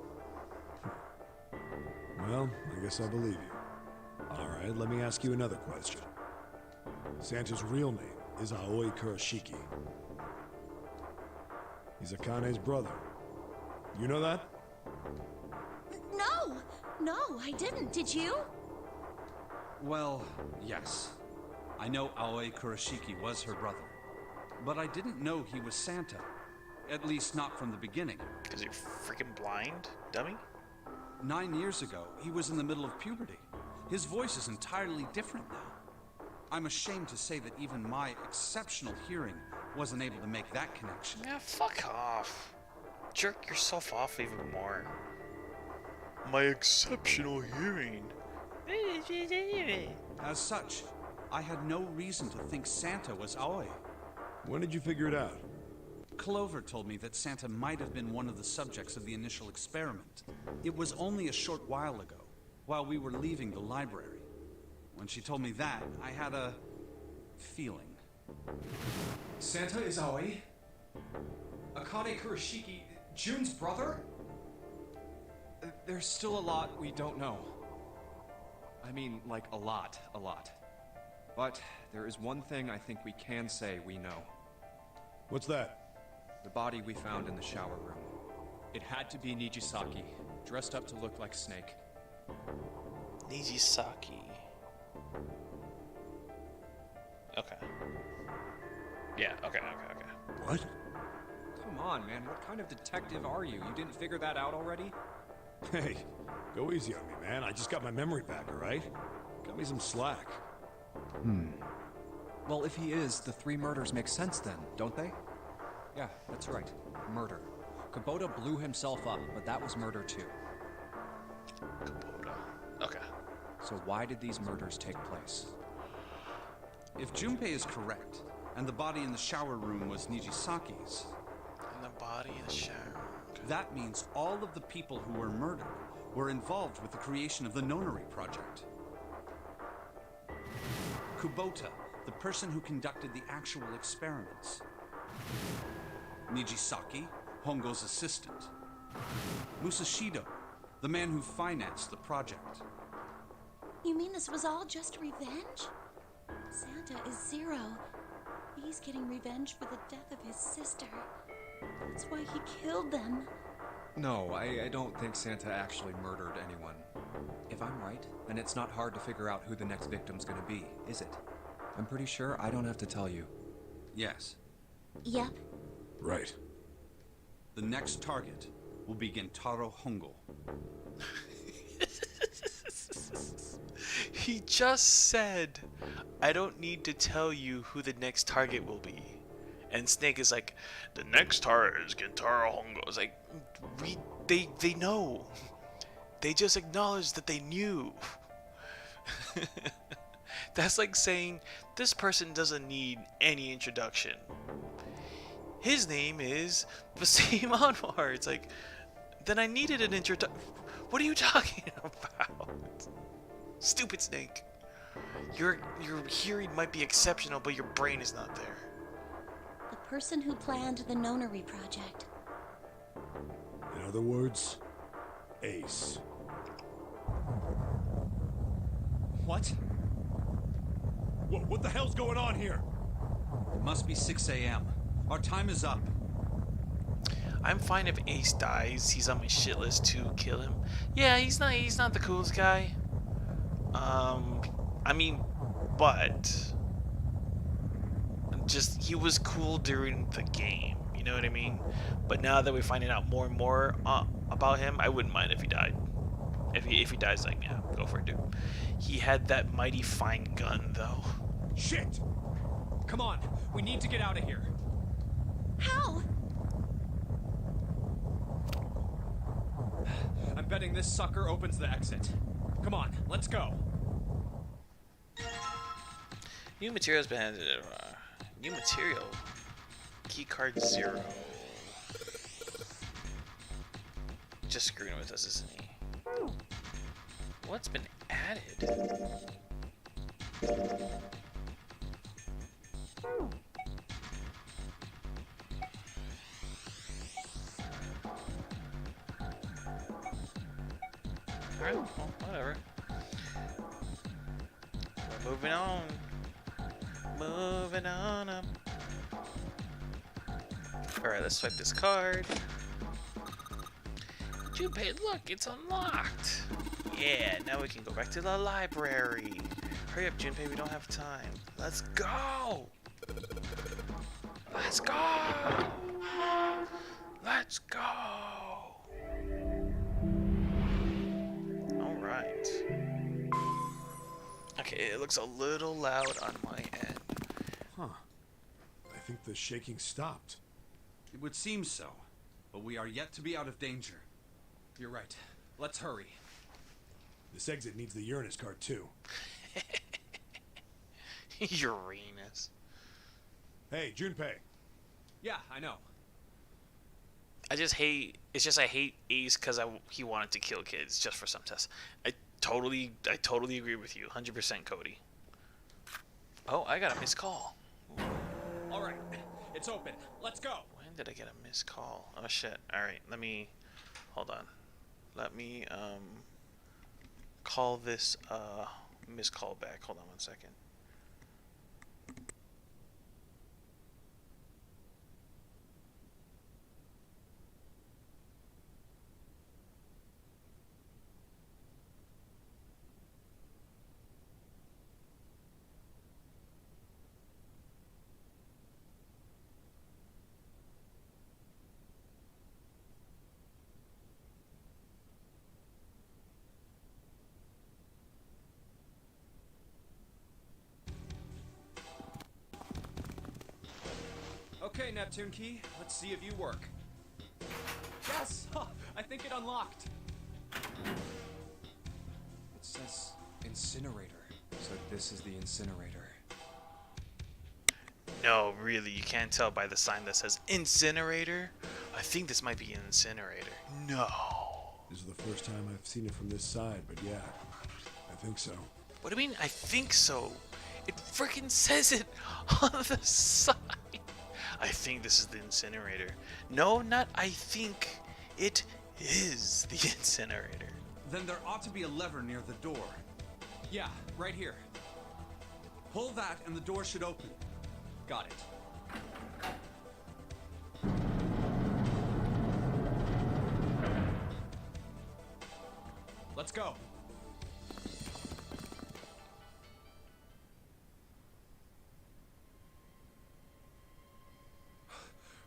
Well, I guess I believe you. Alright, let me ask you another question. Santa's real name is Aoi Kurashiki. He's Akane's brother. You know that? No, I didn't. Did you? Well, yes. I know Aoi Kurashiki was her brother. But I didn't know he was Santa. At least not from the beginning. Because you're freaking blind, dummy? 9 years ago, he was in the middle of puberty. His voice is entirely different now. I'm ashamed to say that even my exceptional hearing wasn't able to make that connection. Yeah, fuck off. Jerk yourself off even more. My exceptional hearing. As such, I had no reason to think Santa was Aoi. When did you figure it out? Clover told me that Santa might have been one of the subjects of the initial experiment. It was only a short while ago, while we were leaving the library. When she told me that, I had a feeling. Santa is Aoi? Akane Kurashiki, June's brother? There's still a lot we don't know. I mean, like, a lot. But there is one thing I think we can say we know. What's that? The body we found in the shower room. It had to be Nijisaki, dressed up to look like Snake. Nijisaki. Okay. Yeah, okay. What? Come on, man, what kind of detective are you? You didn't figure that out already? Hey, go easy on me, man. I just got my memory back, alright? Cut me some slack. Well, if he is, the 3 murders make sense then, don't they? Yeah, that's right. Murder. Kubota blew himself up, but that was murder too. Kubota. Okay. So why did these murders take place? If Junpei is correct, and the body in the shower room was Nijisaki's, In the body in the shower. Okay. that means all of the people who were murdered were involved with the creation of the Nonary Project. Kubota, the person who conducted the actual experiments. Nijisaki, Hongo's assistant. Musashido, the man who financed the project. You mean this was all just revenge? Santa is Zero. He's getting revenge for the death of his sister. That's why he killed them. No, I don't think Santa actually murdered anyone. If I'm right, then it's not hard to figure out who the next victim's gonna be, is it? I'm pretty sure I don't have to tell you. Yes, Yep. Right. the next target will be Gentaro Hongo. He just said, I don't need to tell you who the next target will be. And Snake is like, the next target is Gentaro Hongo. It's like, they know. They just acknowledged that they knew. That's like saying, this person doesn't need any introduction. His name is Vasim Anwar. It's like, then I needed an introduction. What are you talking about? Stupid Snake. Your hearing might be exceptional, but your brain is not there. The person who planned the Nonary project. In other words, Ace. What? What the hell's going on here? It must be 6 a.m. Our time is up. I'm fine if Ace dies. He's on my shit list to kill him. Yeah, he's not the coolest guy. I mean, but just he was cool during the game. You know what I mean? But now that we're finding out more and more about him, I wouldn't mind if he died. If he dies, like, yeah, go for it, dude. He had that mighty fine gun, though. Shit! Come on, we need to get out of here. How? I'm betting this sucker opens the exit. Come on, let's go. New materials been added. New material. Keycard 0. Just screwing with us, isn't he? What's been added? Alright, well, whatever. We're moving on. Moving on up. Alright, let's swipe this card. Junpei, look, it's unlocked. Yeah, now we can go back to the library. Hurry up, Junpei, we don't have time. Let's go! Let's go! Let's go! Alright. Okay, it looks a little loud on my end. Huh. I think the shaking stopped. It would seem so, but we are yet to be out of danger. You're right. Let's hurry. This exit needs the Uranus card, too. Uranus. Hey, Junpei. Yeah, I know. I just hate. It's just I hate Ace because he wanted to kill kids just for some test. I totally agree with you, 100%, Cody. Oh, I got a missed call. All right, it's open. Let's go. When did I get a missed call? Oh shit! All right, hold on. Let me call this missed call back. Hold on one second. Okay, Neptune Key, let's see if you work. Yes! I think it unlocked. It says incinerator. So this is the incinerator. No, really, you can't tell by the sign that says incinerator. I think this might be an incinerator. No. This is the first time I've seen it from this side, but yeah, I think so. What do you mean, I think so? It freaking says it on the side. I think this is the incinerator. No, not I think. It is the incinerator. Then there ought to be a lever near the door. Yeah, right here. Pull that and the door should open. Got it. Let's go.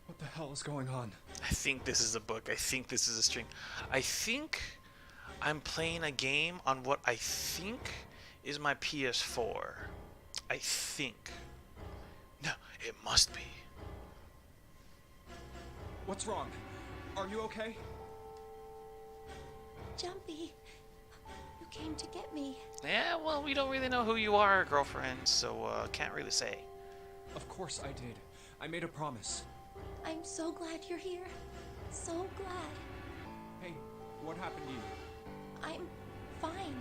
What the hell is going on? I think this is a book. I think this is a string. I think I'm playing a game on what I think is my PS4. I think. No, it must be. What's wrong? Are you okay? Jumpy, you came to get me. Yeah, well, we don't really know who you are, girlfriend, so can't really say. Of course I did. I made a promise. I'm so glad you're here. So glad. Hey, what happened to you? I'm fine.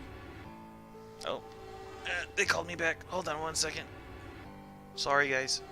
Oh, they called me back. Hold on one second. Sorry, guys.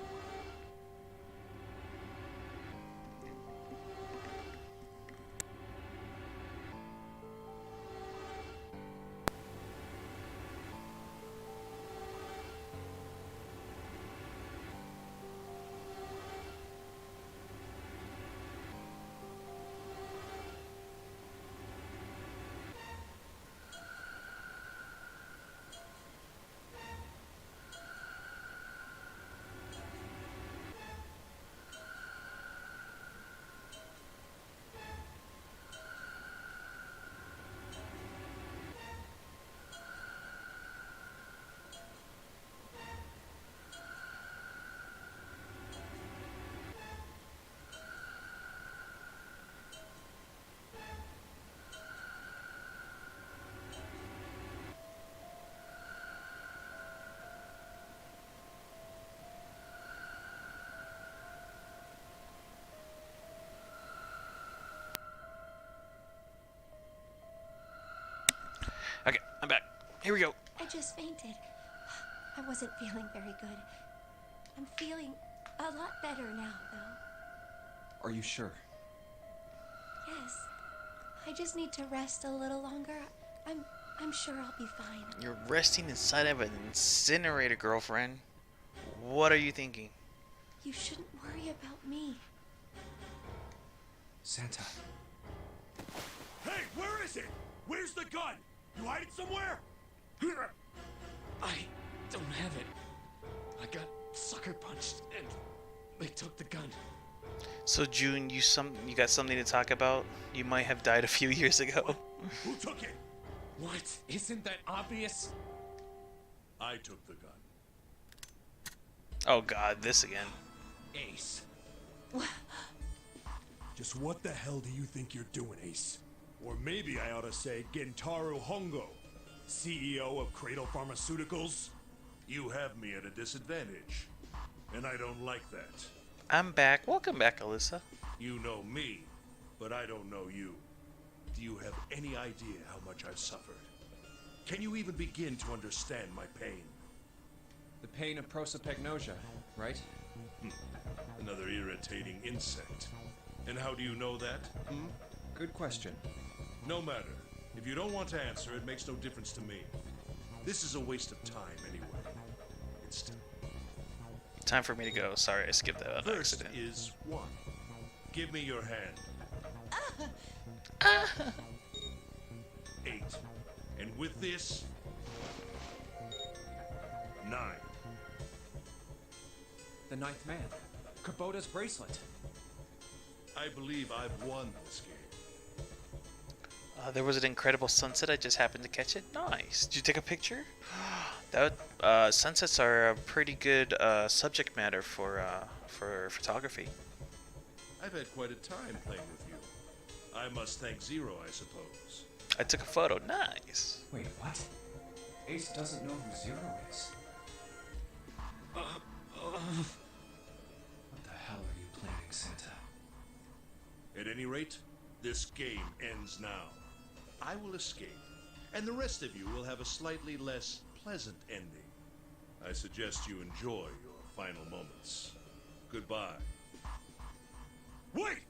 Okay, I'm back. Here we go. I just fainted. I wasn't feeling very good. I'm feeling a lot better now, though. Are you sure? Yes. I just need to rest a little longer. I'm sure I'll be fine. You're resting inside of an incinerator, girlfriend. What are you thinking? You shouldn't worry about me. Santa. Hey, where is it? Where's the gun? You hide it somewhere? I don't have it. I got sucker punched and they took the gun. So June, you got something to talk about? You might have died a few years ago. Who took it? What? Isn't that obvious? I took the gun. Oh god, this again. Ace. Just what the hell do you think you're doing, Ace? Or maybe I ought to say Gentaro Hongo, CEO of Cradle Pharmaceuticals. You have me at a disadvantage, and I don't like that. I'm back. Welcome back, Alyssa. You know me, but I don't know you. Do you have any idea how much I've suffered? Can you even begin to understand my pain? The pain of prosopagnosia, right? Another irritating insect. And how do you know that? Good question. No matter. If you don't want to answer, it makes no difference to me. This is a waste of time anyway. It's Time for me to go. Sorry, I skipped that on First accident. is 1. Give me your hand. 8. And with this, 9. The ninth man. Kubota's bracelet. I believe I've won this game. There was an incredible sunset. I just happened to catch it. Nice. Did you take a picture? Sunsets are a pretty good subject matter for photography. I've had quite a time playing with you. I must thank Zero, I suppose. I took a photo. Nice. Wait, what? Ace doesn't know who Zero is. What the hell are you planning, Santa? At any rate, this game ends now. I will escape, and the rest of you will have a slightly less pleasant ending. I suggest you enjoy your final moments. Goodbye. Wait!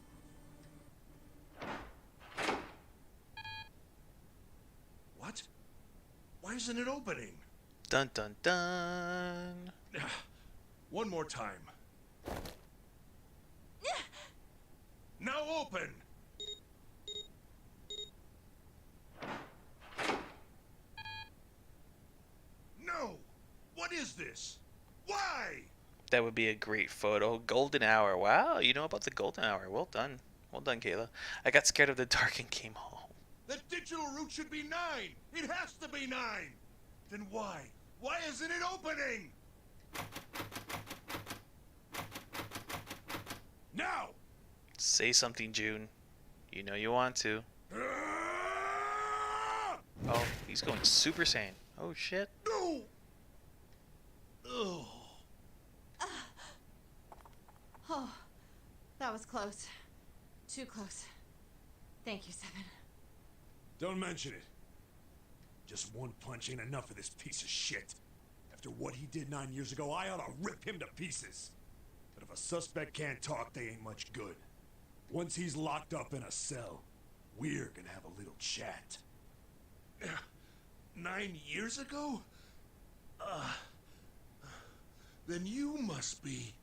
What? Why isn't it opening? Dun dun dun. One more time. Now open! No! What is this? Why? That would be a great photo. Golden hour. Wow, you know about the golden hour. Well done. Well done, Kayla. I got scared of the dark and came home. The digital route should be 9! It has to be 9! Then why? Why isn't it opening? Now! Say something, June. You know you want to. Oh, he's going Super Saiyan. Oh, shit. No! Oh. Oh, that was close. Too close. Thank you, Seven. Don't mention it. Just one punch ain't enough for this piece of shit. After what he did 9 years ago, I ought to rip him to pieces. But if a suspect can't talk, they ain't much good. Once he's locked up in a cell, we're gonna have a little chat. 9 years ago? Then you must be...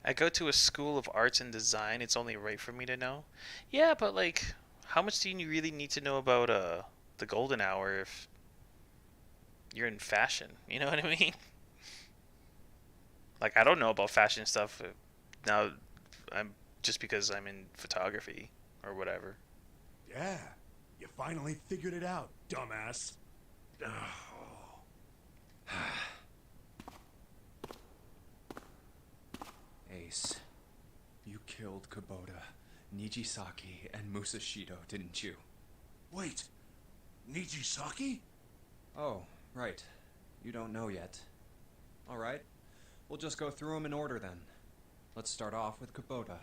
I go to a school of arts and design. It's only right for me to know. Yeah, but like, how much do you really need to know about the golden hour if you're in fashion? You know what I mean? Like, I don't know about fashion stuff now. I'm just because I'm in photography or whatever. Yeah, you finally figured it out, dumbass. Ace, you killed Kubota, Nijisaki, and Musashido, didn't you? Wait, Nijisaki? Oh, right. You don't know yet. Alright, we'll just go through them in order then. Let's start off with Kubota.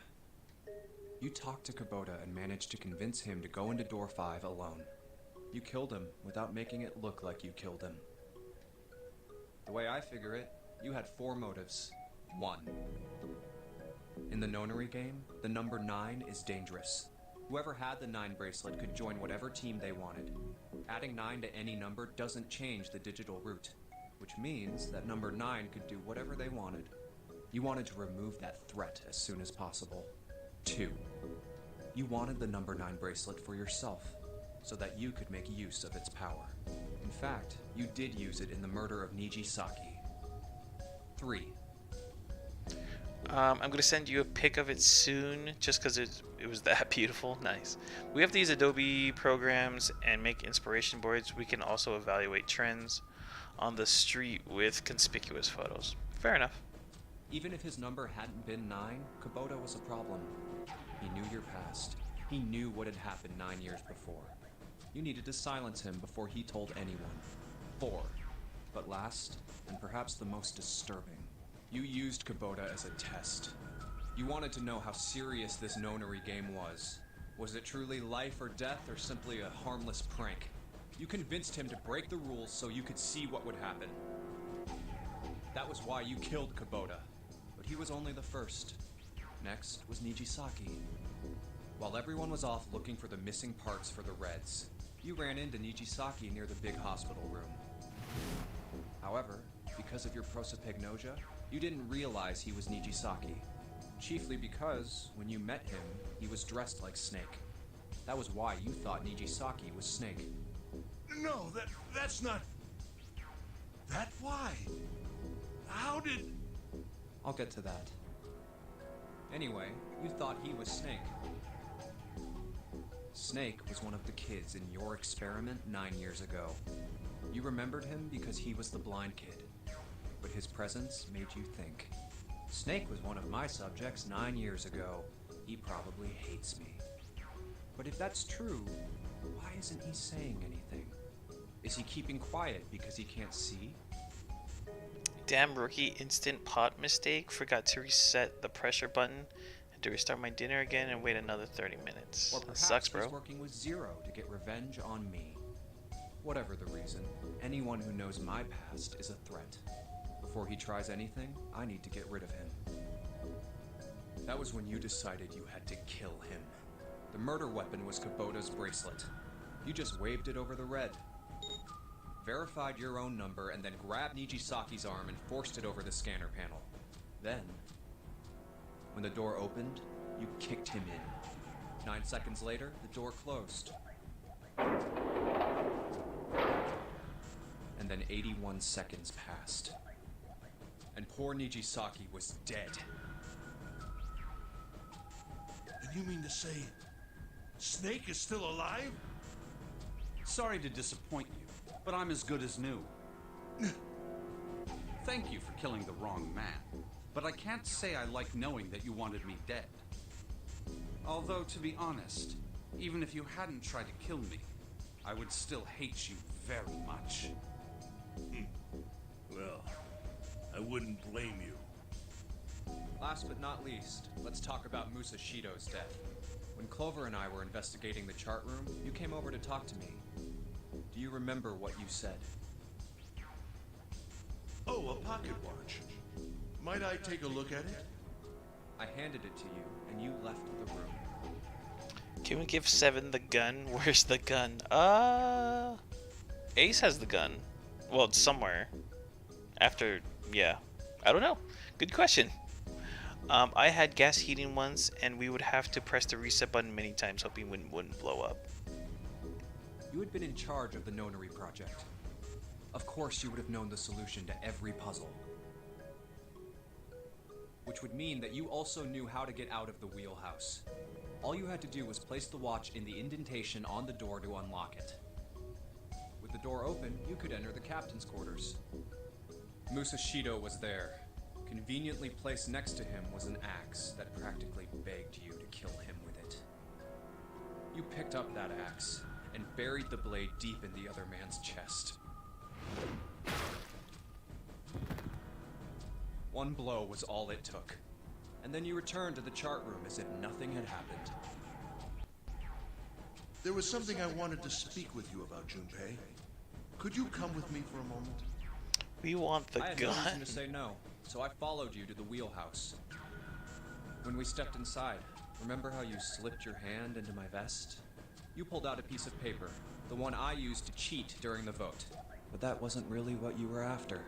You talked to Kubota and managed to convince him to go into Door 5 alone. You killed him without making it look like you killed him. The way I figure it, you had 4 motives. 1. In the nonary game, the number 9 is dangerous. Whoever had the 9 bracelet could join whatever team they wanted. Adding 9 to any number doesn't change the digital root, which means that number 9 could do whatever they wanted. You wanted to remove that threat as soon as possible. 2. You wanted the number 9 bracelet for yourself, so that you could make use of its power. In fact, you did use it in the murder of Nijisaki. 3. I'm going to send you a pic of it soon, just because it was that beautiful. Nice. We have these Adobe programs and make inspiration boards. We can also evaluate trends on the street with conspicuous photos. Fair enough. Even if his number hadn't been 9, Kubota was a problem. He knew your past. He knew what had happened 9 years before. You needed to silence him before he told anyone. 4. But last, and perhaps the most disturbing, you used Kubota as a test. You wanted to know how serious this nonary game was. Was it truly life or death, or simply a harmless prank? You convinced him to break the rules so you could see what would happen. That was why you killed Kubota. But he was only the first. Next was Nijisaki. While everyone was off looking for the missing parts for the Reds, you ran into Nijisaki near the big hospital room. However, because of your prosopagnosia, you didn't realize he was Nijisaki. Chiefly because, when you met him, he was dressed like Snake. That was why you thought Nijisaki was Snake. No, that's not... That why? How did... I'll get to that. Anyway, you thought he was Snake. Snake was one of the kids in your experiment 9 years ago. You remembered him because he was the blind kid, but his presence made you think. Snake was one of my subjects 9 years ago. He probably hates me. But if that's true, why isn't he saying anything? Is he keeping quiet because he can't see? Damn rookie instant pot mistake. Forgot to reset the pressure button. Had to restart my dinner again and wait another 30 minutes. Or That perhaps sucks, bro. he's working with Zero to get revenge on me. Whatever the reason, anyone who knows my past is a threat. Before he tries anything, I need to get rid of him. That was when you decided you had to kill him. The murder weapon was Kubota's bracelet. You just waved it over the red. Verified your own number and then grabbed Nijisaki's arm and forced it over the scanner panel. Then, when the door opened, you kicked him in. 9 seconds later, the door closed. And then 81 seconds passed. And poor Nijisaki was dead. And you mean to say... Snake is still alive? Sorry to disappoint you, but I'm as good as new. Thank you for killing the wrong man, but I can't say I like knowing that you wanted me dead. Although, to be honest, even if you hadn't tried to kill me, I would still hate you very much. Well, I wouldn't blame you. Last but not least, let's talk about Musashido's death. When Clover and I were investigating the chart room, you came over to talk to me. Do you remember what you said? Oh, a pocket watch. Might I take a look at it? I handed it to you, and you left the room. Can we give Seven the gun? Where's the gun? Ace has the gun. Well, it's somewhere. After, yeah. I don't know. Good question. I had gas heating once, and we would have to press the reset button many times, hoping it wouldn't blow up. You had been in charge of the Nonary project. Of course you would have known the solution to every puzzle. Which would mean that you also knew how to get out of the wheelhouse. All you had to do was place the watch in the indentation on the door to unlock it. With the door open, you could enter the captain's quarters. Musashido was there. Conveniently placed next to him was an axe that practically begged you to kill him with it. You picked up that axe and buried the blade deep in the other man's chest. One blow was all it took, and then you returned to the chart room as if nothing had happened. There was something I wanted to speak with you about, Junpei. Could you come with me for a moment? We want the I had no reason gun. to say no, so I followed you to the wheelhouse. When we stepped inside, remember how you slipped your hand into my vest? You pulled out a piece of paper, the one I used to cheat during the vote. But that wasn't really what you were after.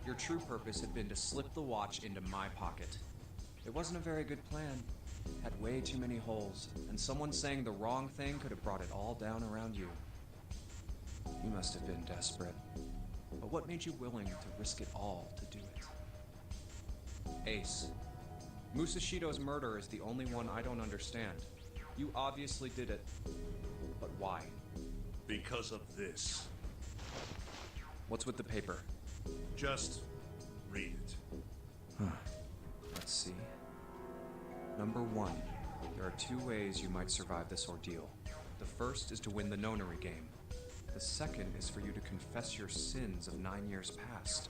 Your true purpose had been to slip the watch into my pocket. It wasn't a very good plan. Had way too many holes, and someone saying the wrong thing could have brought it all down around you. You must have been desperate. But what made you willing to risk it all to do it? Ace, Musashido's murder is the only one I don't understand. You obviously did it, but why? Because of this. What's with the paper? Just read it. Let's see. Number 1, there are 2 ways you might survive this ordeal. The first is to win the nonary game. The second is for you to confess your sins of 9 years past.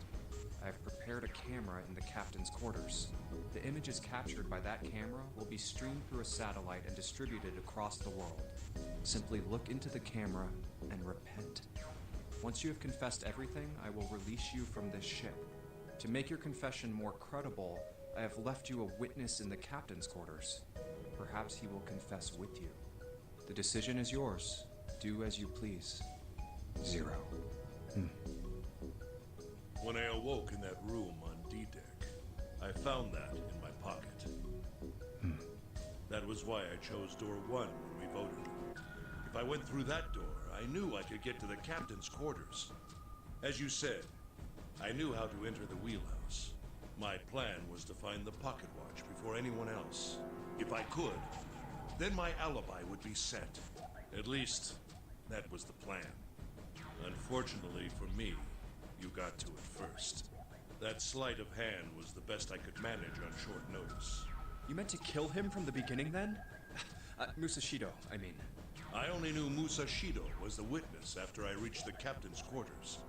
I have prepared a camera in the captain's quarters. The images captured by that camera will be streamed through a satellite and distributed across the world. Simply look into the camera and repent. Once you have confessed everything, I will release you from this ship. To make your confession more credible, I have left you a witness in the captain's quarters. Perhaps he will confess with you. The decision is yours. Do as you please. 0. When I awoke in that room on D-Deck, I found that in my pocket. That was why I chose door 1 when we voted. If I went through that door, I knew I could get to the captain's quarters. As you said, I knew how to enter the wheelhouse. My plan was to find the pocket watch before anyone else. If I could, then my alibi would be set. At least, that was the plan. Unfortunately for me, you got to it first. That sleight of hand was the best I could manage on short notice. You meant to kill him from the beginning then? Musashido, I mean. I only knew Musashido was the witness after I reached the captain's quarters.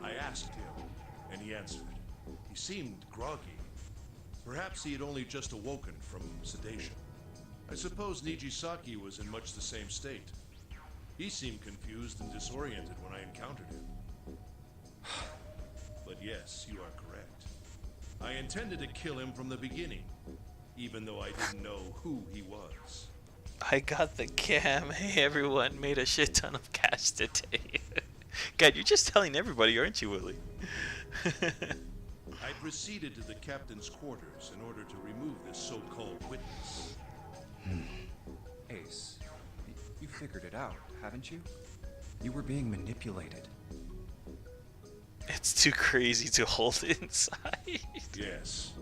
I asked him, and he answered. He seemed groggy. Perhaps he had only just awoken from sedation. I suppose Nijisaki was in much the same state. He seemed confused and disoriented when I encountered him. But yes, you are correct. I intended to kill him from the beginning, even though I didn't know who he was. I got the cam. Hey everyone, made a shit ton of cash today. God, you're just telling everybody, aren't you, Willie? I proceeded to the captain's quarters in order to remove this so-called witness. Ace, you figured it out, haven't you? You were being manipulated. It's too crazy to hold inside. Yes,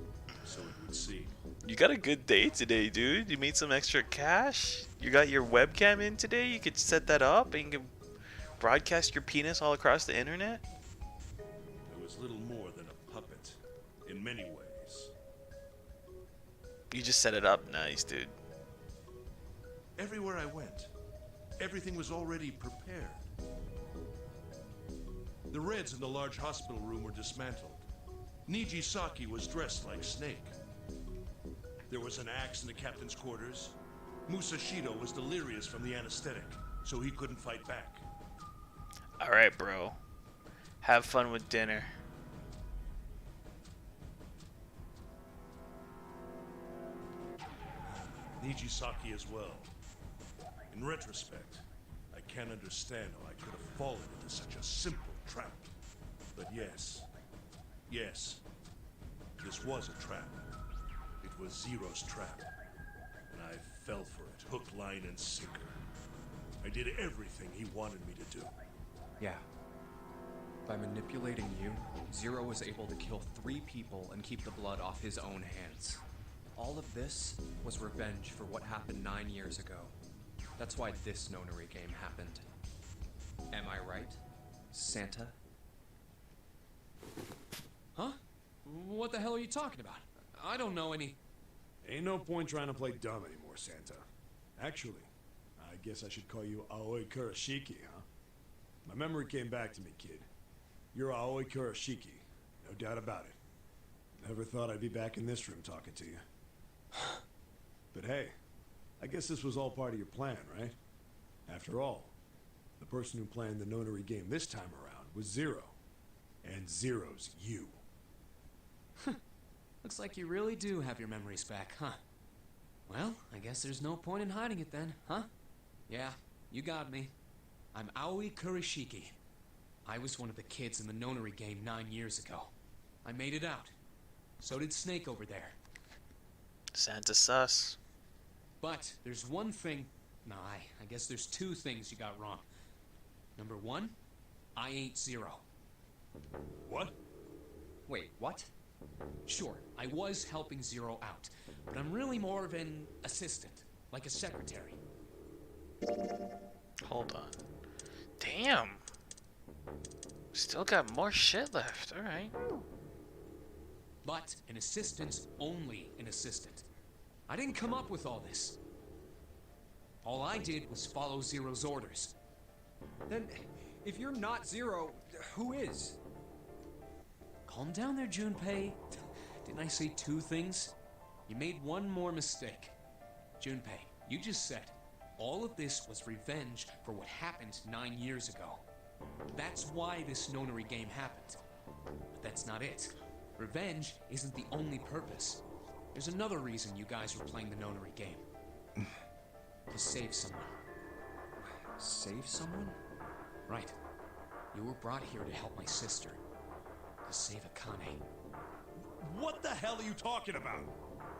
so it would seem. You got a good day today, dude. You made some extra cash. You got your webcam in today. You could set that up and you can broadcast your penis all across the internet. It was little more than a puppet, in many ways. You just set it up nice, dude. Everywhere I went, everything was already prepared. The Reds in the large hospital room were dismantled. Nijisaki was dressed like Snake. There was an axe in the captain's quarters. Musashido was delirious from the anesthetic, so he couldn't fight back. Alright, bro. Have fun with dinner. Nijisaki as well. In retrospect, I can't understand how I could have fallen into such a simple trap. But yes, this was a trap. It was Zero's trap. And I fell for it, hook, line, and sinker. I did everything he wanted me to do. Yeah. By manipulating you, Zero was able to kill 3 people and keep the blood off his own hands. All of this was revenge for what happened 9 years ago. That's why this nonary game happened. Am I right, Santa? Huh? What the hell are you talking about? I don't know any... Ain't no point trying to play dumb anymore, Santa. Actually, I guess I should call you Aoi Kurashiki, huh? My memory came back to me, kid. You're Aoi Kurashiki, no doubt about it. Never thought I'd be back in this room talking to you. But hey, I guess this was all part of your plan, right? After all, the person who planned the nonary game this time around was Zero. And Zero's you. Looks like you really do have your memories back, huh? Well, I guess there's no point in hiding it then, huh? Yeah, you got me. I'm Aoi Kurishiki. I was one of the kids in the nonary game 9 years ago. I made it out. So did Snake over there. Santa sus. But there's one thing... Nah, I guess there's two things you got wrong. Number one, I ain't Zero. What? Wait, what? Sure, I was helping Zero out, but I'm really more of an assistant, like a secretary. Hold on. Damn. Still got more shit left. Alright. But an assistant's only an assistant. I didn't come up with all this. All I did was follow Zero's orders. Then, if you're not Zero, who is? Calm down there, Junpei. Didn't I say two things? You made one more mistake. Junpei, you just said all of this was revenge for what happened 9 years ago. That's why this nonary game happened. But that's not it. Revenge isn't the only purpose. There's another reason you guys were playing the nonary game. To save someone. Save someone? Right. You were brought here to help my sister. To save Akane. What the hell are you talking about?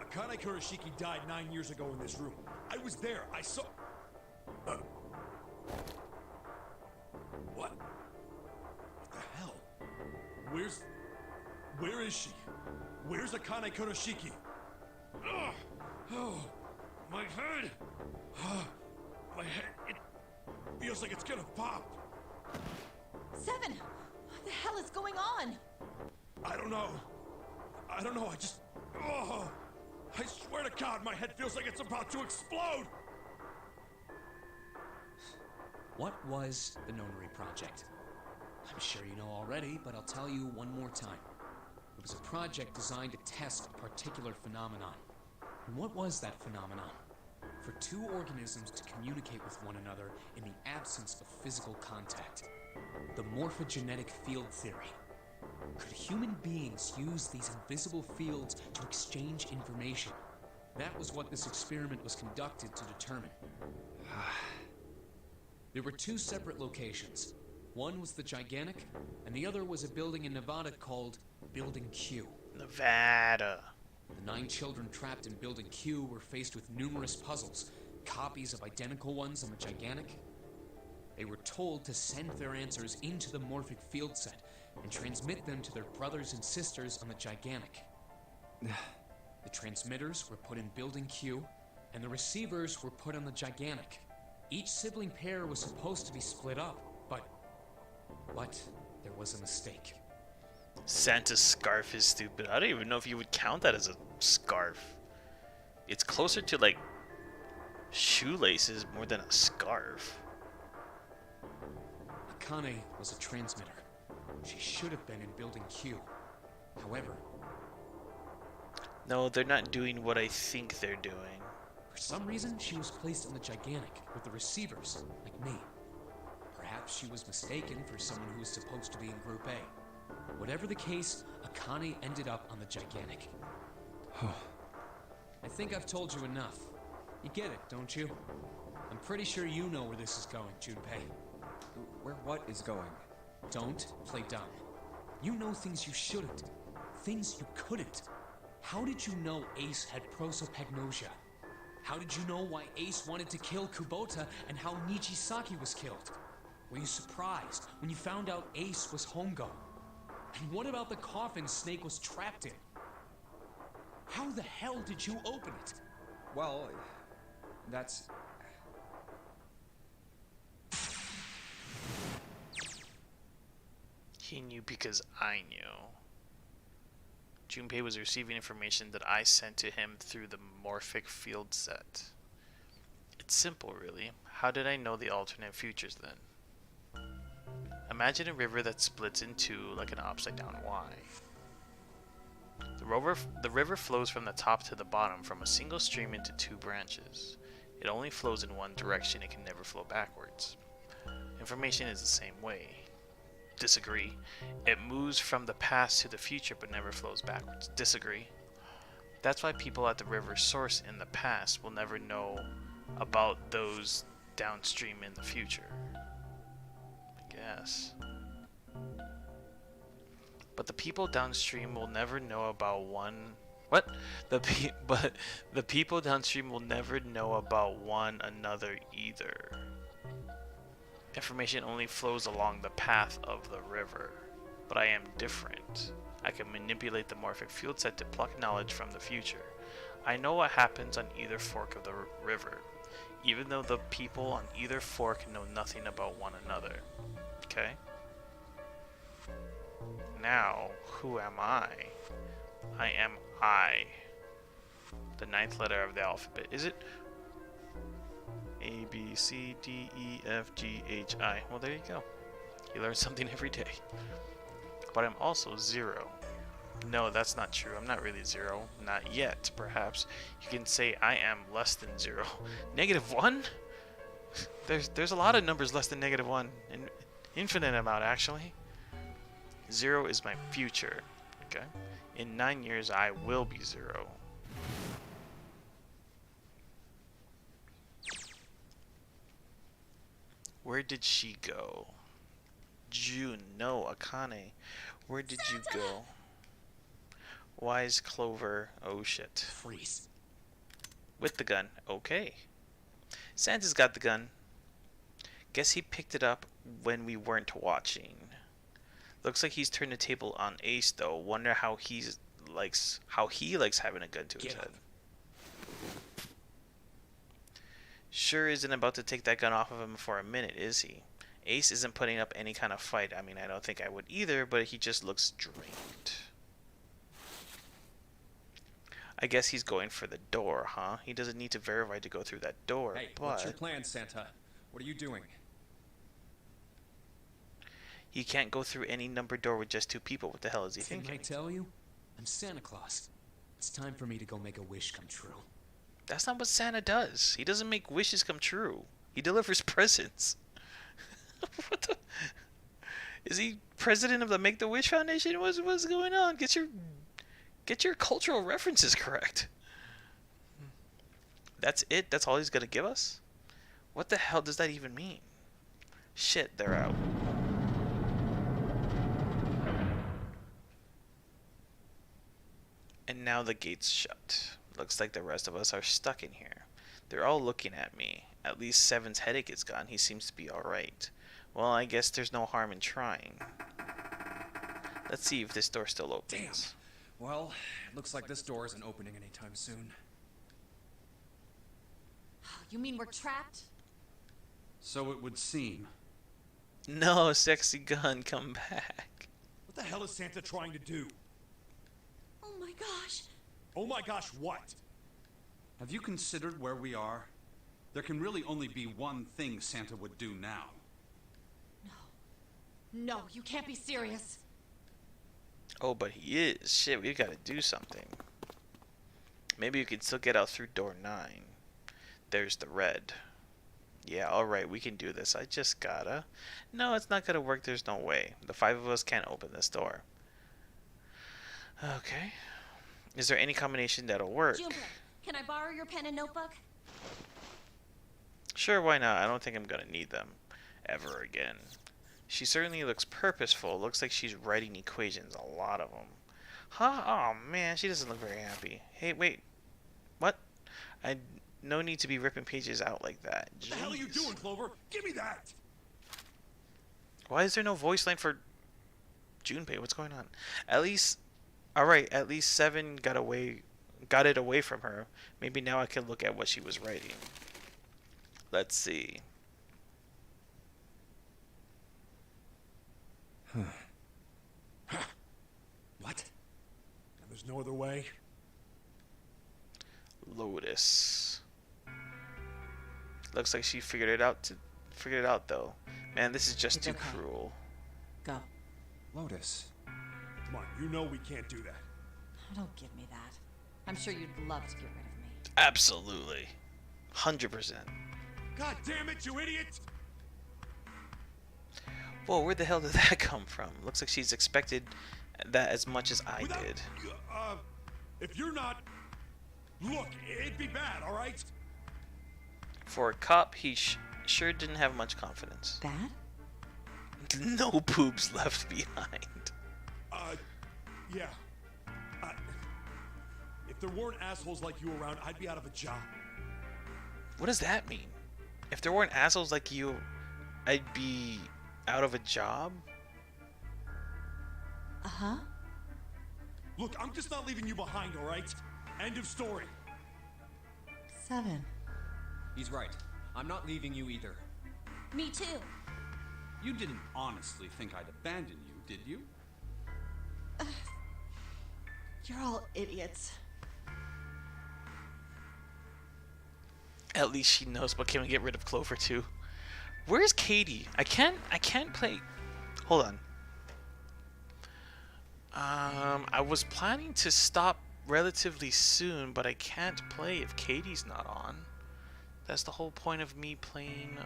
Akane Kurishiki died 9 years ago in this room. I was there. I saw... What? What the hell? Where is she? Where's Akane Kurishiki? Ugh. Oh, my head! My head, it feels like it's gonna pop. Seven! What the hell is going on? I don't know. I just... Oh, I swear to God, my head feels like it's about to explode! What was the Nonary Project? I'm sure you know already, but I'll tell you one more time. It was a project designed to test a particular phenomenon. And what was that phenomenon? For two organisms to communicate with one another in the absence of physical contact. The morphogenetic field theory. Could human beings use these invisible fields to exchange information? That was what this experiment was conducted to determine. There were two separate locations. One was the Gigantic, and the other was a building in Nevada called Building Q. Nevada. The 9 children trapped in Building Q were faced with numerous puzzles, copies of identical ones on the Gigantic. They were told to send their answers into the morphic field set and transmit them to their brothers and sisters on the Gigantic. The transmitters were put in Building Q, and the receivers were put on the Gigantic. Each sibling pair was supposed to be split up, but there was a mistake. Santa's scarf is stupid. I don't even know if you would count that as a scarf. It's closer to like shoelaces more than a scarf. Akane was a transmitter. She should have been in Building Q. However, no, they're not doing what I think they're doing. For some reason, she was placed on the Gigantic with the receivers, like me. Perhaps she was mistaken for someone who was supposed to be in Group A. Whatever the case, Akane ended up on the Gigantic. I think I've told you enough. You get it, don't you? I'm pretty sure you know where this is going, Junpei. Where what is going? Don't play dumb. You know things you shouldn't. Things you couldn't. How did you know Ace had prosopagnosia? How did you know why Ace wanted to kill Kubota and how Nichisaki was killed? Were you surprised when you found out Ace was Hongo? And what about the coffin Snake was trapped in? How the hell did you open it? Well, that's... He knew because I knew. Junpei was receiving information that I sent to him through the morphic field set. It's simple, really. How did I know the alternate futures then? Imagine a river that splits in two like an upside-down Y. The river flows from the top to the bottom from a single stream into two branches. It only flows in one direction, it can never flow backwards. Information is the same way. Disagree. It moves from the past to the future but never flows backwards. Disagree. That's why people at the river's source in the past will never know about those downstream in the future. I guess. But the people downstream will never know about one... What? But the people downstream will never know about one another either. Information only flows along the path of the river. But I am different. I can manipulate the morphic field set to pluck knowledge from the future. I know what happens on either fork of the river, even though the people on either fork know nothing about one another. Okay? Now, who am I? I am I. The ninth letter of the alphabet. Is it? A, B, C, D, E, F, G, H, I. Well, there you go. You learn something every day. But I'm also 0. No, that's not true. I'm not really 0. Not yet, perhaps. You can say I am less than 0. -1? There's a lot of numbers less than -1. An infinite amount, actually. 0 is my future. Okay? In 9 years, I will be 0. Where did she go? June, no, Akane. Where did you go? Wise Clover, oh shit. Freeze. With the gun, okay. Santa's got the gun. Guess he picked it up when we weren't watching. Looks like he's turned the table on Ace though. Wonder how he likes having a gun to his head. Sure isn't about to take that gun off of him for a minute, is he? Ace isn't putting up any kind of fight. I mean, I don't think I would either, but he just looks drained. I guess he's going for the door, huh? He doesn't need to verify to go through that door, Hey, but... what's your plan, Santa? What are you doing? He can't go through any numbered door with just 2 people. What the hell is he Didn't thinking? I tell you? I'm Santa Claus. It's time for me to go make a wish come true. That's not what Santa does. He doesn't make wishes come true. He delivers presents. What the... Is he president of the Make-the-Wish Foundation? What's going on? Get your cultural references correct. That's it? That's all he's gonna give us? What the hell does that even mean? Shit, they're out. And now the gate's shut. Looks like the rest of us are stuck in here. They're all looking at me. At least Seven's headache is gone. He seems to be alright. Well, I guess there's no harm in trying. Let's see if this door still opens. Damn. Well, it looks like this door isn't opening anytime soon. You mean we're trapped? So it would seem. No, sexy gun, come back. What the hell is Santa trying to do? Oh my gosh. Oh my gosh, what? Have you considered where we are? There can really only be one thing Santa would do now. No, you can't be serious. Oh, but he is. Shit, we gotta do something. Maybe we can still get out through door 9. There's the red. Yeah, alright, we can do this. I just gotta... No, it's not gonna work. There's no way. The 5 of us can't open this door. Okay. Is there any combination that'll work? Junpei, can I borrow your pen and notebook? Sure, why not? I don't think I'm gonna need them. Ever again. She certainly looks purposeful. Looks like she's writing equations. A lot of them. Huh? Oh, man. She doesn't look very happy. Hey, wait. What? No need to be ripping pages out like that. Jeez. What the hell are you doing, Clover? Give me that! Why is there no voice line for Junpei? What's going on? At least... Alright, at least 7 got it away from her. Maybe now I can look at what she was writing. Let's see. What? And there's no other way? Lotus. Looks like she figured it out though. Man, this is just It's too okay. cruel. Go. Lotus. Come on, you know we can't do that. Don't give me that. I'm sure you'd love to get rid of me. Absolutely. 100%. God damn it, you idiot! Whoa, where the hell did that come from? Looks like she's expected that as much as I did. If you're not... Look, it'd be bad, alright? For a cop, he sure didn't have much confidence. Bad? No boobs left behind. Yeah. If there weren't assholes like you around, I'd be out of a job. What does that mean? If there weren't assholes like you, I'd be out of a job? Uh-huh. Look, I'm just not leaving you behind, alright? End of story. 7. He's right. I'm not leaving you either. Me too. You didn't honestly think I'd abandon you, did you? You're all idiots. At least she knows, but can we get rid of Clover too? Where's Katie? I can't play. Hold on. I was planning to stop relatively soon, but I can't play if Katie's not on. That's the whole point of me playing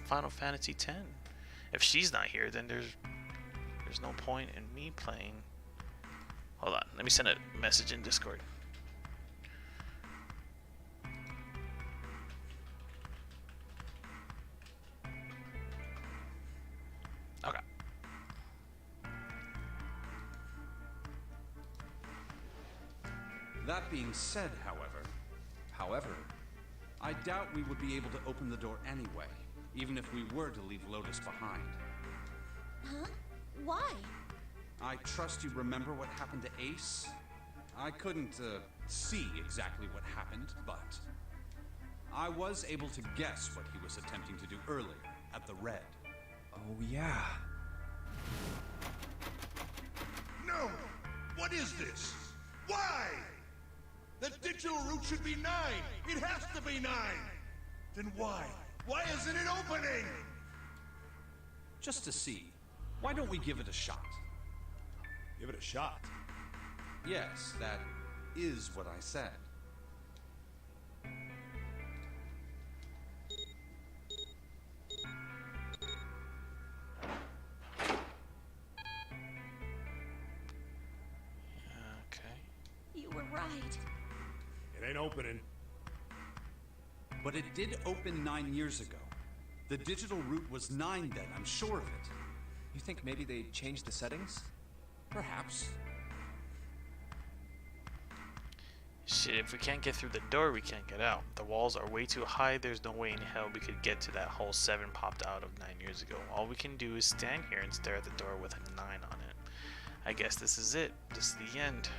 Final Fantasy X. If she's not here, then there's no point in me playing. Hold on, let me send a message in Discord. Okay. That being said, however, I doubt we would be able to open the door anyway, even if we were to leave Lotus behind. Huh? Why? I trust you remember what happened to Ace? I couldn't see exactly what happened, but I was able to guess what he was attempting to do earlier at the Red. Oh, yeah. No! What is this? Why? The digital route should be 9! It has to be 9! Then why? Why isn't it opening? Just to see. Why don't we give it a shot? Give it a shot. Yes, that is what I said. Okay. You were right. It ain't opening. But it did open 9 years ago. The digital route was 9 then, I'm sure of it. You think maybe they changed the settings? Perhaps. Shit, if we can't get through the door, we can't get out. The walls are way too high, there's no way in hell we could get to that hole 7 popped out of 9 years ago. All we can do is stand here and stare at the door with a 9 on it. I guess this is it. This is the end.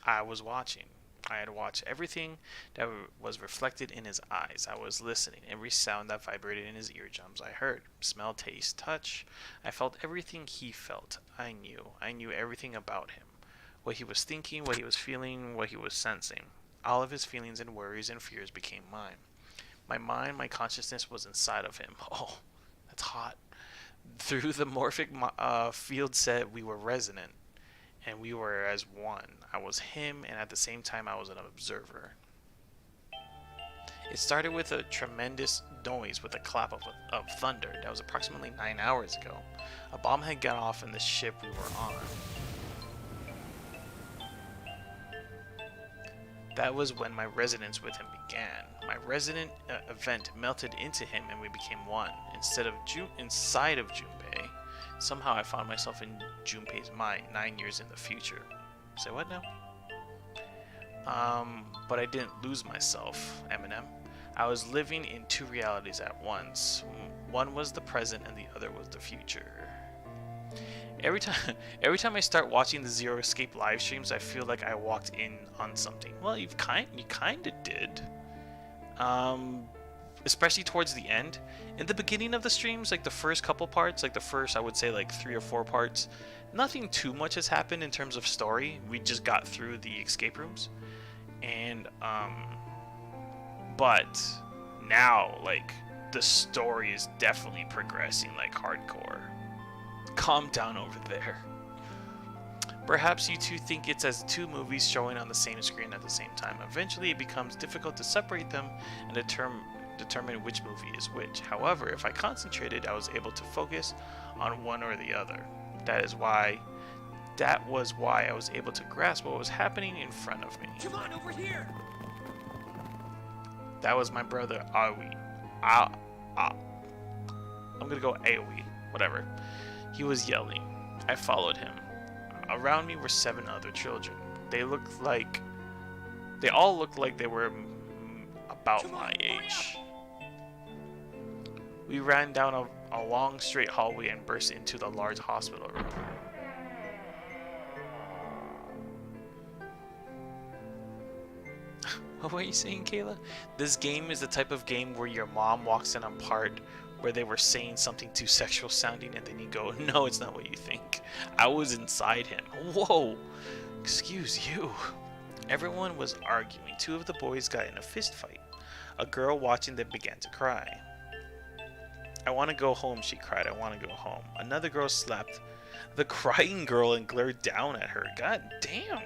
I was watching. I had watched everything that was reflected in his eyes. I was listening. Every sound that vibrated in his eardrums I heard. Smell, taste, touch. I felt everything he felt. I knew. I knew everything about him. What he was thinking, what he was feeling, what he was sensing. All of his feelings and worries and fears became mine. My mind, my consciousness was inside of him. Oh, that's hot. Through the morphic field set, we were resonant. And we were as one. I was him, and at the same time I was an observer. It started with a tremendous noise with a clap of thunder. That was approximately 9 hours ago. A bomb had gone off in the ship we were on. That was when my resonance with him began. My resonant event melted into him and we became one. Inside of Junpei. Somehow I found myself in Junpei's mind 9 years in the future. Say what now? But I didn't lose myself, Eminem. I was living in 2 realities at once. One was the present and the other was the future. Every time I start watching the Zero Escape live streams, I feel like I walked in on something. Well, you kind of did. Especially towards the end. In the beginning of the streams, like the first couple parts, like the first, I would say like 3 or 4 parts, nothing too much has happened in terms of story. We just got through the escape rooms. And, but now, like, the story is definitely progressing like hardcore. Calm down over there. Perhaps you two think it's as two movies showing on the same screen at the same time. Eventually, it becomes difficult to separate them and determine which movie is which. However, if I concentrated, I was able to focus on one or the other. That was why I was able to grasp what was happening in front of me. Come on, over here! That was my brother, Aoi. I'm gonna go Aoi, whatever. He was yelling. I followed him. Around me were 7 other children. They all looked like they were about my age. We ran down a long straight hallway and burst into the large hospital room. What were you saying, Kayla? This game is the type of game where your mom walks in on part where they were saying something too sexual sounding and then you go, no, it's not what you think. I was inside him. Whoa! Excuse you. Everyone was arguing. 2 of the boys got in a fist fight. A girl watching them began to cry. I want to go home, she cried. I want to go home. Another girl slapped the crying girl and glared down at her. God damn!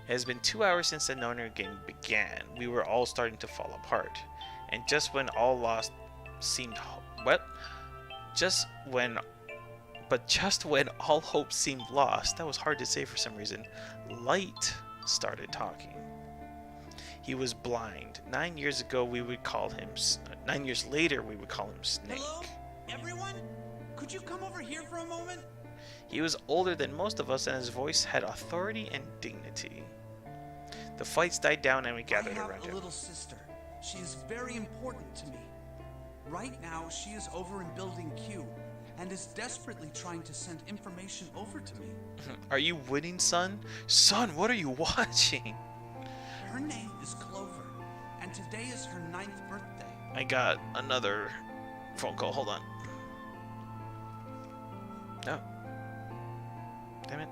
It has been 2 hours since the Nonary game began. We were all starting to fall apart. And just when all hope seemed lost, that was hard to say for some reason, Light started talking. He was blind. 9 years ago, we would call him. 9 years later, we would call him Snake. Hello, everyone? Could you come over here for a moment? He was older than most of us, and his voice had authority and dignity. The fights died down, and we gathered around him. I have a little sister. She is very important to me. Right now, she is over in Building Q, and is desperately trying to send information over to me. Are you winning, son? Son, what are you watching? Her name is Clover, and today is her 9th birthday. I got another phone call. Hold on. No. Damn it.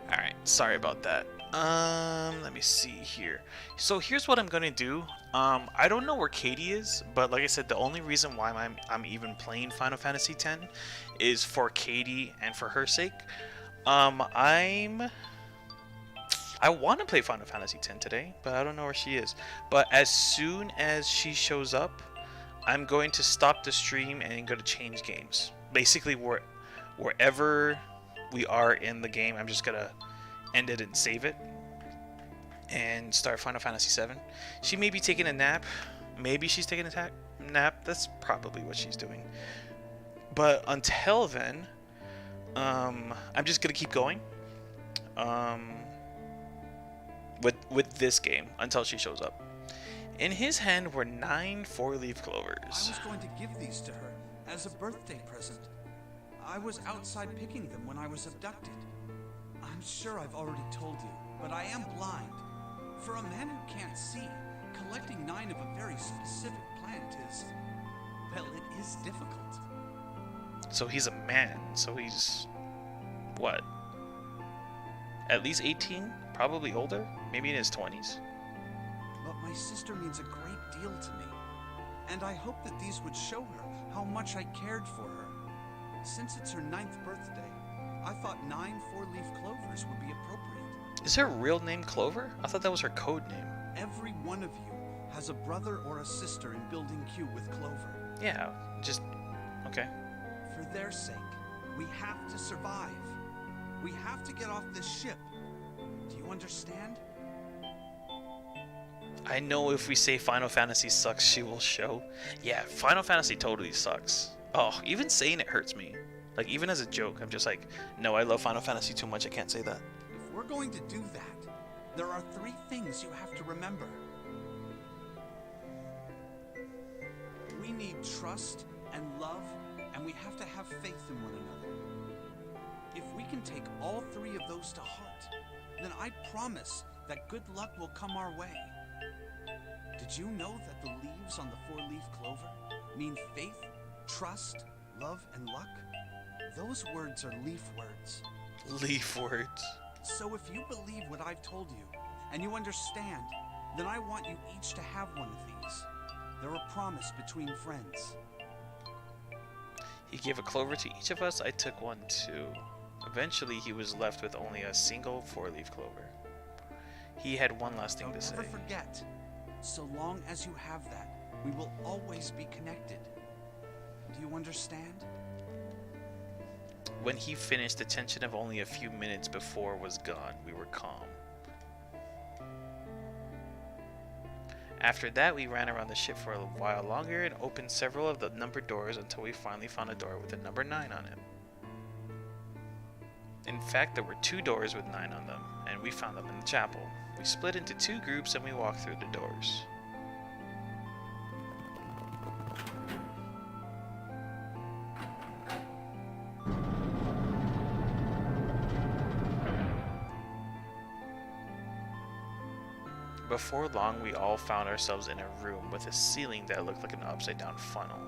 Alright, sorry about that. Let me see here. So here's what I'm gonna do. I don't know where Katie is, but like I said, the only reason why I'm even playing Final Fantasy X is for Katie and for her sake. I want to play Final Fantasy X today, but I don't know where she is. But as soon as she shows up, I'm going to stop the stream and go to change games. Basically, wherever we are in the game, I'm just gonna end it and save it and start Final Fantasy VII. She may be taking a nap. Maybe she's taking a nap. That's probably what she's doing. But until then, I'm just gonna keep going with this game until she shows up. In his hand were 9 4-leaf clovers. I was going to give these to her as a birthday present. I was outside picking them when I was abducted. I'm sure I've already told you, but I am blind. For a man who can't see, collecting 9 of a very specific plant is, well, it is difficult. So he's a man. So he's, what? At least 18? Probably older? Maybe in his 20s? But my sister means a great deal to me, and I hope that these would show her how much I cared for her. Since it's her 9th birthday, I thought 9 4-leaf clovers would be appropriate. Is her real name Clover? I thought that was her code name. Every one of you has a brother or a sister in Building Q with Clover. Yeah, just... okay. For their sake, we have to survive. We have to get off this ship. Do you understand? I know if we say Final Fantasy sucks, she will show. Yeah, Final Fantasy totally sucks. Oh, even saying it hurts me. Like, even as a joke, I'm just like, no, I love Final Fantasy too much, I can't say that. If we're going to do that, there are 3 things you have to remember. We need trust and love, and we have to have faith in one another. If we can take all 3 of those to heart, then I promise that good luck will come our way. Did you know that the leaves on the 4-leaf clover mean faith, trust, love, and luck? Those words are leaf words. Leaf words. So if you believe what I've told you, and you understand, then I want you each to have one of these. They're a promise between friends. He gave a clover to each of us, I took one too. Eventually, he was left with only a single 4-leaf clover. He had one last thing to say. Don't ever forget, so long as you have that, we will always be connected. Do you understand? When he finished, the tension of only a few minutes before was gone. We were calm. After that, we ran around the ship for a while longer and opened several of the numbered doors until we finally found a door with a number 9 on it. In fact, there were 2 doors with 9 on them, and we found them in the chapel. We split into 2 groups and we walked through the doors. Before long, we all found ourselves in a room with a ceiling that looked like an upside-down funnel.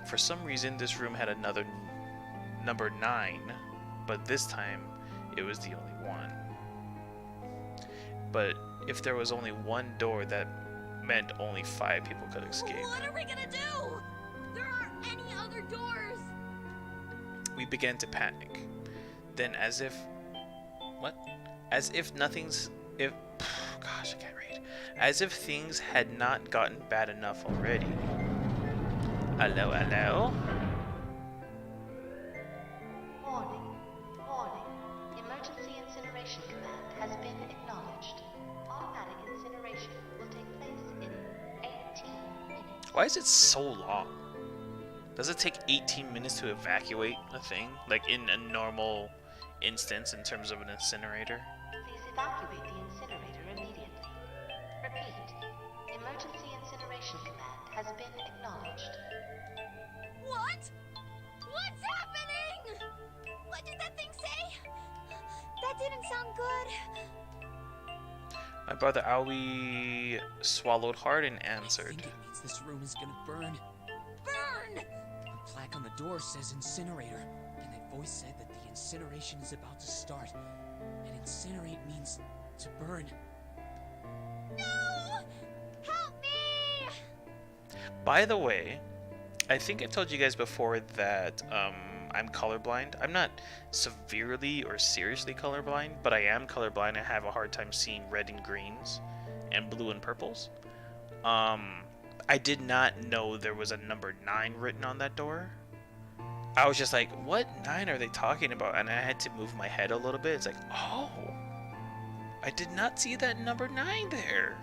For some reason, this room had another number 9, but this time, it was the only one. But if there was only one door, that meant only 5 people could escape. What are we gonna do? There aren't any other doors. We began to panic. Then, as if gosh, I can't read. As if things had not gotten bad enough already. Hello, hello? Warning. Warning. Emergency incineration command has been acknowledged. Automatic incineration will take place in 18 minutes. Why is it so long? Does it take 18 minutes to evacuate a thing? Like in a normal instance in terms of an incinerator? Please evacuate the incinerator immediately. Repeat. Emergency incineration command has been acknowledged. What? What's happening? What did that thing say? That didn't sound good. My brother Aoi swallowed hard and answered. I think it means this room is gonna burn. Burn! The plaque on the door says incinerator, and that voice said that the incineration is about to start. And incinerate means to burn. No! Help me! By the way, I think I told you guys before that I'm colorblind. I'm not severely or seriously colorblind, but I am colorblind. I have a hard time seeing red and greens and blue and purples. I did not know there was a number 9 written on that door. I was just like, what 9 are they talking about? And I had to move my head a little bit. It's like, oh, I did not see that number 9 there.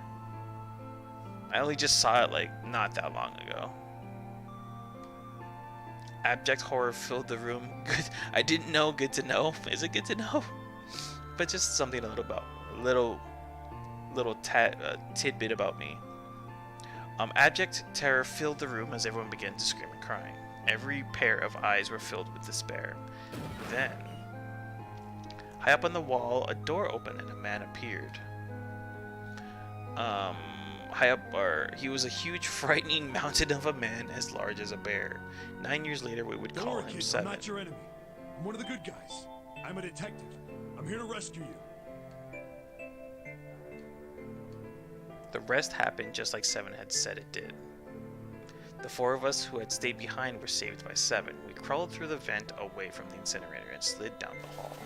I only just saw it like not that long ago. Abject horror filled the room. Good. I didn't know. Good to know. Is it good to know? But just something a little about, little tidbit about me. Abject terror filled the room as everyone began to scream and cry. Every pair of eyes were filled with despair. Then, high up on the wall, a door opened and a man appeared. High up, he was a huge, frightening mountain of a man as large as a bear. 9 years later, we would call him 7. I'm not your enemy. I'm one of the good guys. I'm a detective. I'm here to rescue you. The rest happened just like 7 had said it did. The 4 of us who had stayed behind were saved by 7. We crawled through the vent away from the incinerator and slid down the hall.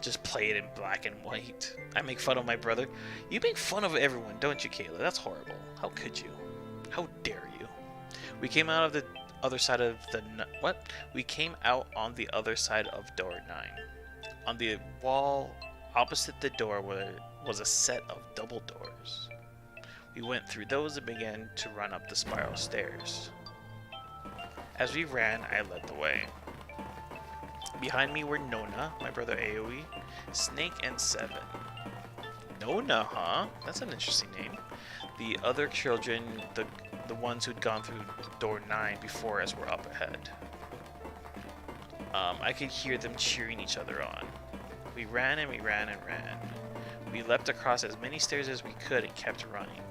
Just play it in black and white. I make fun of my brother. You make fun of everyone, don't you, Kayla? That's horrible. How could you? How dare you? We came out of the other side of the what? We came out on the other side of door 9. On the wall opposite the door was a set of double doors. We went through those and began to run up the spiral stairs. As we ran, I led the way. Behind me were Nona, my brother Aoi, Snake, and Seven. Nona, huh? That's an interesting name. The other children, the ones who'd gone through door 9 before us, were up ahead. I could hear them cheering each other on. We ran and we ran and ran. We leapt across as many stairs as we could and kept running.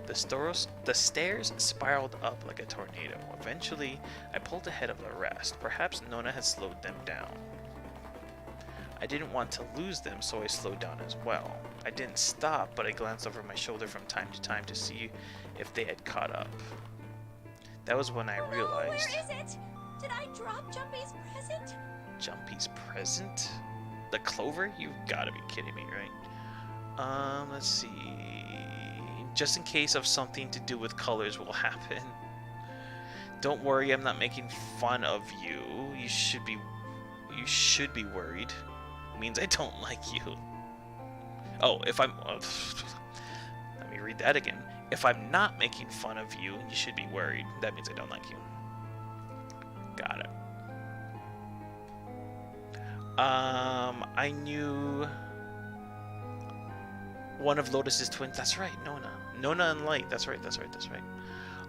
The stairs spiraled up like a tornado. Eventually, I pulled ahead of the rest. Perhaps Nona had slowed them down. I didn't want to lose them, so I slowed down as well. I didn't stop, but I glanced over my shoulder from time to time to see if they had caught up. That was when I realized... Where is it? Did I drop Jumpy's present? Jumpy's present? The clover? You've gotta be kidding me, right? Let's see... Just in case of something to do with colors will happen. Don't worry, I'm not making fun of you. You should be worried. It means I don't like you. Oh, if I'm... let me read that again. If I'm not making fun of you, you should be worried. That means I don't like you. Got it. I knew one of Lotus's twins. That's right, Nona. Nona and Light. That's right.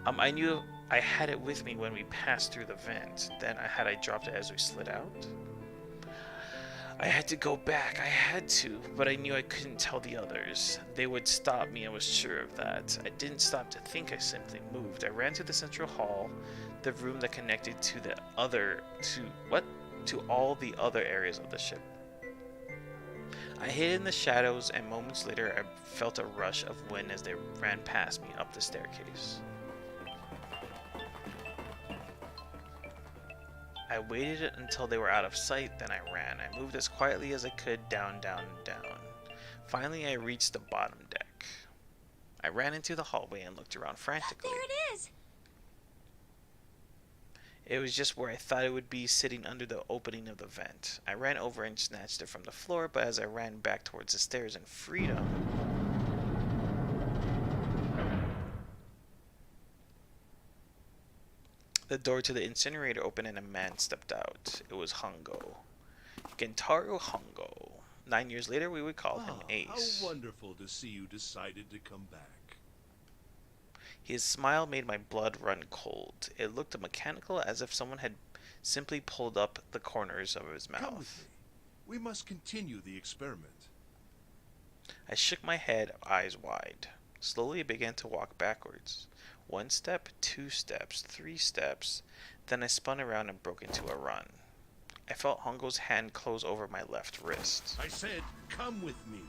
I knew I had it with me when we passed through the vent. Then I dropped it as we slid out. I had to go back. I had to, but I knew I couldn't tell the others. They would stop me. I was sure of that. I didn't stop to think. I simply moved. I ran to the central hall, the room that connected to all the other areas of the ship. I hid in the shadows, and moments later I felt a rush of wind as they ran past me up the staircase. I waited until they were out of sight, then I ran. I moved as quietly as I could, down, down, down. Finally, I reached the bottom deck. I ran into the hallway and looked around frantically. There it is! It was just where I thought it would be, sitting under the opening of the vent. I ran over and snatched it from the floor, but as I ran back towards the stairs in freedom... The door to the incinerator opened and a man stepped out. It was Hongo. Gentaro Hongo. 9 years later, we would call him Ace. How wonderful to see you decided to come back. His smile made my blood run cold. It looked mechanical, as if someone had simply pulled up the corners of his mouth. Come with me. We must continue the experiment. I shook my head, eyes wide. Slowly I began to walk backwards. 1 step, 2 steps, 3 steps. Then I spun around and broke into a run. I felt Hongo's hand close over my left wrist. I said, come with me.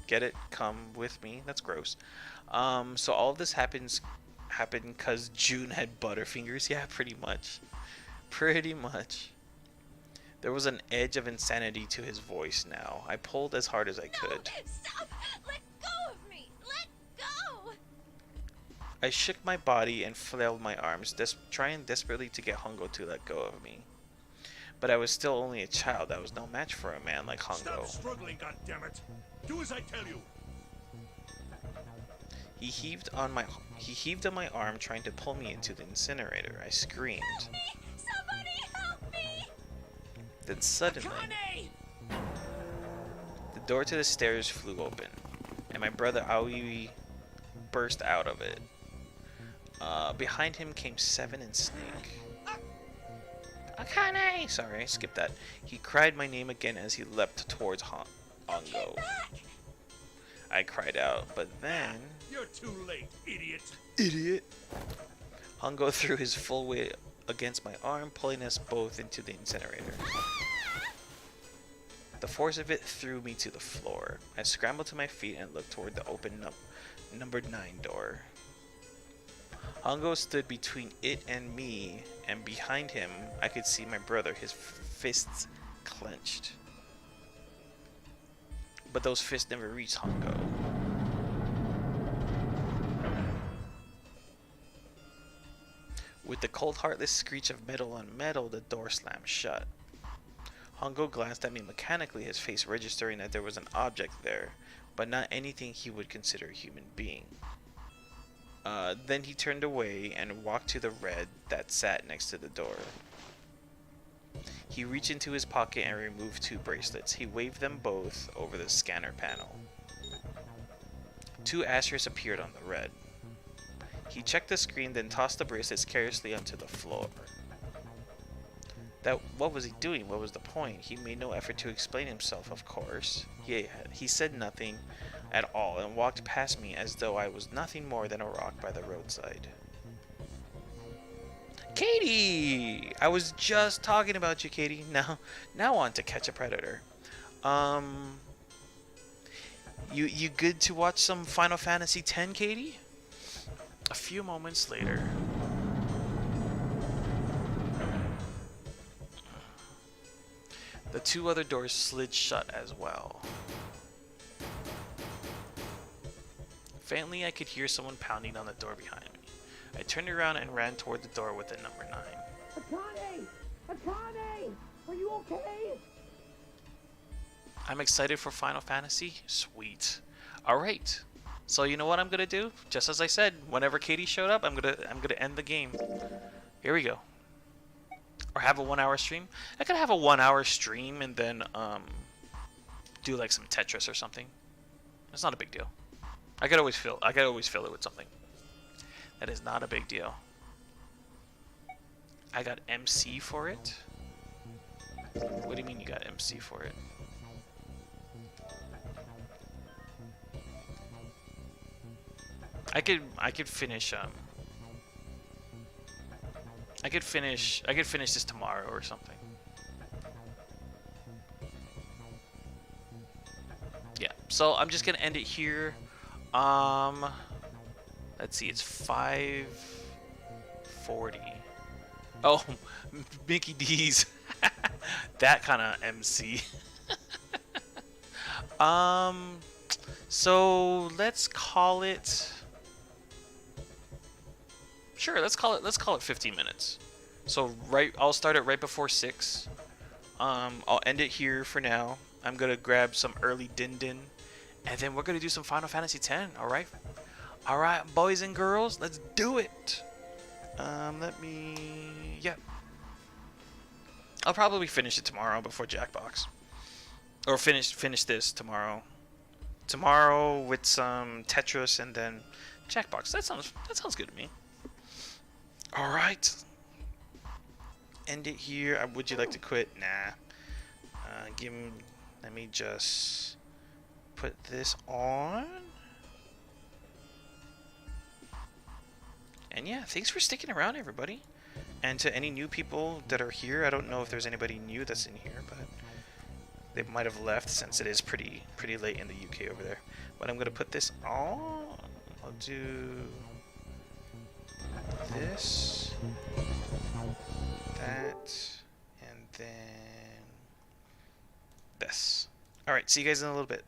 Get it? Come with me? That's gross. So all of this happened because June had butterfingers? Yeah, pretty much. Pretty much. There was an edge of insanity to his voice now. I pulled as hard as I could. No, stop! Let go of me! Let go! I shook my body and flailed my arms, trying desperately to get Hongo to let go of me. But I was still only a child. I was no match for a man like Hongo. Stop struggling, goddammit! Do as I tell you! He heaved on my arm, trying to pull me into the incinerator. I screamed. Help me! Somebody help me! Then suddenly, the door to the stairs flew open, and my brother Aoi burst out of it. Behind him came Seven and Snake. Akane! Sorry, I skipped that. He cried my name again as he leapt towards Hongo. I cried out, but then... You're too late, idiot! Idiot! Hongo threw his full weight against my arm, pulling us both into the incinerator. The force of it threw me to the floor. I scrambled to my feet and looked toward the open number 9 door. Hongo stood between it and me, and behind him I could see my brother, his fists clenched. But those fists never reached Hongo. the cold, heartless screech of metal on metal, the door slammed shut. Hongo glanced at me mechanically, his face registering that there was an object there, but not anything he would consider a human being. Then he turned away and walked to the red that sat next to the door. He reached into his pocket and removed 2 bracelets. He waved them both over the scanner panel. 2 asterisks appeared on the red. He checked the screen, then tossed the bracelets carelessly onto the floor. What was he doing? What was the point? He made no effort to explain himself, of course. He said nothing at all and walked past me as though I was nothing more than a rock by the roadside. Katie! I was just talking about you, Katie. Now on to Catch a Predator. You good to watch some Final Fantasy X, Katie? A few moments later. The 2 other doors slid shut as well. Faintly, I could hear someone pounding on the door behind me. I turned around and ran toward the door with the number 9. Akane! Akane! Are you okay? I'm excited for Final Fantasy? Sweet. Alright. So you know what I'm gonna do? Just as I said, whenever Katie showed up, I'm gonna end the game. Here we go. Or have a 1-hour stream. I could have a 1-hour stream and then do like some Tetris or something. It's not a big deal. I could always fill it with something. That is not a big deal. I got MC for it. What do you mean you got MC for it? I could finish I could finish this tomorrow or something. Yeah, so I'm just gonna end it here. Let's see, it's 5:40. Oh, Mickey D's. That kind of MC. So let's call it. Sure, let's call it 15 minutes. So I'll start it right before 6. I'll end it here for now. I'm gonna grab some early Din Din, and then we're gonna do some Final Fantasy X. All right, boys and girls, let's do it. Yeah. I'll probably finish it tomorrow before Jackbox, or finish this tomorrow. Tomorrow with some Tetris and then Jackbox. That sounds good to me. All right. End it here. Would you like to quit? Nah. Let me just put this on. And yeah, thanks for sticking around, everybody. And to any new people that are here, I don't know if there's anybody new that's in here, but they might have left since it is pretty late in the UK over there. But I'm gonna put this on. I'll do this, that, and then this. Alright, see you guys in a little bit.